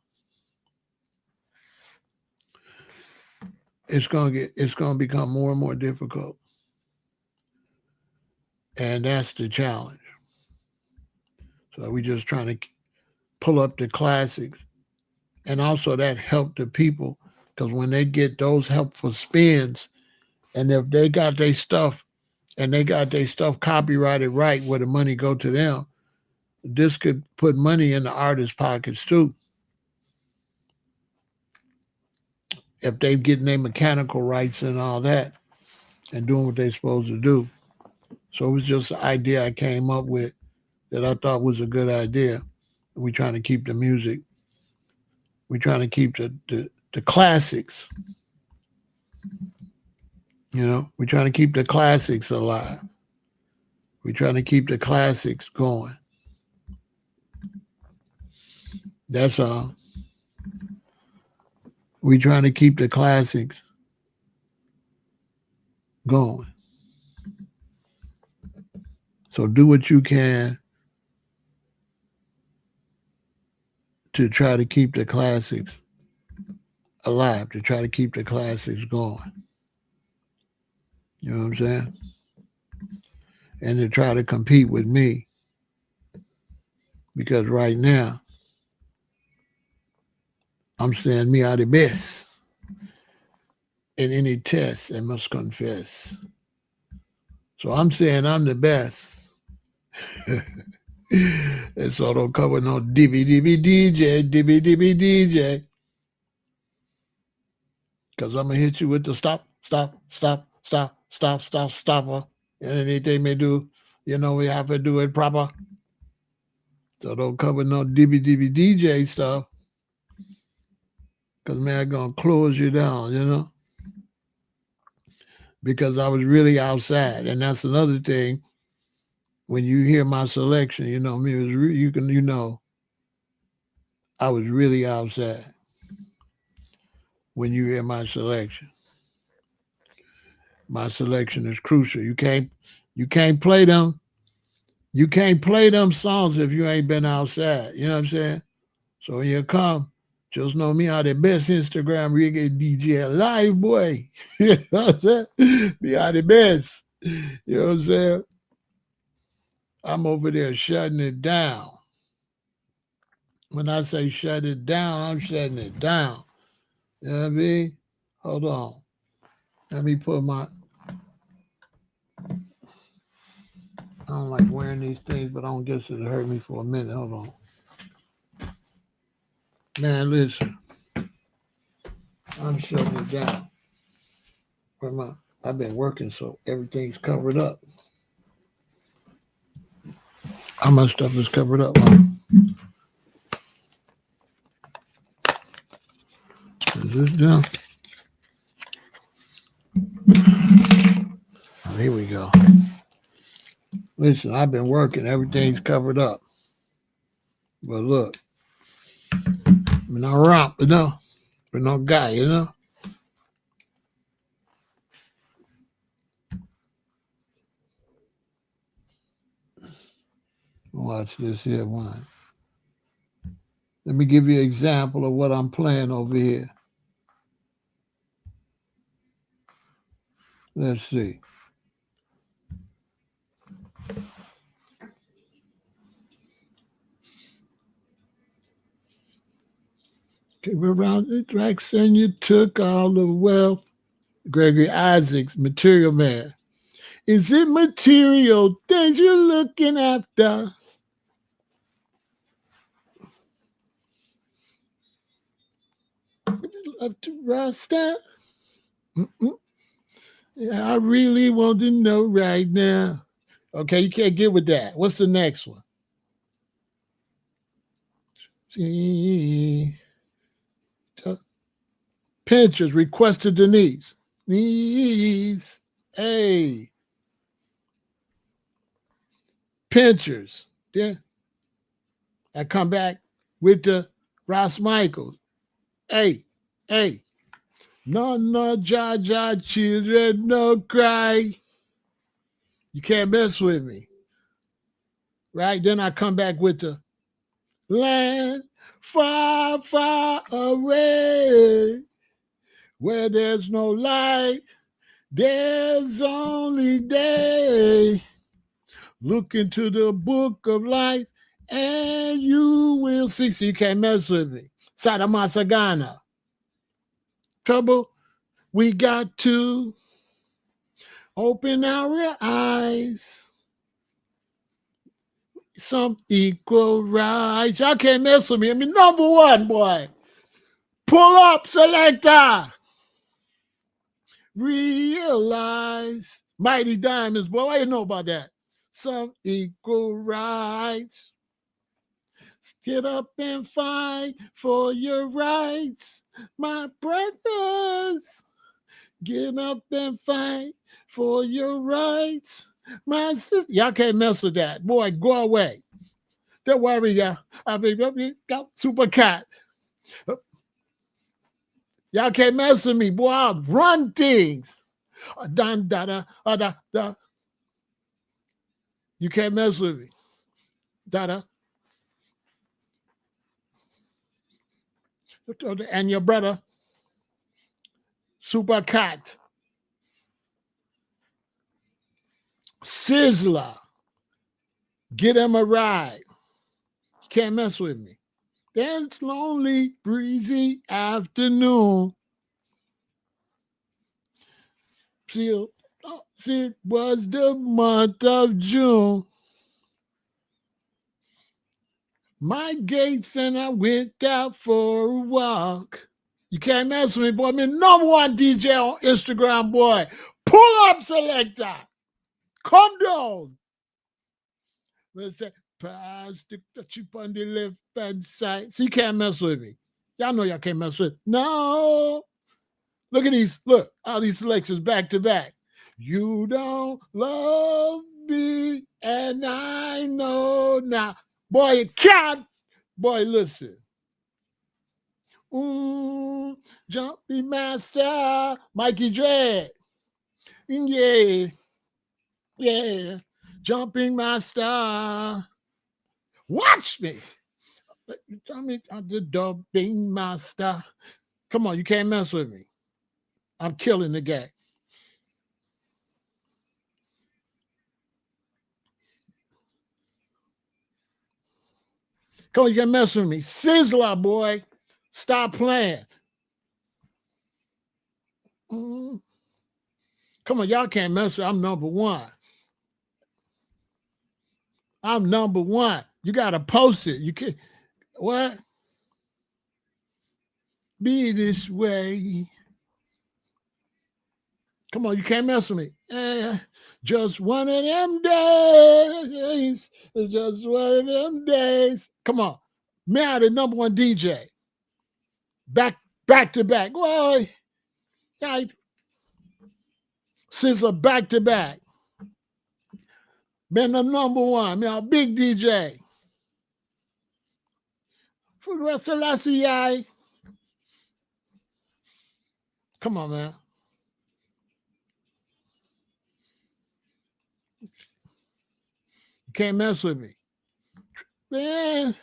It's going to become more and more difficult. And that's the challenge. So we're just trying to pull up the classics. And also that help the people, because when they get those helpful spins, and if they got their stuff copyrighted right where the money go to them, this could put money in the artist's pockets too. If they're getting their mechanical rights and all that and doing what they're supposed to do. So it was just an idea I came up with that I thought was a good idea. We're trying to keep the music. We're trying to keep the classics. You know, we're trying to keep the classics alive. We're trying to keep the classics going. That's all. We're trying to keep the classics going. So do what you can to try to keep the classics alive, to try to keep the classics going. You know what I'm saying? And to try to compete with me. Because right now, I'm saying me are the best. In any test, I must confess. So I'm saying I'm the best. And so don't come with no DJ. Because I'm going to hit you with the stopper. And anything they do, you know, we have to do it proper. So don't come with no DJ stuff. Because, man, I'm going to close you down, you know. Because I was really outside. And that's another thing. When you hear my selection, you know, I was really outside. When you hear my selection. My selection is crucial. You can't play them. You can't play them songs if you ain't been outside. You know what I'm saying? So when you come, Just know me are the best Instagram reggae DJ alive, boy. You know what I'm saying? Me are the best. You know what I'm saying? I'm over there shutting it down. When I say shut it down, I'm shutting it down. You know what I mean? Hold on. Let me put my. I don't like wearing these things, but I don't guess it'll hurt me for a minute. Hold on. Man, listen. I'm shutting it down. Where my I've been working, so everything's covered up. All my stuff is covered up. Huh? Is this down? Oh, here we go. Listen, I've been working. Everything's covered up. But look, I'm not romp, you know? I'm no guy, you know? Watch this here one. Let me give you an example of what I'm playing over here. Let's see. Came around the tracks and you took all the wealth. Gregory Isaacs, Material Man. Is it material things you're looking after? Up to Rasta? Yeah, I really want to know right now. Okay, you can't get with that. What's the next one? See, Pinterest, request to Denise. Denise. Hey. Pinterest. Yeah. I come back with the Ross Michaels. Hey. No, Jaja, children, no cry. You can't mess with me. Right? Then I come back with the land far, far away, where there's no light, there's only day. Look into the book of life and you will see. So you can't mess with me. Sadamasagana. Trouble, we got to open our eyes. Some equal rights. Y'all can't mess with me. I mean, number one, boy. Pull up, selector. Realize. Mighty Diamonds, boy. What do you know about that? Some equal rights. Get up and fight for your rights, my brothers. Get up and fight for your rights, my sister. Y'all can't mess with that. Boy, go away. Don't worry, y'all. I mean, got super cat. Y'all can't mess with me, boy. I'll run things. Dun, da, da, da, da. You can't mess with me. Da, da. And your brother, Super Cat, Sizzler, get him a ride. You can't mess with me. Then it's lonely, breezy afternoon. See, it was the month of June. My gates and I went out for a walk. You can't mess with me, boy. I mean, number one DJ on Instagram, boy. Pull up, selector. Come down. Let's say, pass the chip on the left hand side. So you can't mess with me. Y'all know y'all can't mess with me. No. Look at these. Look, all these selections back to back. You don't love me, and I know now. Boy, you can't. Boy, listen. Jumpy Master, Mikey Dread. Yeah. Jumping Master. Watch me. You tell me I'm the dubbing master. Come on, you can't mess with me. I'm killing the game. Come on, you can't mess with me. Sizzler, boy. Stop playing. Mm. Come on, y'all can't mess with me. I'm number one. I'm number one. You got to post it. You can't. What? Be this way. Come on, you can't mess with me. Just one of them days. It's just one of them days. Come on. Man, the number one DJ. Back to back. Boy. Yeah, Sizzler back to back. Been the number one. Man, a big DJ. For the rest of last year. Come on, man. You can't mess with me. Man.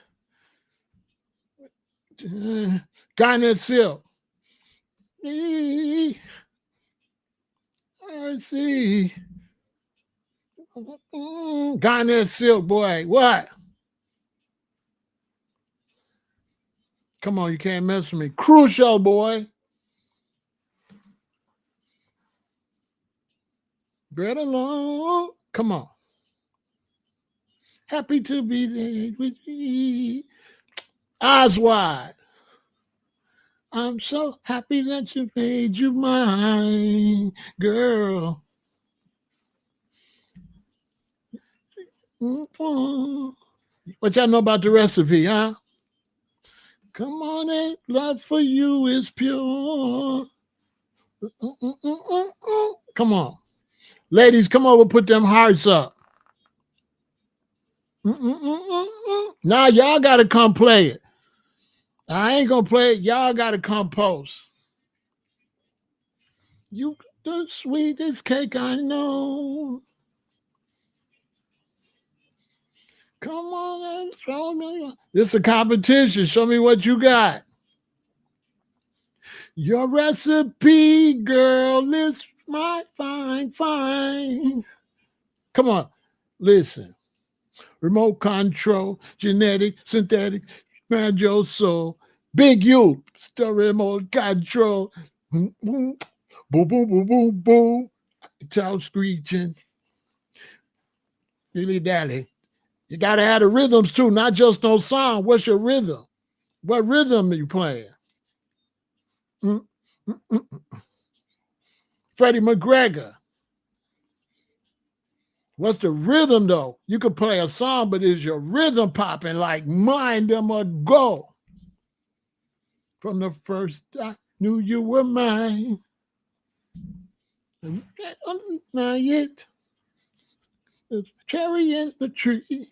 Garnet Silk. I see. Garnet Silk, boy. What? Come on, you can't mess with me. Crucial, boy. Bread along. Come on. Happy to be there with you. Eyes wide. I'm so happy that you made you mine, girl. What y'all know about the recipe, huh? Come on in, love for you is pure. Come on. Ladies, come over, put them hearts up. Now y'all got to come play it. I ain't going to play it. Y'all got to come post. You the sweetest cake I know. Come on and show me. This is a competition. Show me what you got. Your recipe, girl, is my fine. Come on. Listen. Remote control, genetic, synthetic, banjo soul. Big U, still remote control. Boom, boom, boom, boom, boom, boom. Child screeching. Dilly dally. You got to have the rhythms too, not just no song. What's your rhythm? What rhythm are you playing? Freddie McGregor. What's the rhythm though? You could play a song, but is your rhythm popping like mine them or go? From the first I knew you were mine. Not yet. There's a cherry in the tree.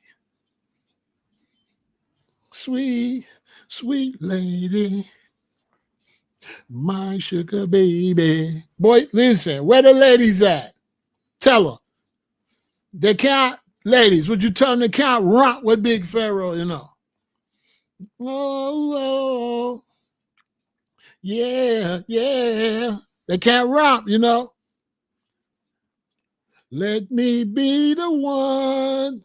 Sweet, sweet lady. My sugar baby. Boy, listen, where the ladies at? Tell them. They can't, ladies, would you tell them they can't rock with Big Pharaoh, you know? Oh, yeah. They can't rock, you know? Let me be the one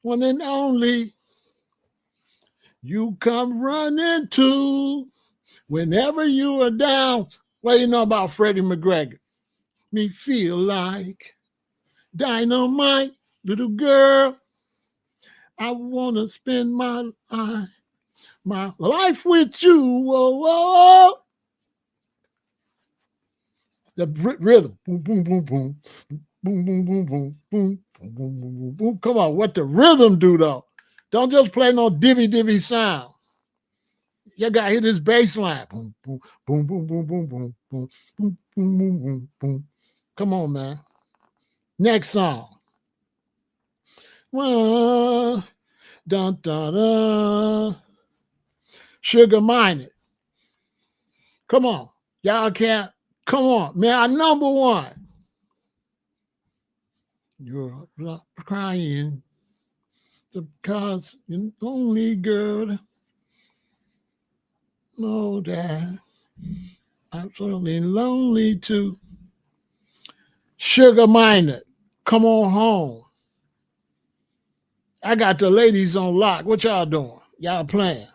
and only. You come running to whenever you are down. What do you know about Freddie McGregor? Me feel like dynamite, little girl. I want to spend my life with you. Whoa. The rhythm. Boom, boom, boom, boom. Boom, boom, boom, boom, boom, boom, boom, boom, boom. Come on, what the rhythm do though? Don't just play no divvy sound. You got to hit this bass line. Boom, boom, boom, boom, boom, boom, boom, boom, boom, boom, boom, boom. Come on, man. Next song. Well, dun, dun, dun. Sugar Minott. Come on. Y'all can't. Come on. Man, I'm number one. You're crying. Because you're only girl. Know that. Absolutely lonely too. Sugar Minor, come on home. I got the ladies on lock. What y'all doing? Y'all playing?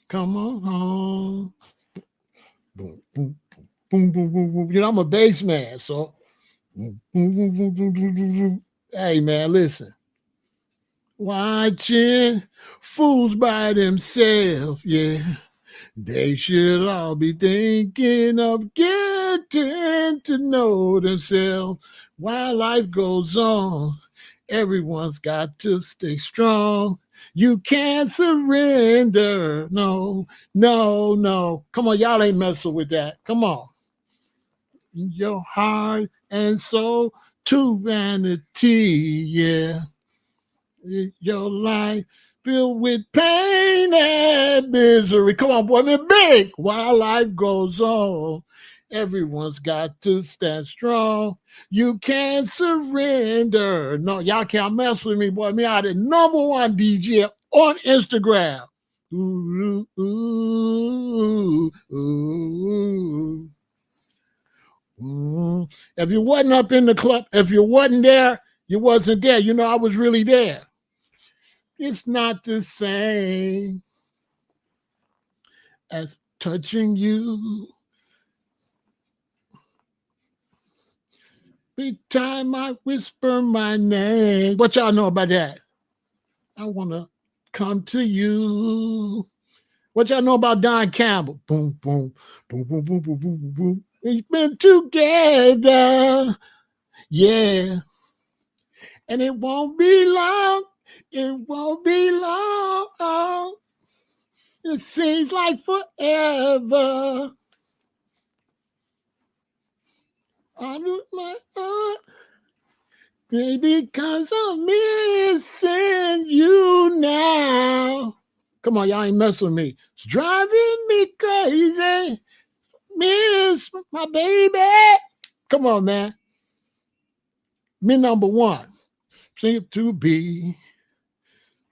Come on home. Boom, boom, boom, boom, boom, boom. You know, I'm a bass man, so boom, boom, boom, boom, boom, boom, boom, boom. Hey man, listen. Watching fools by themselves, yeah. They should all be thinking of getting to know themselves while life goes on. Everyone's got to stay strong. You can't surrender. No, no, no. Come on, y'all ain't messing with that. Come on. Your heart and soul to vanity, yeah. Your life filled with pain and misery. Come on, boy, man, big. While life goes on, everyone's got to stand strong. You can't surrender. No, y'all can't mess with me, boy. Me, I the #1 DJ on Instagram. Ooh, ooh, ooh, ooh. If you wasn't up in the club, if you wasn't there, you wasn't there. You know, I was really there. It's not the same as touching you. Every time I whisper my name. What y'all know about that? I want to come to you. What y'all know about Don Campbell? Boom, boom, boom, boom, boom, boom, boom, boom, boom. We've been together. Yeah. And it won't be long. It won't be long. It seems like forever. Under my heart, baby, because I'm missing you now. Come on, y'all ain't messing with me. It's driving me crazy. Miss my baby. Come on, man. Me #1. Seem to be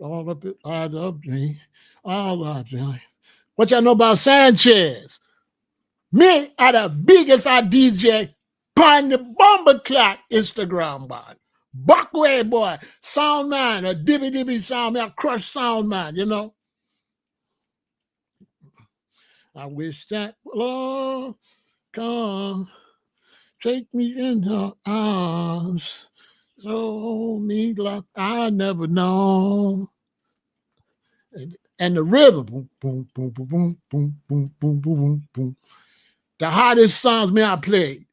all of it, all of me, all of me. What y'all know about Sanchez? Me are the biggest I DJ on the bomber clock Instagram band. Buckway boy, sound man, a dibby dibby sound man, a crush sound man, you know. I wish that love come, take me in her arms, show me like I never know. And the rhythm, boom, boom, boom, boom, boom, boom, boom, boom, boom, boom, boom. The hottest songs me I played.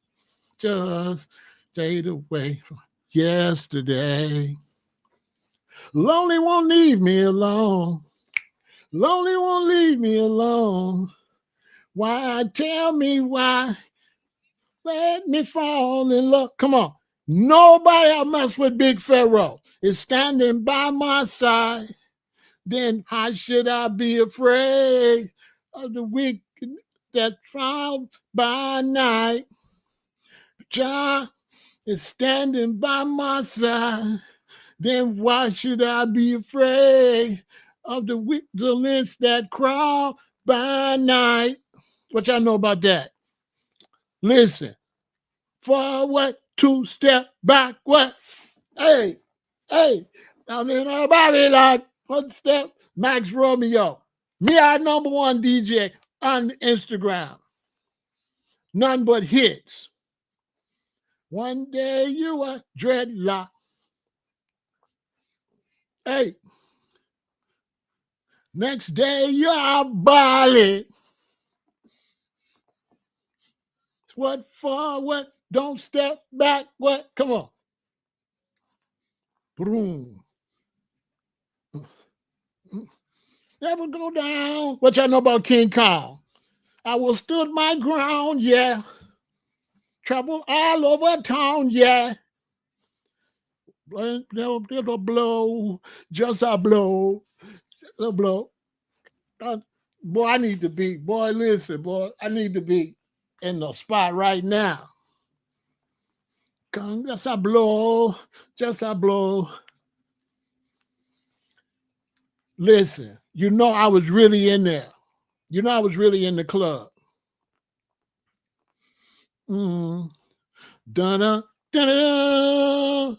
Just stayed away from yesterday. Lonely won't leave me alone. Lonely won't leave me alone. Why? Tell me why. Let me fall in love. Come on. Nobody I mess with Big Pharaoh is standing by my side. Then how should I be afraid of the wicked that found by night? Jah is standing by my side. Then why should I be afraid of the vigilance that crawl by night? What y'all know about that? Listen, forward, 2 step backward. Hey, hey, I'm in a Babylon. 1 step, Max Romeo. Me, I #1 DJ on Instagram. None but hits. One day you are dreadlock. Hey, next day you are Bali. What forward? Don't step back. What? Come on. Boom. Never go down. What y'all know about King Kong? I will stood my ground, yeah. Trouble all over town, yeah. Little blow, just a blow, a blow. Boy, I need to be, boy, listen, boy, I need to be in the spot right now. Just a blow. Just a blow. Listen, you know I was really in there. You know I was really in the club. Mm. Dun-dun, dun-dun.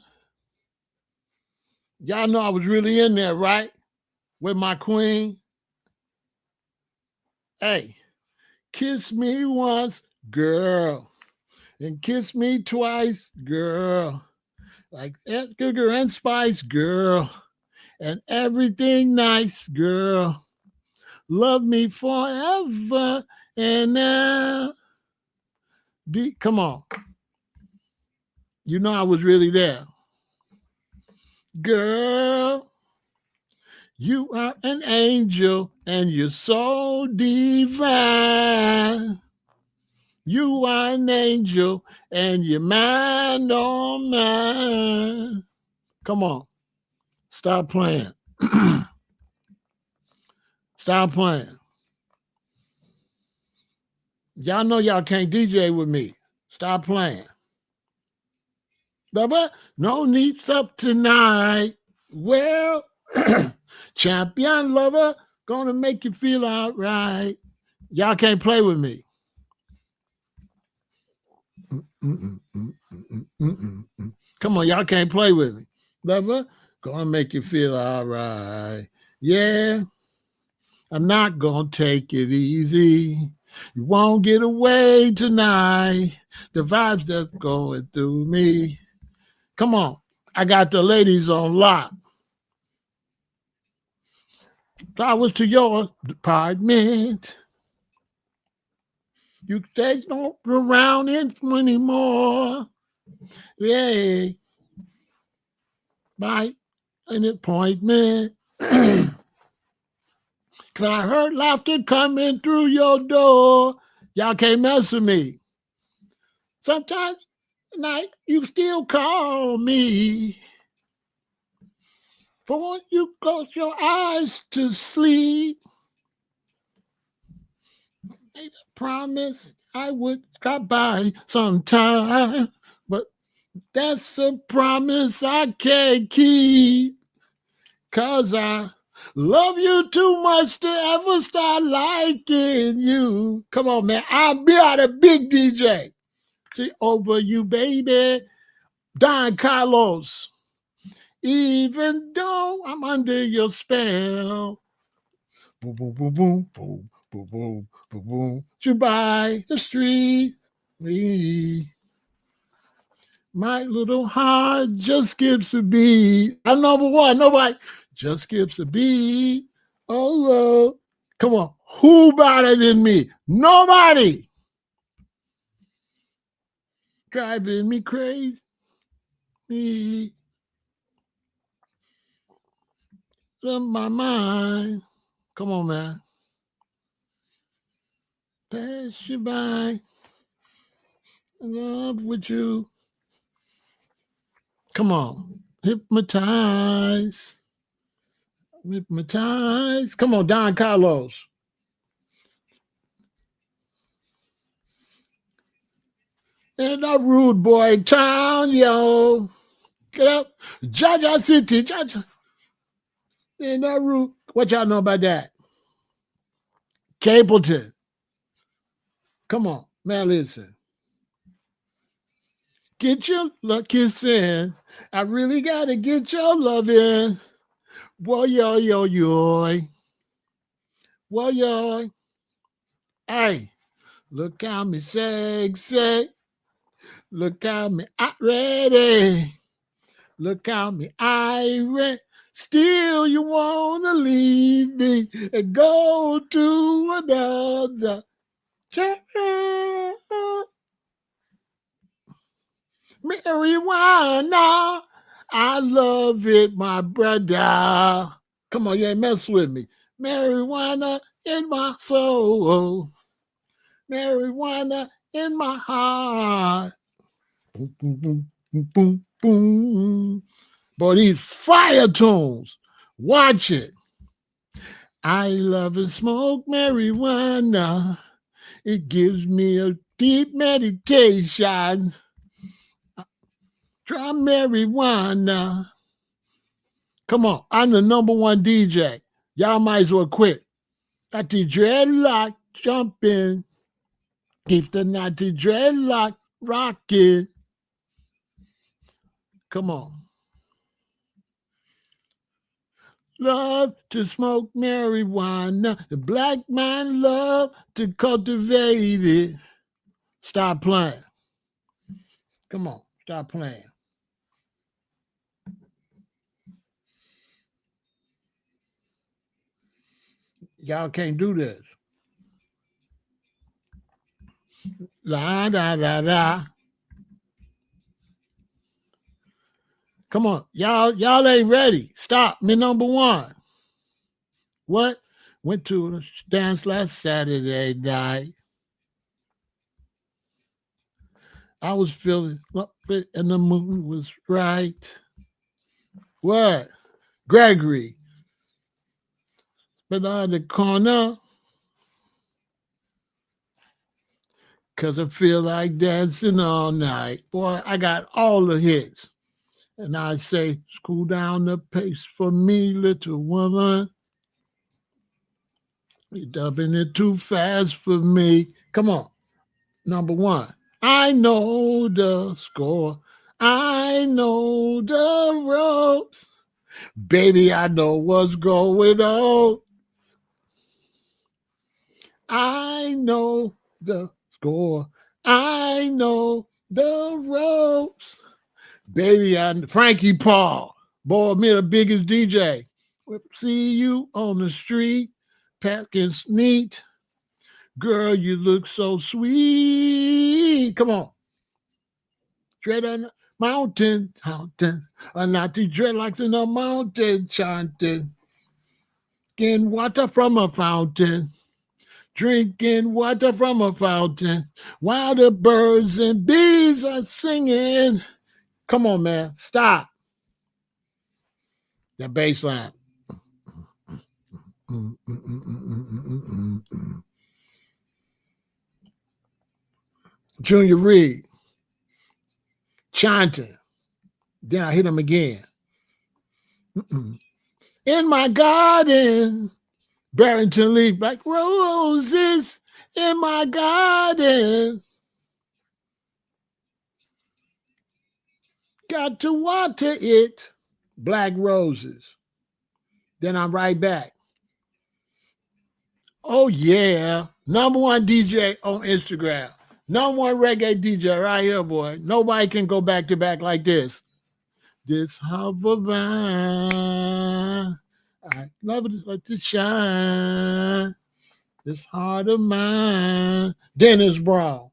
Y'all know I was really in there, right? With my queen. Hey, kiss me once, girl. And kiss me twice, girl. Like sugar and spice, girl. And everything nice, girl. Love me forever and now. Come on. You know I was really there. Girl, you are an angel and you're so divine. You are an angel and you're mine, oh mine. Come on. Stop playing. Stop playing. Y'all know y'all can't DJ with me. Stop playing. No needs up tonight. Well, champion lover, gonna make you feel all right. Y'all can't play with me. Come on, y'all can't play with me. Lover, gonna make you feel all right. Yeah, I'm not gonna take it easy. You won't get away tonight. The vibes that's going through me. Come on, I got the ladies on lock. Flowers to your department. You say don't around anymore. Yeah, by an appointment. Cause I heard laughter coming through your door. Y'all can't mess with me. Sometimes at night you still call me. Before you close your eyes to sleep. Made a promise I would stop by sometime, but that's a promise I can't keep. Cause I love you too much to ever start liking you. Come on, man. I'll be out a big DJ. See, over you, baby. Don Carlos. Even though I'm under your spell. Boom, boom, boom, boom, boom, boom, boom, boom, boom. You by the street. My little heart just skips a beat. I'm number one. Nobody just skips a beat. Oh, come on. Who better than me? Nobody. Driving me crazy. In my mind. Come on, man. Pass you by. In love with you. Come on. Hypnotize. Hypnotize. Come on, Don Carlos. In a rude boy town, yo. Get up. Jaja City. Jaja. In a rude. What y'all know about that? Capleton. Come on. Man, listen. Get your kiss in. I really got to get your love in. Whoa, yo, yo, yo. Whoa, yo. Hey, look how me sexy. Look how me ready. Look how me irate. Still you want to leave me and go to another. Marijuana. I love it, my brother. Come on, you ain't mess with me. Marijuana in my soul. Marijuana in my heart. Boom, boom, boom, boom, boom, boom. Boy, these fire tunes. Watch it. I love and smoke marijuana. It gives me a deep meditation. Try marijuana. Come on, I'm the #1 DJ. Y'all might as well quit. Got the dreadlock jumping. Keep the naughty dreadlock rocking. Come on. Love to smoke marijuana. The black man love to cultivate it. Stop playing. Come on, stop playing. Y'all can't do this. La da da da. Come on, y'all ain't ready. Stop. Me #1. What? Went to a dance last Saturday night. I was feeling it and the moon was right. What? Gregory. But on the corner. Cause I feel like dancing all night. Boy, I got all the hits. And I say, cool down the pace for me, little woman. You're dubbing it too fast for me. Come on. #1. I know the score. I know the ropes. Baby, I know what's going on. I know the score. I know the ropes. Baby, Frankie Paul. Boy, me the biggest DJ. See you on the street, packing neat. Girl, you look so sweet. Come on. Dread on the mountain. Not the dreadlocks in the mountain chanting. Getting water from a fountain. Drinking water from a fountain. While the birds and bees are singing. Come on, man. Stop. That bass line. Junior Reed. Chanting. Then I hit him again. In my garden, Barrington Leaf, like roses in my garden. Got to water it. Black roses. Then I'm right back. Oh, yeah. #1 DJ on Instagram. #1 reggae DJ right here, boy. Nobody can go back to back like this. This harbor vine, I love it like to shine. This heart of mine. Dennis Brown.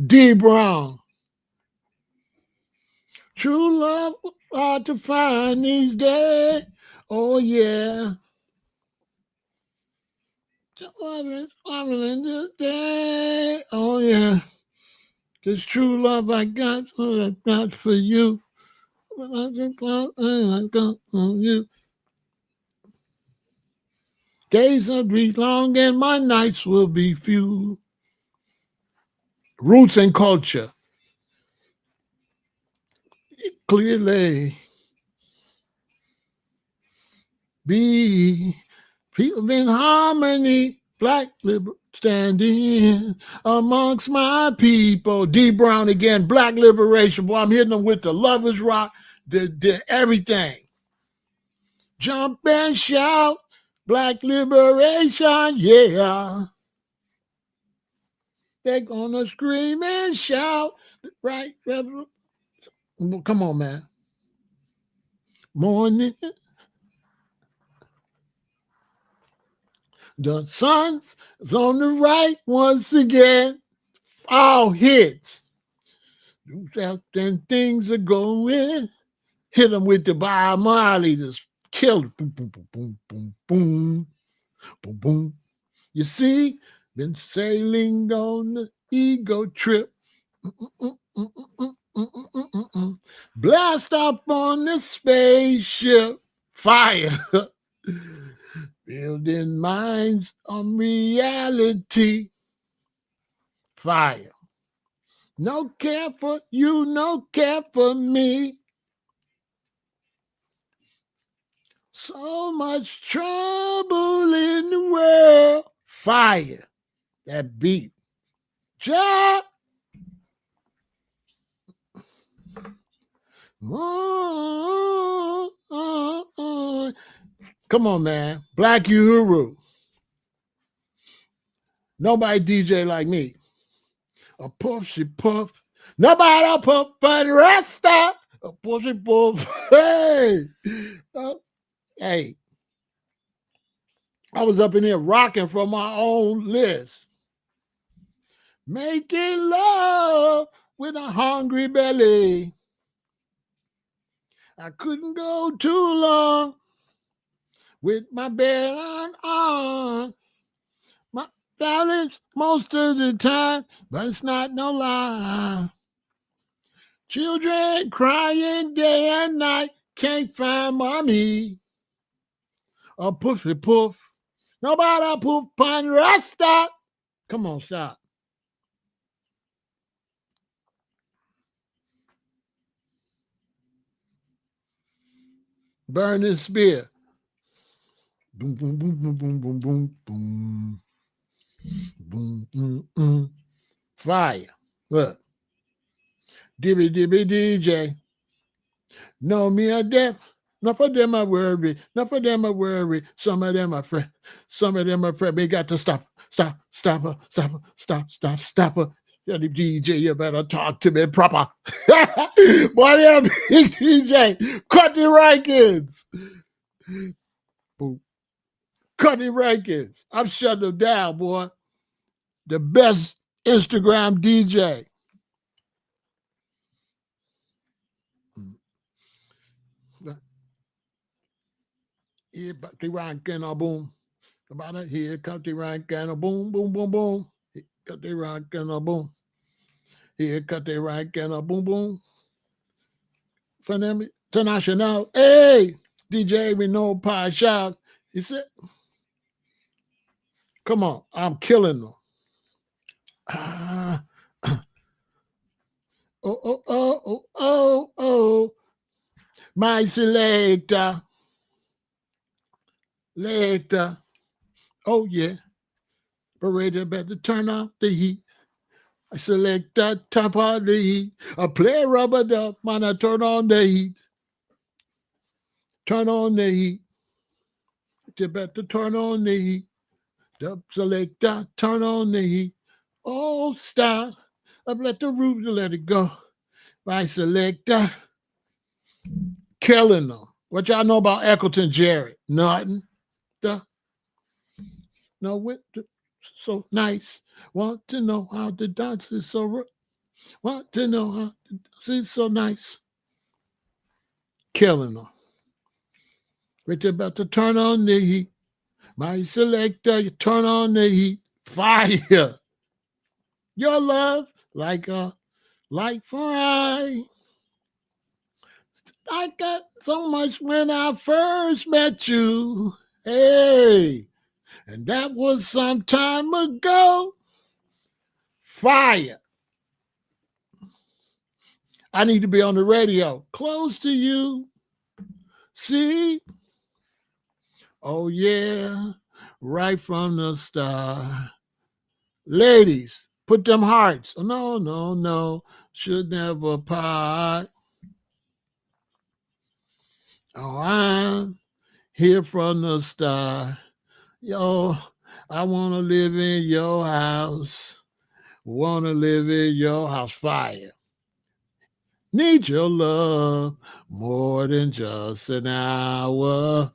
D. Brown. True love hard to find these days. Oh, yeah. Day. Oh, yeah. This true love I got for you. I got on you. Days will be long and my nights will be few. Roots and culture. Clearly. Be people in harmony. Black liberal standing amongst my people. D. Brown again. Black liberation. Boy, I'm hitting them with the Lovers Rock, the everything. Jump and shout. Black liberation, yeah. They're gonna scream and shout, right? Come on, man. Morning. The sun's on the right once again. All hits. Then things are going. Hit them with the Bob Marley. Just kill it. Boom, boom, boom, boom, boom, boom, boom, boom. You see, been sailing on the ego trip. Blast up on the spaceship. Fire. Building minds on reality. Fire. No care for you, no care for me. So much trouble in the world. Fire. That beat. Ja. Come on, man. Black Uhuru. Nobody DJ like me. A puff, she puff. Nobody puff but Rasta. A puff, she puff. Hey. Hey. I was up in here rocking from my own list. Making love with a hungry belly. I couldn't go too long with my belly on. My balance most of the time, but it's not no lie. Children crying day and night, can't find mommy. A puffy poof. Nobody poof pun Rasta. Come on, stop. Burning spear. Boom, boom, boom, boom, boom, boom, boom, boom. Boom, Fire. Look. Dibby dibby DJ. Know me a deaf. Not for them I worry. Not for them I worry. Some of them are fret. Some of them are fret. We got to stop her. Yeah, the DJ, you better talk to me proper. Boy, yeah, big DJ. Cut the rankings. Cut the rankings. I'm shutting them down, boy. The best Instagram DJ. Here, cut the ranking, boom. About it here, cut the ranking, boom, boom, boom, boom. Cut the ranking, boom. Here, cut the ranking, boom, boom. For them international, hey, DJ, we know pie shout. He said, come on, I'm killing them. Oh. My selector. Later. Oh, yeah. Operator better turn off the heat. I select that top of the heat. I play rubber duck, man, I turn on the heat. Turn on the heat. You better turn on the heat. The selector, turn on the heat. Oh, stop. I've let the roof let it go. My selector. Killing them. What y'all know about Eccleton Jarrett? Nothing. No, with so nice. Want to know how the dance is so. Want to know how the dance is so nice. Killing them. But you're about to turn on the heat. My selector, you turn on the heat. Fire. Your love like a light for eye. I got so much when I first met you. Hey. And that was some time ago. Fire. I need to be on the radio. Close to you. See? Oh, yeah. Right from the start. Ladies, put them hearts. Oh, no. Should never part. Oh, I'm here from the start. Yo, I want to live in your house. Want to live in your house. Fire. Need your love more than just an hour.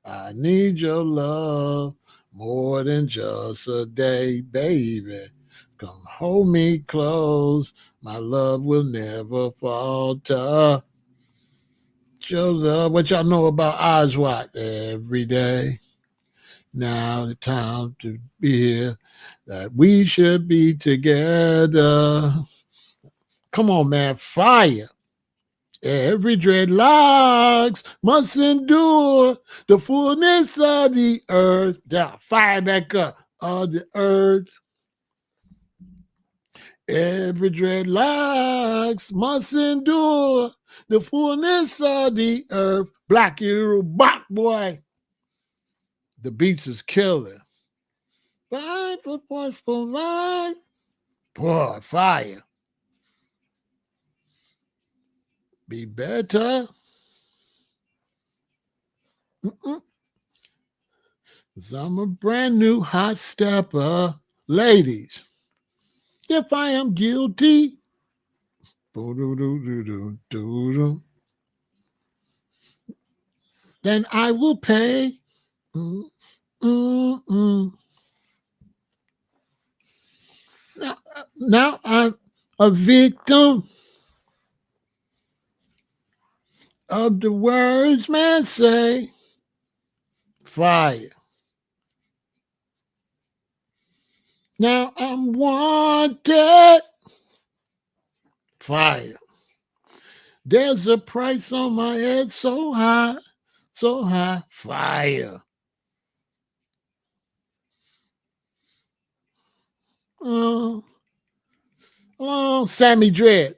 I need your love more than just a day, baby. Come hold me close. My love will never falter. Your love, what y'all know about eyes wide every day. Now the time to be here, that we should be together. Come on, man, fire. Every dreadlocks must endure the fullness of the earth. Down, fire back up of the earth. Every dreadlocks must endure the fullness of the earth. Black Hero Bach, boy. The beats is killer. Fight for forceful life. Boy, fire. Be better. Mm-mm. 'Cause I'm a brand new hot stepper. Ladies, if I am guilty, then I will pay. Mm-mm. Now I'm a victim of the words man say. Fire. Now I'm wanted. Fire. There's a price on my head so high, so high. Fire. Oh, Sammy Dread.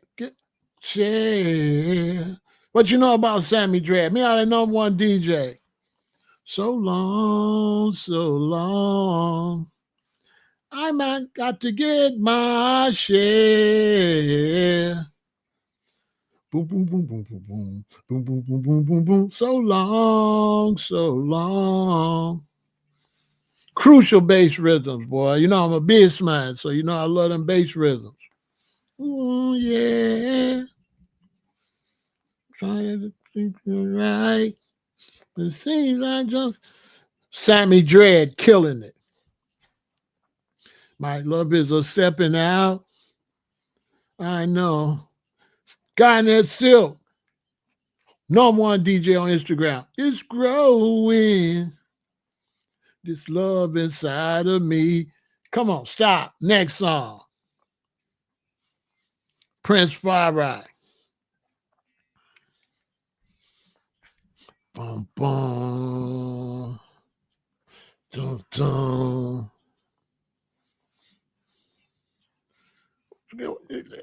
Yeah. What you know about Sammy Dread? Me, I the number one DJ. So long, so long. I might got to get my share. Boom, boom, boom, boom, boom, boom, boom, boom, boom, boom, boom, boom. So long, so long. Crucial bass rhythms, boy. You know I'm a bass man, so you know I love them bass rhythms. Ooh, yeah. Trying to think you're right. It seems I just Sammy Dread killing it. My love is a stepping out. I know. Garnet Silk. Number one DJ on Instagram. It's growing. This love inside of me. Come on, stop. Next song. Prince Pharaoh. Boom, boom. Dun, dun.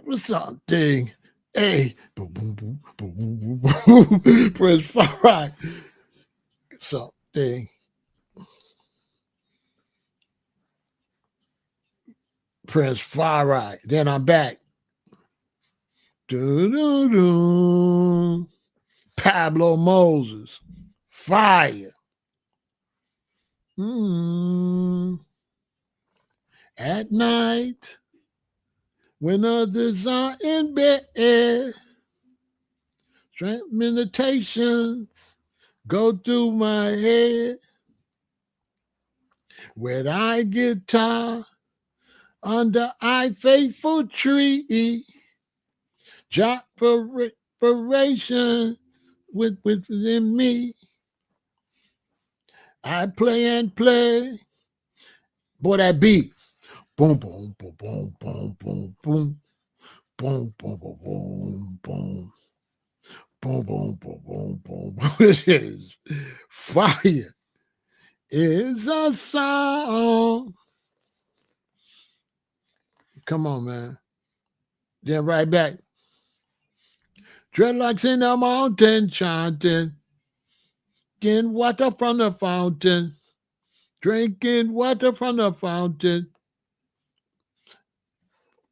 What's something? Hey, boom, boom, boom, boom, boom, boom, boom. Prince Pharaoh. Something. Prince Pharaoh. Then I'm back. Doo-doo-doo. Pablo Moses. Fire. At night, when others are in bed, meditations go through my head. When I guitar under I faithful tree, job inspiration within me. I play and play. Boy, that beat. Boom, boom, boom, boom, boom, boom, boom. Boom, boom, boom, boom, boom. Boom, boom, boom, boom, boom. This is fire. It's a song. Come on, man. Then right back. Dreadlocks in the mountain chanting. Getting water from the fountain. Drinking water from the fountain.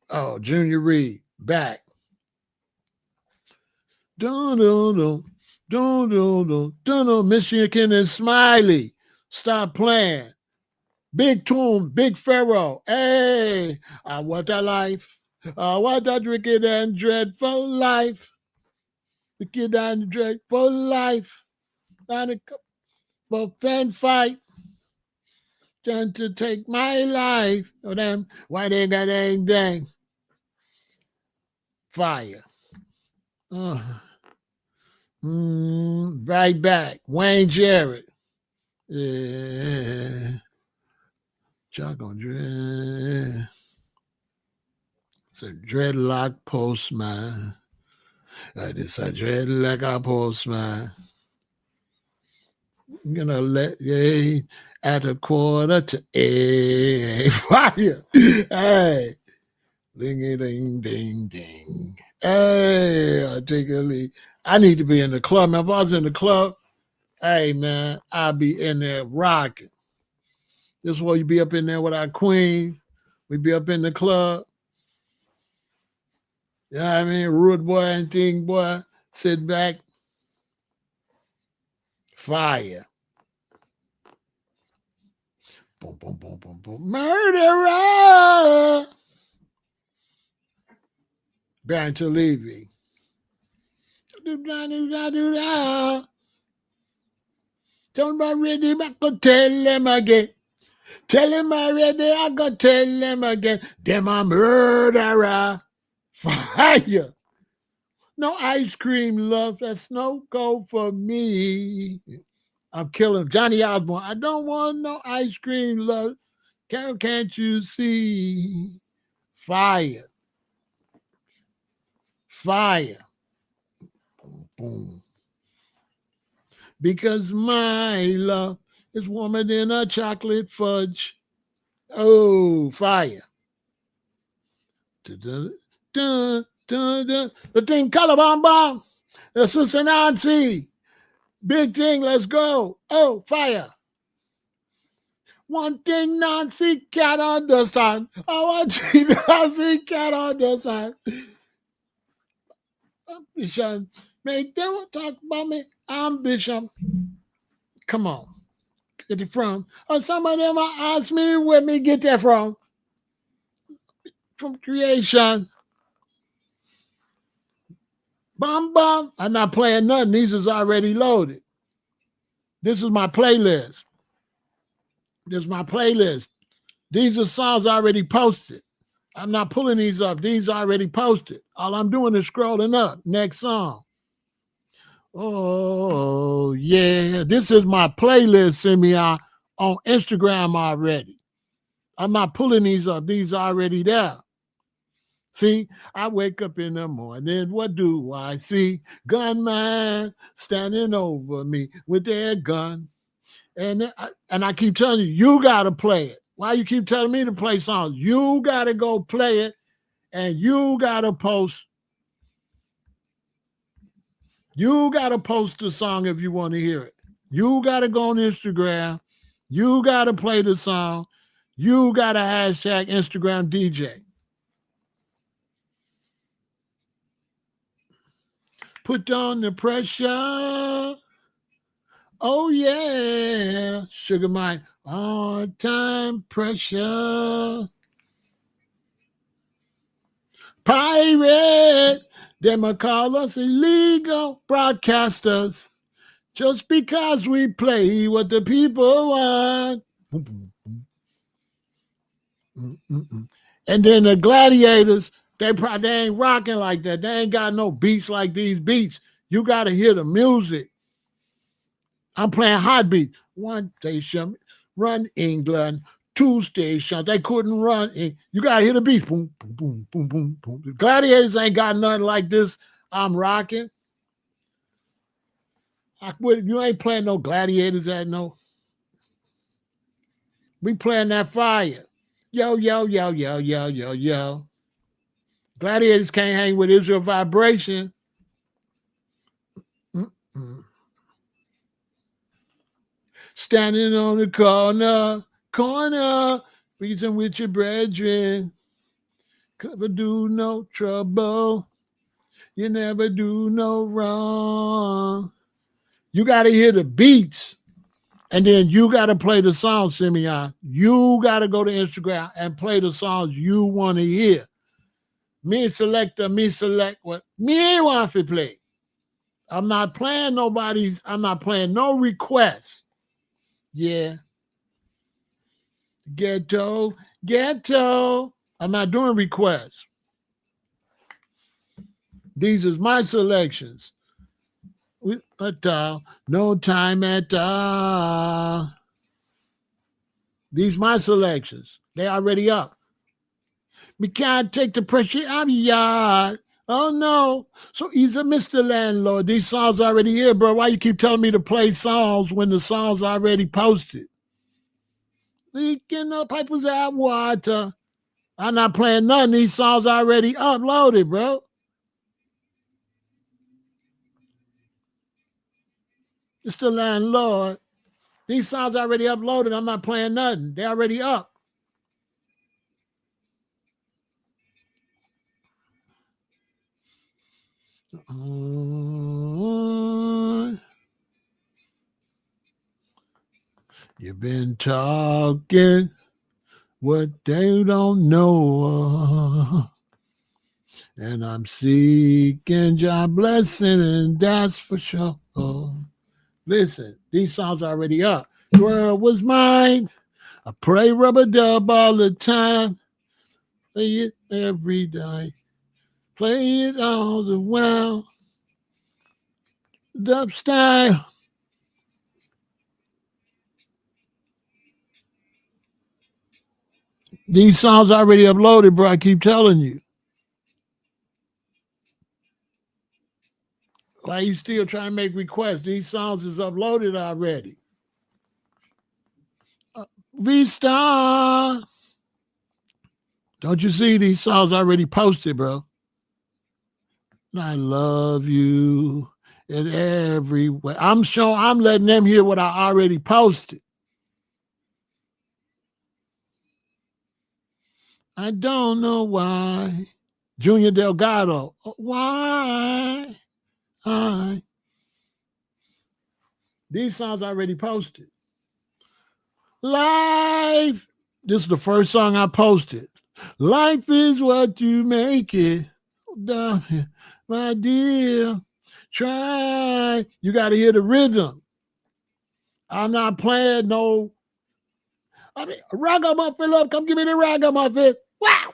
Oh, Junior Reed, back. Dun dun dun dun dun dun dun dun. Michigan and Smiley. Stop playing. Big Tune, Big Pharaoh. Hey, I want a life. I want a wicked and dreadful life. Wicked and dreadful life. Not a couple fan fight. Trying to take my life. Oh, them. Why they got dang dang? Fire. Right back. Wayne Jarrett. Yeah. Chuck on dread. It's a dreadlock postman. It's a dreadlock postman. I'm gonna let you at 7:45. Fire. Hey. Ling-a-ding-ding-ding. Hey, I take a lead. I need to be in the club, man. If I was in the club, hey, man, I'd be in there rocking. This is where you be up in there with our queen. We be up in the club. You know what I mean? Rude boy and thing boy. Sit back. Fire. Boom, boom, boom, boom, boom. Murderer. Barrington Levy. Tell him already, I go tell him again. Tell him already, I go tell him again. Them a murderer. Fire. No ice cream, love. That's no go for me. I'm killing Johnny Osborne. I don't want no ice cream, love. Can't you see? Fire. Fire. Boom, boom. Because my love is warmer than a chocolate fudge. Oh, fire. Dun, dun, dun, dun. The thing, color bomb bomb. The sister Nancy. Big thing, let's go. Oh, fire. One thing Nancy can't understand. One thing Nancy can't understand. Ambition. Make them talk about me. Ambition. Come on. Get it from? Or some of them ask me where me get that from. From creation. Bum bum. I'm not playing nothing. These is already loaded. This is my playlist. This is my playlist. These are songs already posted. I'm not pulling these up. These are already posted. All I'm doing is scrolling up. Next song. Oh, yeah. This is my playlist, Simeon, on Instagram already. I'm not pulling these up. These are already there. See, I wake up in the morning. What do I see? Gunman standing over me with their gun. And I keep telling you, you got to play it. Why you keep telling me to play songs? You got to go play it, and you got to post. You got to post the song if you want to hear it. You got to go on Instagram. You got to play the song. You got to hashtag Instagram DJ. Put on the pressure. Oh, yeah. Sugar Mike. All time pressure. Pirate. They might call us illegal broadcasters just because we play what the people want. And then the gladiators, they ain't rocking like that. They ain't got no beats like these beats. You got to hear the music. I'm playing hot beats. One station, run England. Two stations, they couldn't run. You got to hear the beats. Boom, boom, boom, boom, boom, boom. The gladiators ain't got nothing like this. I'm rocking. You ain't playing no gladiators at no. We playing that fire. Yo, yo, yo, yo, yo, yo, yo. Gladiators can't hang with Israel Vibration. Standing on the corner, reason with your brethren. Never do no trouble. You never do no wrong. You got to hear the beats, and then you got to play the songs, Simeon. You got to go to Instagram and play the songs you want to hear. Me select what me want to play. I'm not playing I'm not playing no requests. Yeah. Ghetto. I'm not doing requests. These is my selections. No time at all. These my selections. They already up. We can't take the pressure out of yard. Oh no. So he's a Mr. Landlord. These songs already here, bro. Why you keep telling me to play songs when the songs already posted? Leaking the pipes out water. I'm not playing none. These songs already uploaded, bro. It's the landlord. These songs already uploaded. I'm not playing nothing. They already up. You've been talking what they don't know. And I'm seeking your blessing, and that's for sure. Listen, these songs are already up. The world was mine. I pray rubber dub all the time. Play it every day. Play it all the while. Dub style. These songs already uploaded, bro. I keep telling you. Why you still trying to make requests? These songs is uploaded already. V-Star. Don't you see these songs already posted, bro? I love you in every way. I'm letting them hear what I already posted. I don't know why. Junior Delgado. Why? These songs already posted. Life. This is the first song I posted. Life is what you make it. My dear, try. You got to hear the rhythm. I'm not playing no. I mean, ragamuffin, love, come give me the ragamuffin. Wow.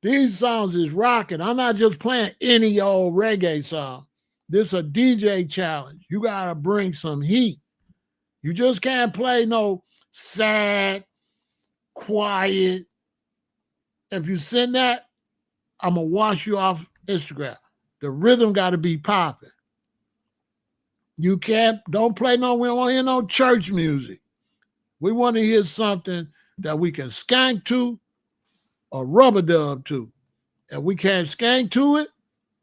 These songs is rocking. I'm not just playing any old reggae song. This is a DJ challenge. You got to bring some heat. You just can't play no sad, quiet. If you send that, I'm going to wash you off Instagram. The rhythm got to be popping. You don't play we don't want to hear no church music. We want to hear something that we can skank to or rubber dub to. If we can't skank to it,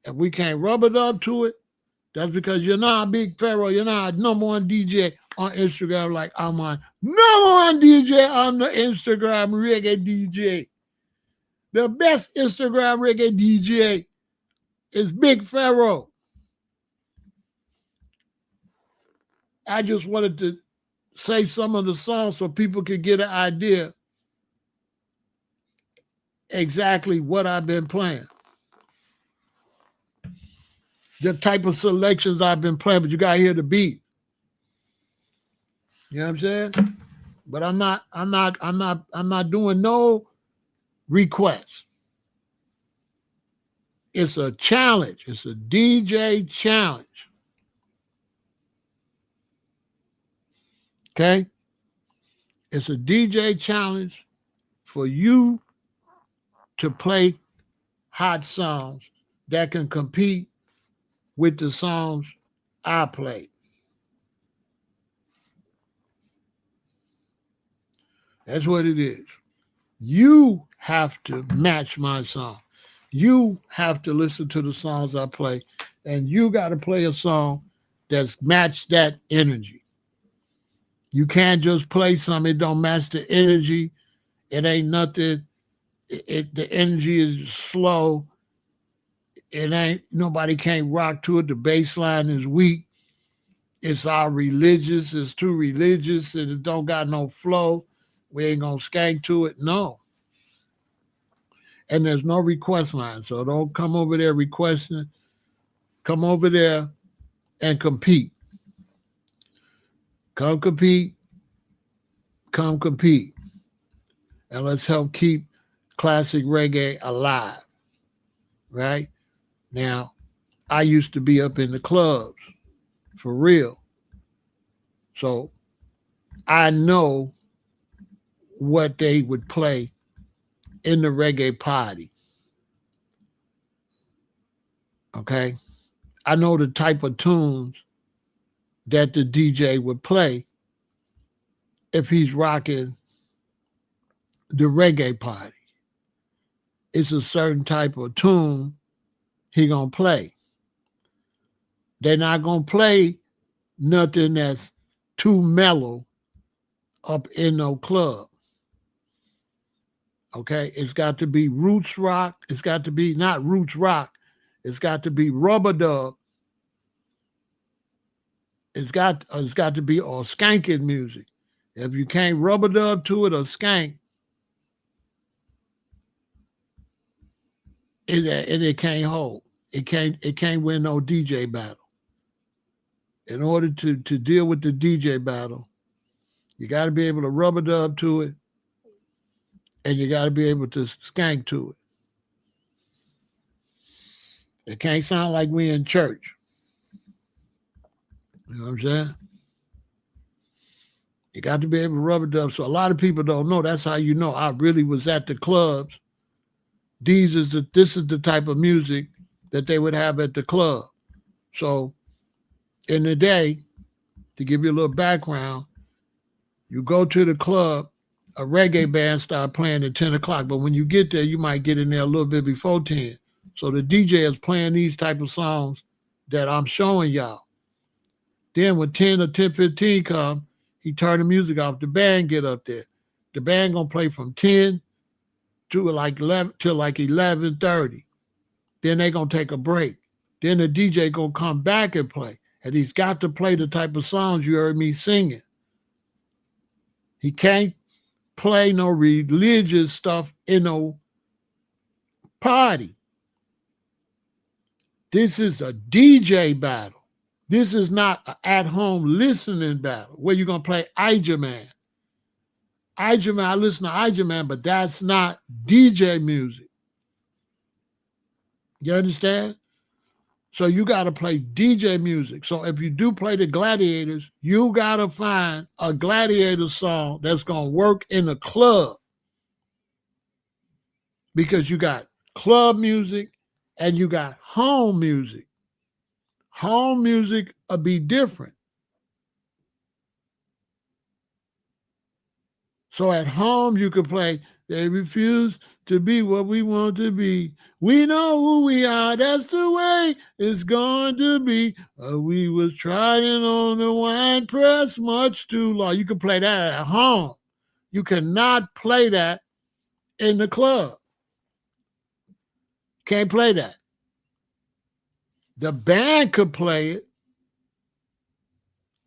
if we can't rubber dub to it, that's because you're not a big Pharaoh. You're not a number one DJ on Instagram like I'm on number one DJ on the Instagram reggae DJ. The best Instagram reggae DJ is Big Pharaoh. I just wanted to say some of the songs so people could get an idea exactly what I've been playing. The type of selections I've been playing, but you gotta hear the beat. You know what I'm saying? But I'm not doing no requests. It's a challenge. It's a DJ challenge. Okay? It's a DJ challenge for you to play hot songs that can compete with the songs I play. That's what it is. You have to match my song. You have to listen to the songs I play, and you got to play a song that's matched that energy. You can't just play something, it don't match the energy. It ain't nothing. The energy is slow. It ain't, nobody can't rock to it. The bass line is weak. It's all religious. It's too religious, and it don't got no flow. We ain't gonna skank to it. No. And there's no request line. So don't come over there requesting. Come over there and compete. Come compete. Come compete. And let's help keep classic reggae alive. Right? Now, I used to be up in the clubs for real. So I know what they would play in the reggae party. Okay? I know the type of tunes that the DJ would play if he's rocking the reggae party. It's a certain type of tune he gonna play. They're not gonna play nothing that's too mellow up in no club. Okay, it's got to be roots rock. It's got to be not roots rock. It's got to be rubber dub. It's got to be or skanking music. If you can't rubber dub to it or skank, it can't hold. It can't win no DJ battle. In order to deal with the DJ battle, you got to be able to rubber dub to it, and you got to be able to skank to it. It can't sound like we in church. You know what I'm saying? You got to be able to rubber dub. So a lot of people don't know. That's how you know I really was at the clubs. This is the type of music that they would have at the club. So in the day, to give you a little background, you go to the club, a reggae band start playing at 10 o'clock. But when you get there, you might get in there a little bit before 10. So the DJ is playing these type of songs that I'm showing y'all. Then when 10 or 10:15 come, he turn the music off. The band get up there. The band gonna play from 10 to like 11 till like 11:30. Then they gonna take a break. Then the DJ gonna come back and play. And he's got to play the type of songs you heard me singing. He can't play no religious stuff in no party. This is a DJ battle. This is not an at-home listening battle where you're going to play Ijaman. Ijaman, I listen to Ijaman, but that's not DJ music. You understand? So you got to play DJ music. So if you do play the Gladiators, you got to find a Gladiator song that's going to work in the club. Because you got club music and you got home music. Home music will be different. So at home, you could play, they refuse to be what we want to be. We know who we are. That's the way it's going to be. We was trying on the wine press much too long. You can play that at home. You cannot play that in the club. Can't play that. The band could play it,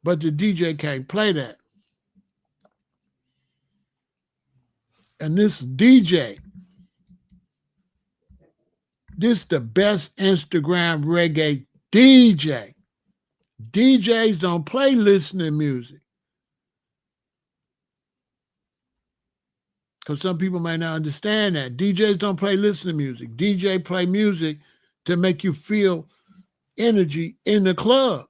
but the DJ can't play that. And this DJ, this the best Instagram reggae DJ. DJs don't play listening music. Because some people might not understand that. DJs don't play listening music. DJ play music to make you feel energy in the club.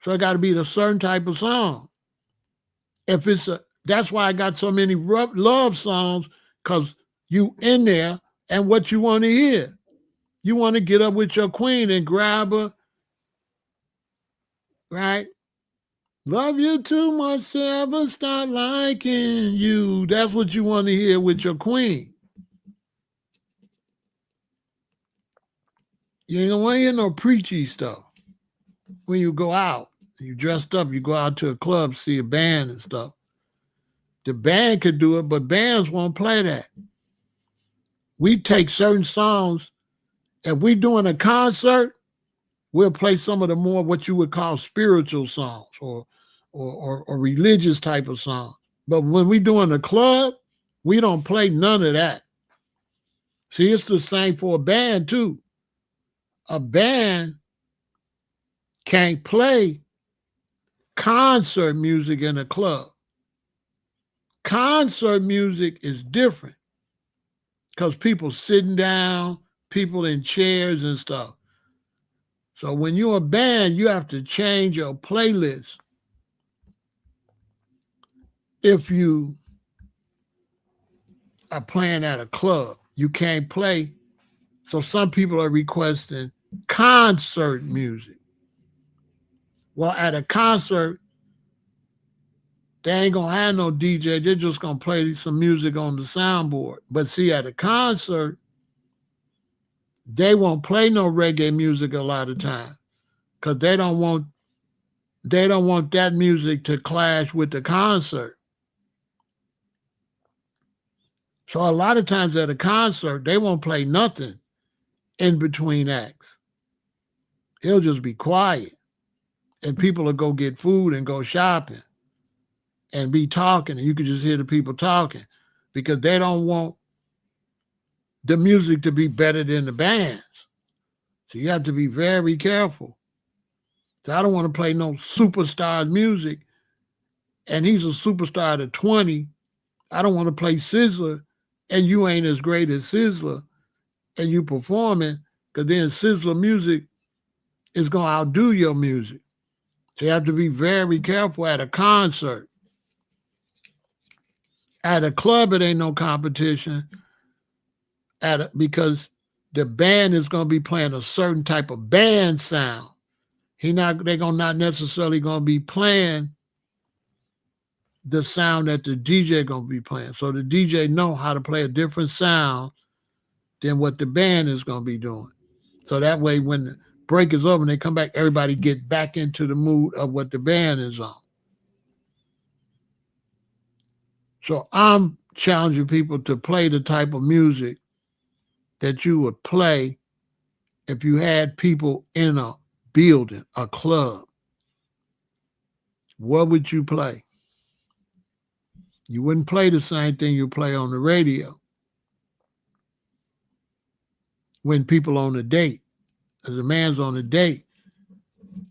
So it got to be a certain type of song. If it's that's why I got so many love songs, because you in there and what you want to hear. You want to get up with your queen and grab her, right? Love you too much to ever start liking you. That's what you want to hear with your queen. You ain't gonna want to hear no preachy stuff. When you go out, you dressed up, you go out to a club, see a band and stuff. The band could do it, but bands won't play that. We take certain songs. If we doing a concert, we'll play some of the more what you would call spiritual songs or religious type of songs. But when we doing a club, we don't play none of that. See, it's the same for a band too. A band can't play concert music in a club. Concert music is different because people sitting down, people in chairs and stuff. So when you're a band, you have to change your playlist. If you are playing at a club, you can't play. So some people are requesting concert music. Well, at a concert, They ain't gonna have no DJ. They're just gonna play some music on the soundboard. But see, at a concert, they won't play no reggae music a lot of times because they don't want that music to clash with the concert. So a lot of times at a concert, they won't play nothing in between acts. It'll just be quiet. And people will go get food and go shopping and be talking. And you can just hear the people talking because they don't want the music to be better than the bands. So you have to be very careful. So I don't want to play no superstar music. And he's a superstar at 20. I don't want to play Sizzler and you ain't as great as Sizzler and you performing because then Sizzler music is going to outdo your music. So you have to be very careful at a concert. At a club, it ain't no competition because the band is going to be playing a certain type of band sound. They're not necessarily going to be playing the sound that the DJ going to be playing. So the DJ know how to play a different sound than what the band is going to be doing. So that way, when the break is over and they come back, everybody get back into the mood of what the band is on. So I'm challenging people to play the type of music that you would play if you had people in a building, a club. What would you play? You wouldn't play the same thing you play on the radio. When people on a date, as a man's on a date,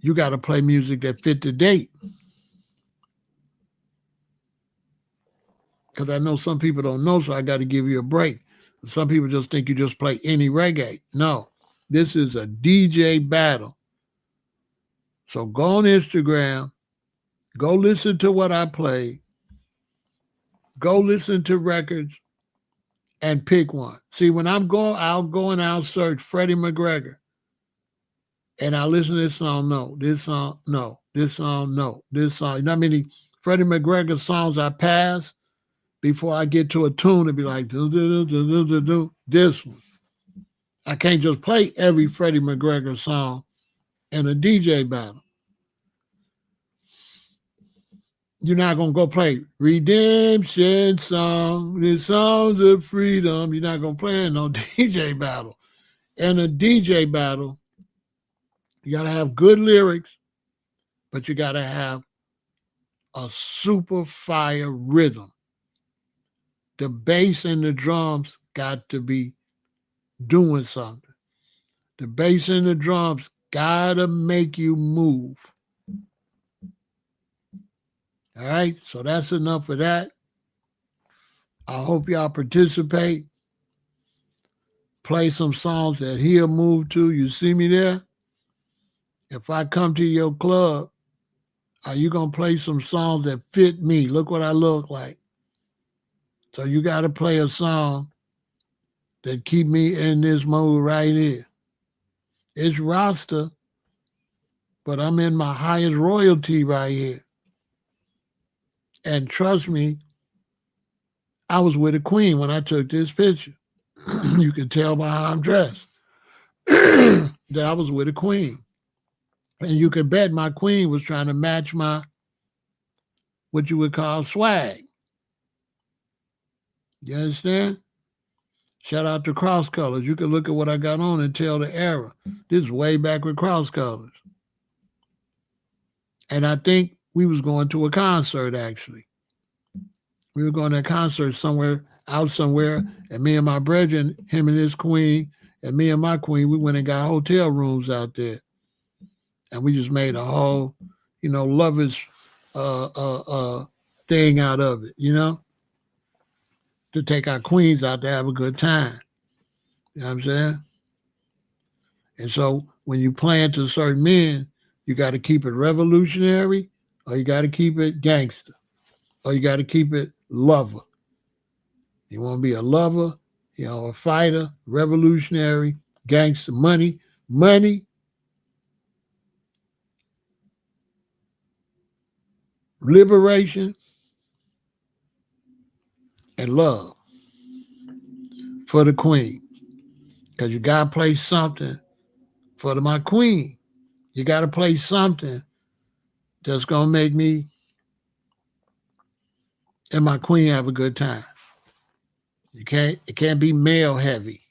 you got to play music that fit the date. Because I know some people don't know, so I got to give you a break. Some people just think you just play any reggae. No, this is a DJ battle. So go on Instagram, go listen to what I play, go listen to records, and pick one. See, when I'll go and I'll search Freddie McGregor, and I'll listen to this song, no, this song, no, this song, no, this song. You know how many Freddie McGregor songs I pass before I get to a tune and be like, do, do, do, do, do, do, this one. I can't just play every Freddie McGregor song in a DJ battle. You're not going to go play Redemption Song, the songs of freedom. You're not going to play in no DJ battle. In a DJ battle, you got to have good lyrics, but you got to have a super fire rhythm. The bass and the drums got to be doing something. The bass and the drums got to make you move. All right, so that's enough of that. I hope y'all participate. Play some songs that he'll move to. You see me there? If I come to your club, are you going to play some songs that fit me? Look what I look like. So you got to play a song that keep me in this mode right here. It's Rasta, but I'm in my highest royalty right here. And trust me, I was with a queen when I took this picture. You can tell by how I'm dressed that I was with a queen. And you can bet my queen was trying to match my, what you would call swag. You understand? Shout out to Cross Colors. You can look at what I got on and tell the era. This is way back with Cross Colors. And I think we was going to a concert, actually. We were going to a concert somewhere, and me and my brethren, him and his queen, and me and my queen, we went and got hotel rooms out there. And we just made a whole, lovers thing out of it, to take our queens out to have a good time. You know what I'm saying? And so when you playing to certain men, you got to keep it revolutionary, or you got to keep it gangster, or you got to keep it lover. You want to be a lover, a fighter, revolutionary, gangster, money, liberation, and love for the queen. Because you got to play something for my queen. You got to play something that's going to make me and my queen have a good time. It can't be male heavy.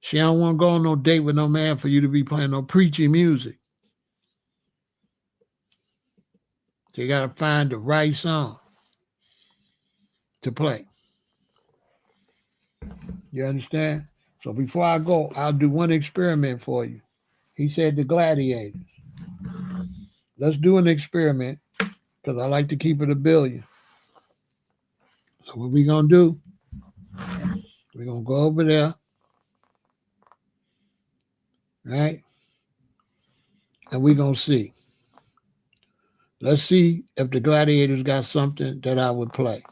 She don't want to go on no date with no man for you to be playing no preachy music. So you got to find the right song to play. You understand? So before I go, I'll do one experiment for you. He said the gladiators. Let's do an experiment because I like to keep it a billion. So what we going to do, we're going to go over there, right? And we're going to see. Let's see if the gladiators got something that I would play.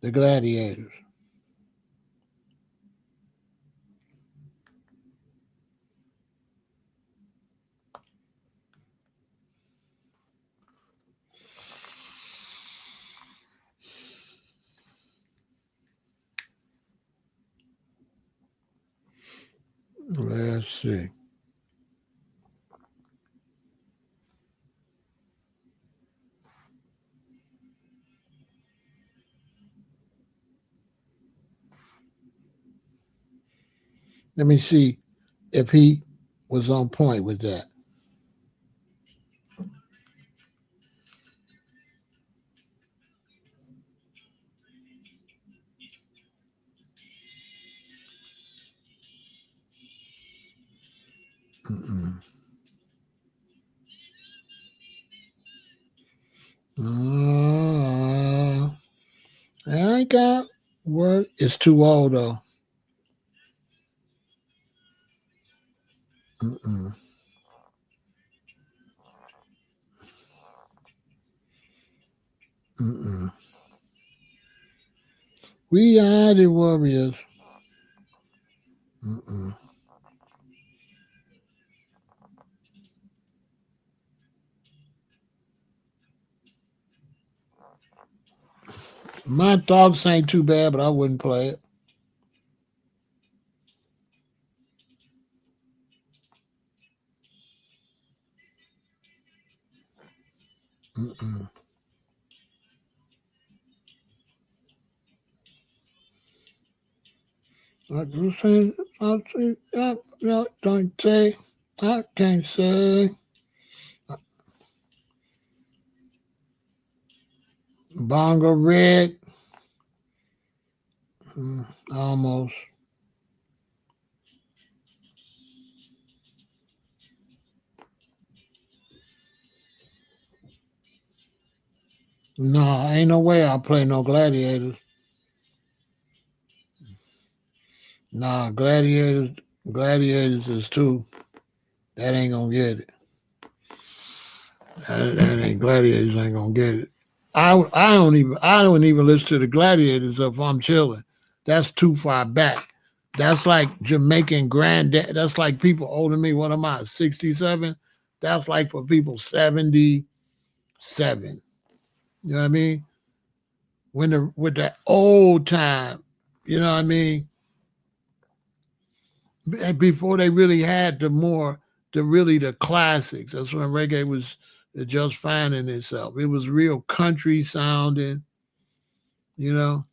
The gladiators. Let's see. Let me see if he was on point with that. I got work. It's too old though. Mm-mm. Mm-mm. We are the warriors. Mm-mm. My thoughts ain't too bad, but I wouldn't play it. Mm-mm. I just say, don't say, I can't say. Bongo Red. Almost. No, ain't no way I'll play no gladiators. Nah, gladiators is too. That ain't gonna get it. That ain't gladiators ain't gonna get it. I don't even listen to the gladiators if I'm chilling. That's too far back. That's like Jamaican granddad. That's like people older than me. What am I? 67? That's like for people 77. You know what I mean? With the old time, you know what I mean? Before they really had the classics. That's when reggae was just finding itself. It was real country sounding, you know.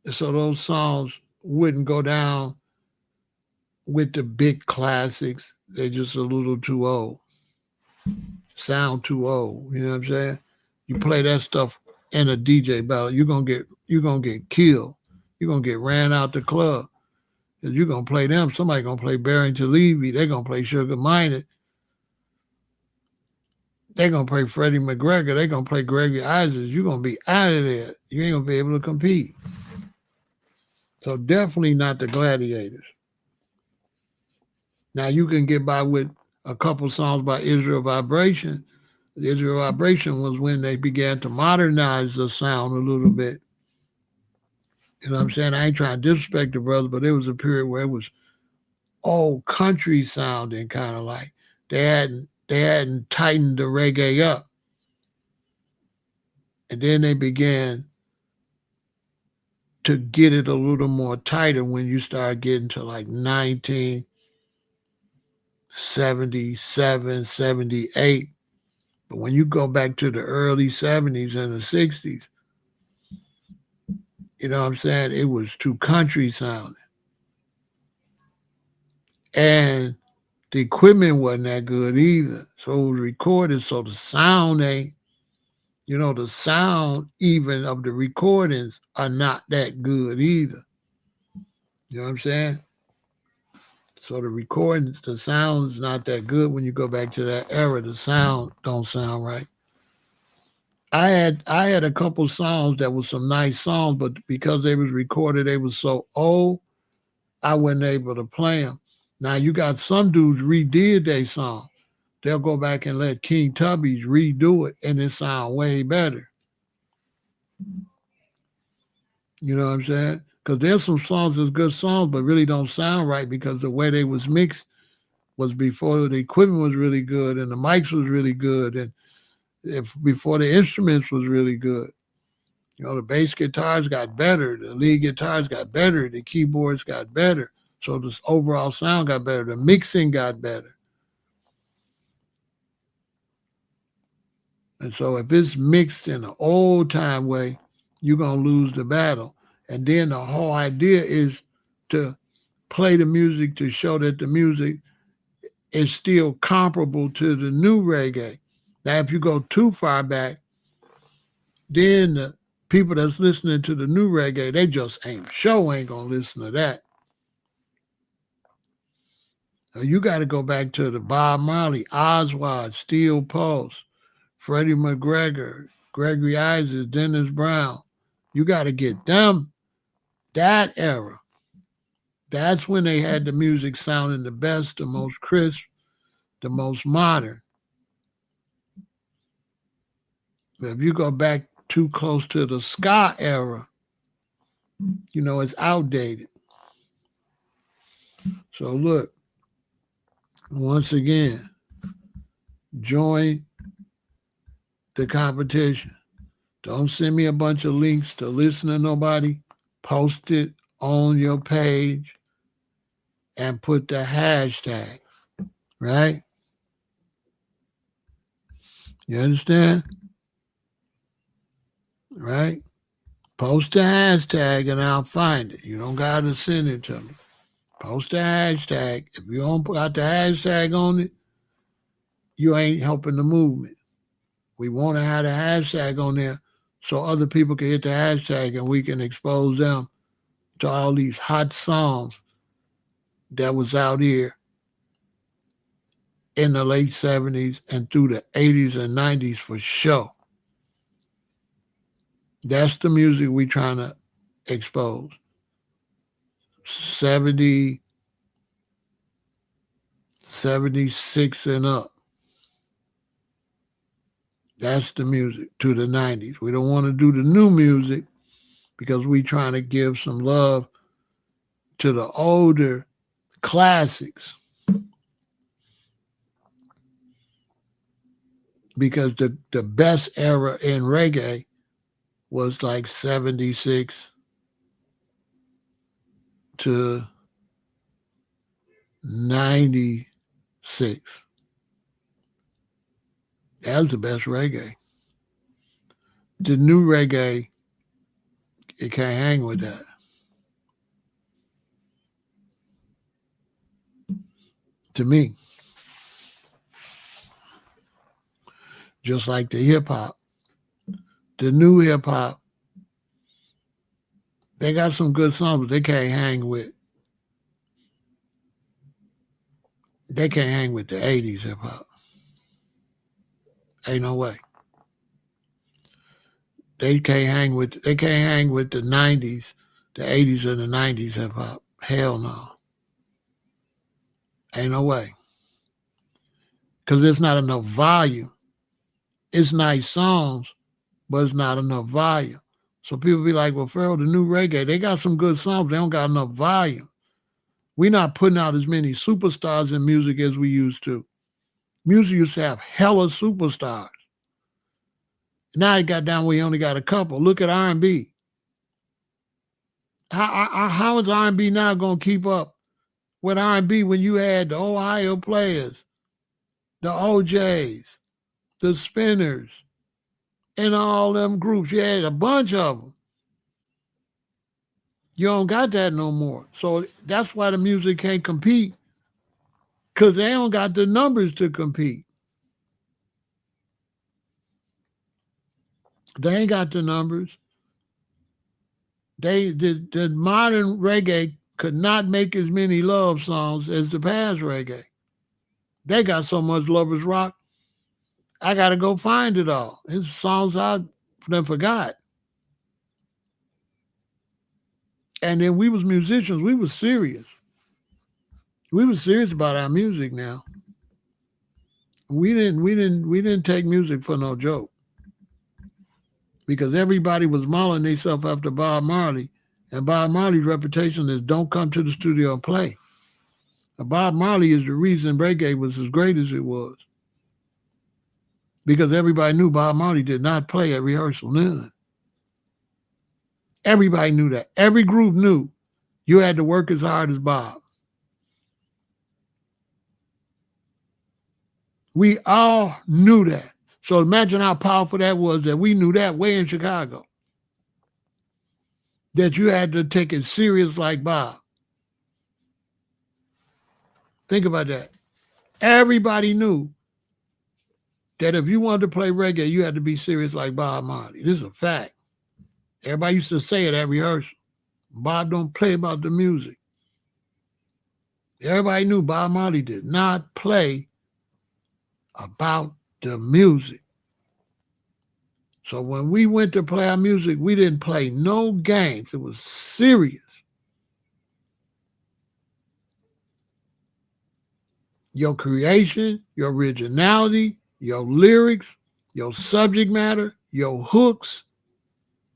So those songs wouldn't go down with the big classics. They're just a little too old. Sound too old. You know what I'm saying? You play that stuff in a DJ battle, you're gonna get killed. You're gonna get ran out the club. Cause you're gonna play them. Somebody gonna play Barrington Levy. They're gonna play Sugar Minott. They're gonna play Freddie McGregor. They're gonna play Gregory Isaacs. You're gonna be out of there. You ain't gonna be able to compete. So definitely not the Gladiators. Now you can get by with a couple songs by Israel Vibration. The Israel vibration was when they began to modernize the sound a little bit. You know what I'm saying? I ain't trying to disrespect the brother, but there was a period where it was old country sounding, kind of like they hadn't tightened the reggae up, and then they began to get it a little more tighter when you start getting to like 1977, 78. But when you go back to the early 70s and the 60s, you know what I'm saying? It was too country sounding. And the equipment wasn't that good either. So it was recorded, so the sound ain't, the sound even of the recordings are not that good either. You know what I'm saying? So the recordings, the sound's not that good when you go back to that era. The sound don't sound right. I had a couple songs that was some nice songs, but because they was recorded, they was so old, I wasn't able to play them. Now you got some dudes redid their song. They'll go back and let King Tubby's redo it, and it sound way better. You know what I'm saying? Because there's some songs that's good songs, but really don't sound right because the way they was mixed was before the equipment was really good and the mics was really good and before the instruments was really good. The bass guitars got better, the lead guitars got better, the keyboards got better. So the overall sound got better, the mixing got better. And so if it's mixed in an old time way, you're going to lose the battle. And then the whole idea is to play the music to show that the music is still comparable to the new reggae. Now, if you go too far back, then the people that's listening to the new reggae, they just ain't going to listen to that. You got to go back to the Bob Marley, Oswald, Steel Pulse, Freddie McGregor, Gregory Isaacs, Dennis Brown. You got to get them, that era. That's when they had the music sounding the best, the most crisp, the most modern. But if you go back too close to the ska era, it's outdated. So look, once again, join the competition. Don't send me a bunch of links to listen to nobody. Post it on your page and put the hashtag, right? You understand? Right? Post the hashtag and I'll find it. You don't got to send it to me. Post the hashtag. If you don't got the hashtag on it, you ain't helping the movement. We want to have the hashtag on there so other people can hit the hashtag and we can expose them to all these hot songs that was out here in the late 70s and through the 80s and 90s for sure. That's the music we trying to expose. 70, 76 and up. That's the music to the 90s. We don't want to do the new music because we trying to give some love to the older classics. Because the best era in reggae was like 76 to 96. That was the best reggae. The new reggae, it can't hang with that. To me. Just like the hip hop. The new hip hop, they got some good songs, but they can't hang with the 80s hip hop. Ain't no way. They can't hang with the 90s, the 80s and the 90s hip hop. Hell no. Ain't no way. Because there's not enough volume It's nice songs, but it's not enough volume. So people be like, well, Pharaoh, the new reggae, they got some good songs, they don't got enough volume. We're not putting out as many superstars in music as we used to. Music used to have hella superstars. Now it got down where you only got a couple. Look at R&B. How is R&B now going to keep up with R&B when you had the Ohio Players, the OJs, the Spinners, and all them groups? You had a bunch of them. You don't got that no more. So that's why the music can't compete, because they don't got the numbers to compete. They ain't got the numbers. The modern reggae could not make as many love songs as the past reggae. They got so much lovers rock. I got to go find it all. It's songs I done forgot. And then we was musicians. We was serious. We was serious about our music. Now we didn't take music for no joke, because everybody was modeling themselves after Bob Marley, and Bob Marley's reputation is don't come to the studio and play. Bob Marley is the reason reggae was as great as it was, because everybody knew Bob Marley did not play at rehearsal. None. Everybody knew that. Every group knew you had to work as hard as Bob. We all knew that. So imagine how powerful that was, that we knew that way in Chicago, that you had to take it serious like Bob. Think about that. Everybody knew that if you wanted to play reggae, you had to be serious like Bob Marley. This is a fact. Everybody used to say it at rehearsal. Bob don't play about the music. Everybody knew Bob Marley did not play about the music. So when we went to play our music, we didn't play no games. It was serious. Your creation, your originality, your lyrics, your subject matter, your hooks,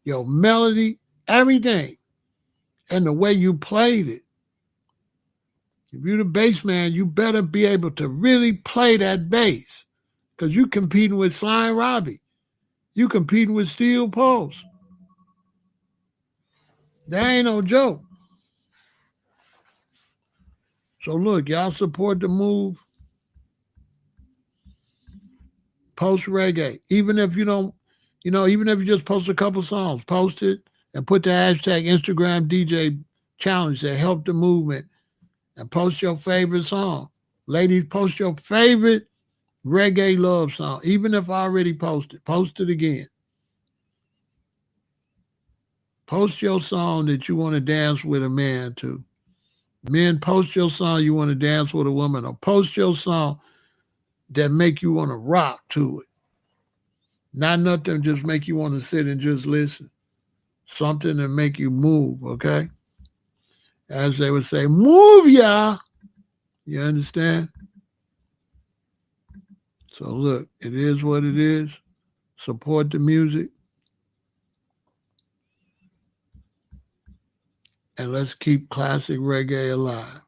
your melody, everything, and the way you played it. If you're the bass man, you better be able to really play that bass, because you competing with Sly and Robbie. You competing with Steel Pulse. That ain't no joke. So look, y'all support the move. Post reggae. Even if you don't, even if you just post a couple songs, post it and put the hashtag Instagram DJ challenge that help the movement, and post your favorite song. Ladies, post your favorite reggae love song. Even if I already posted, post it again. Post your song that you want to dance with a man to. Men, post your song you want to dance with a woman, or post your song that make you want to rock to it. Not nothing just make you want to sit and just listen. Something that make you move, okay? As they would say, move, ya. You understand? So look, it is what it is. Support the music. And let's keep classic reggae alive.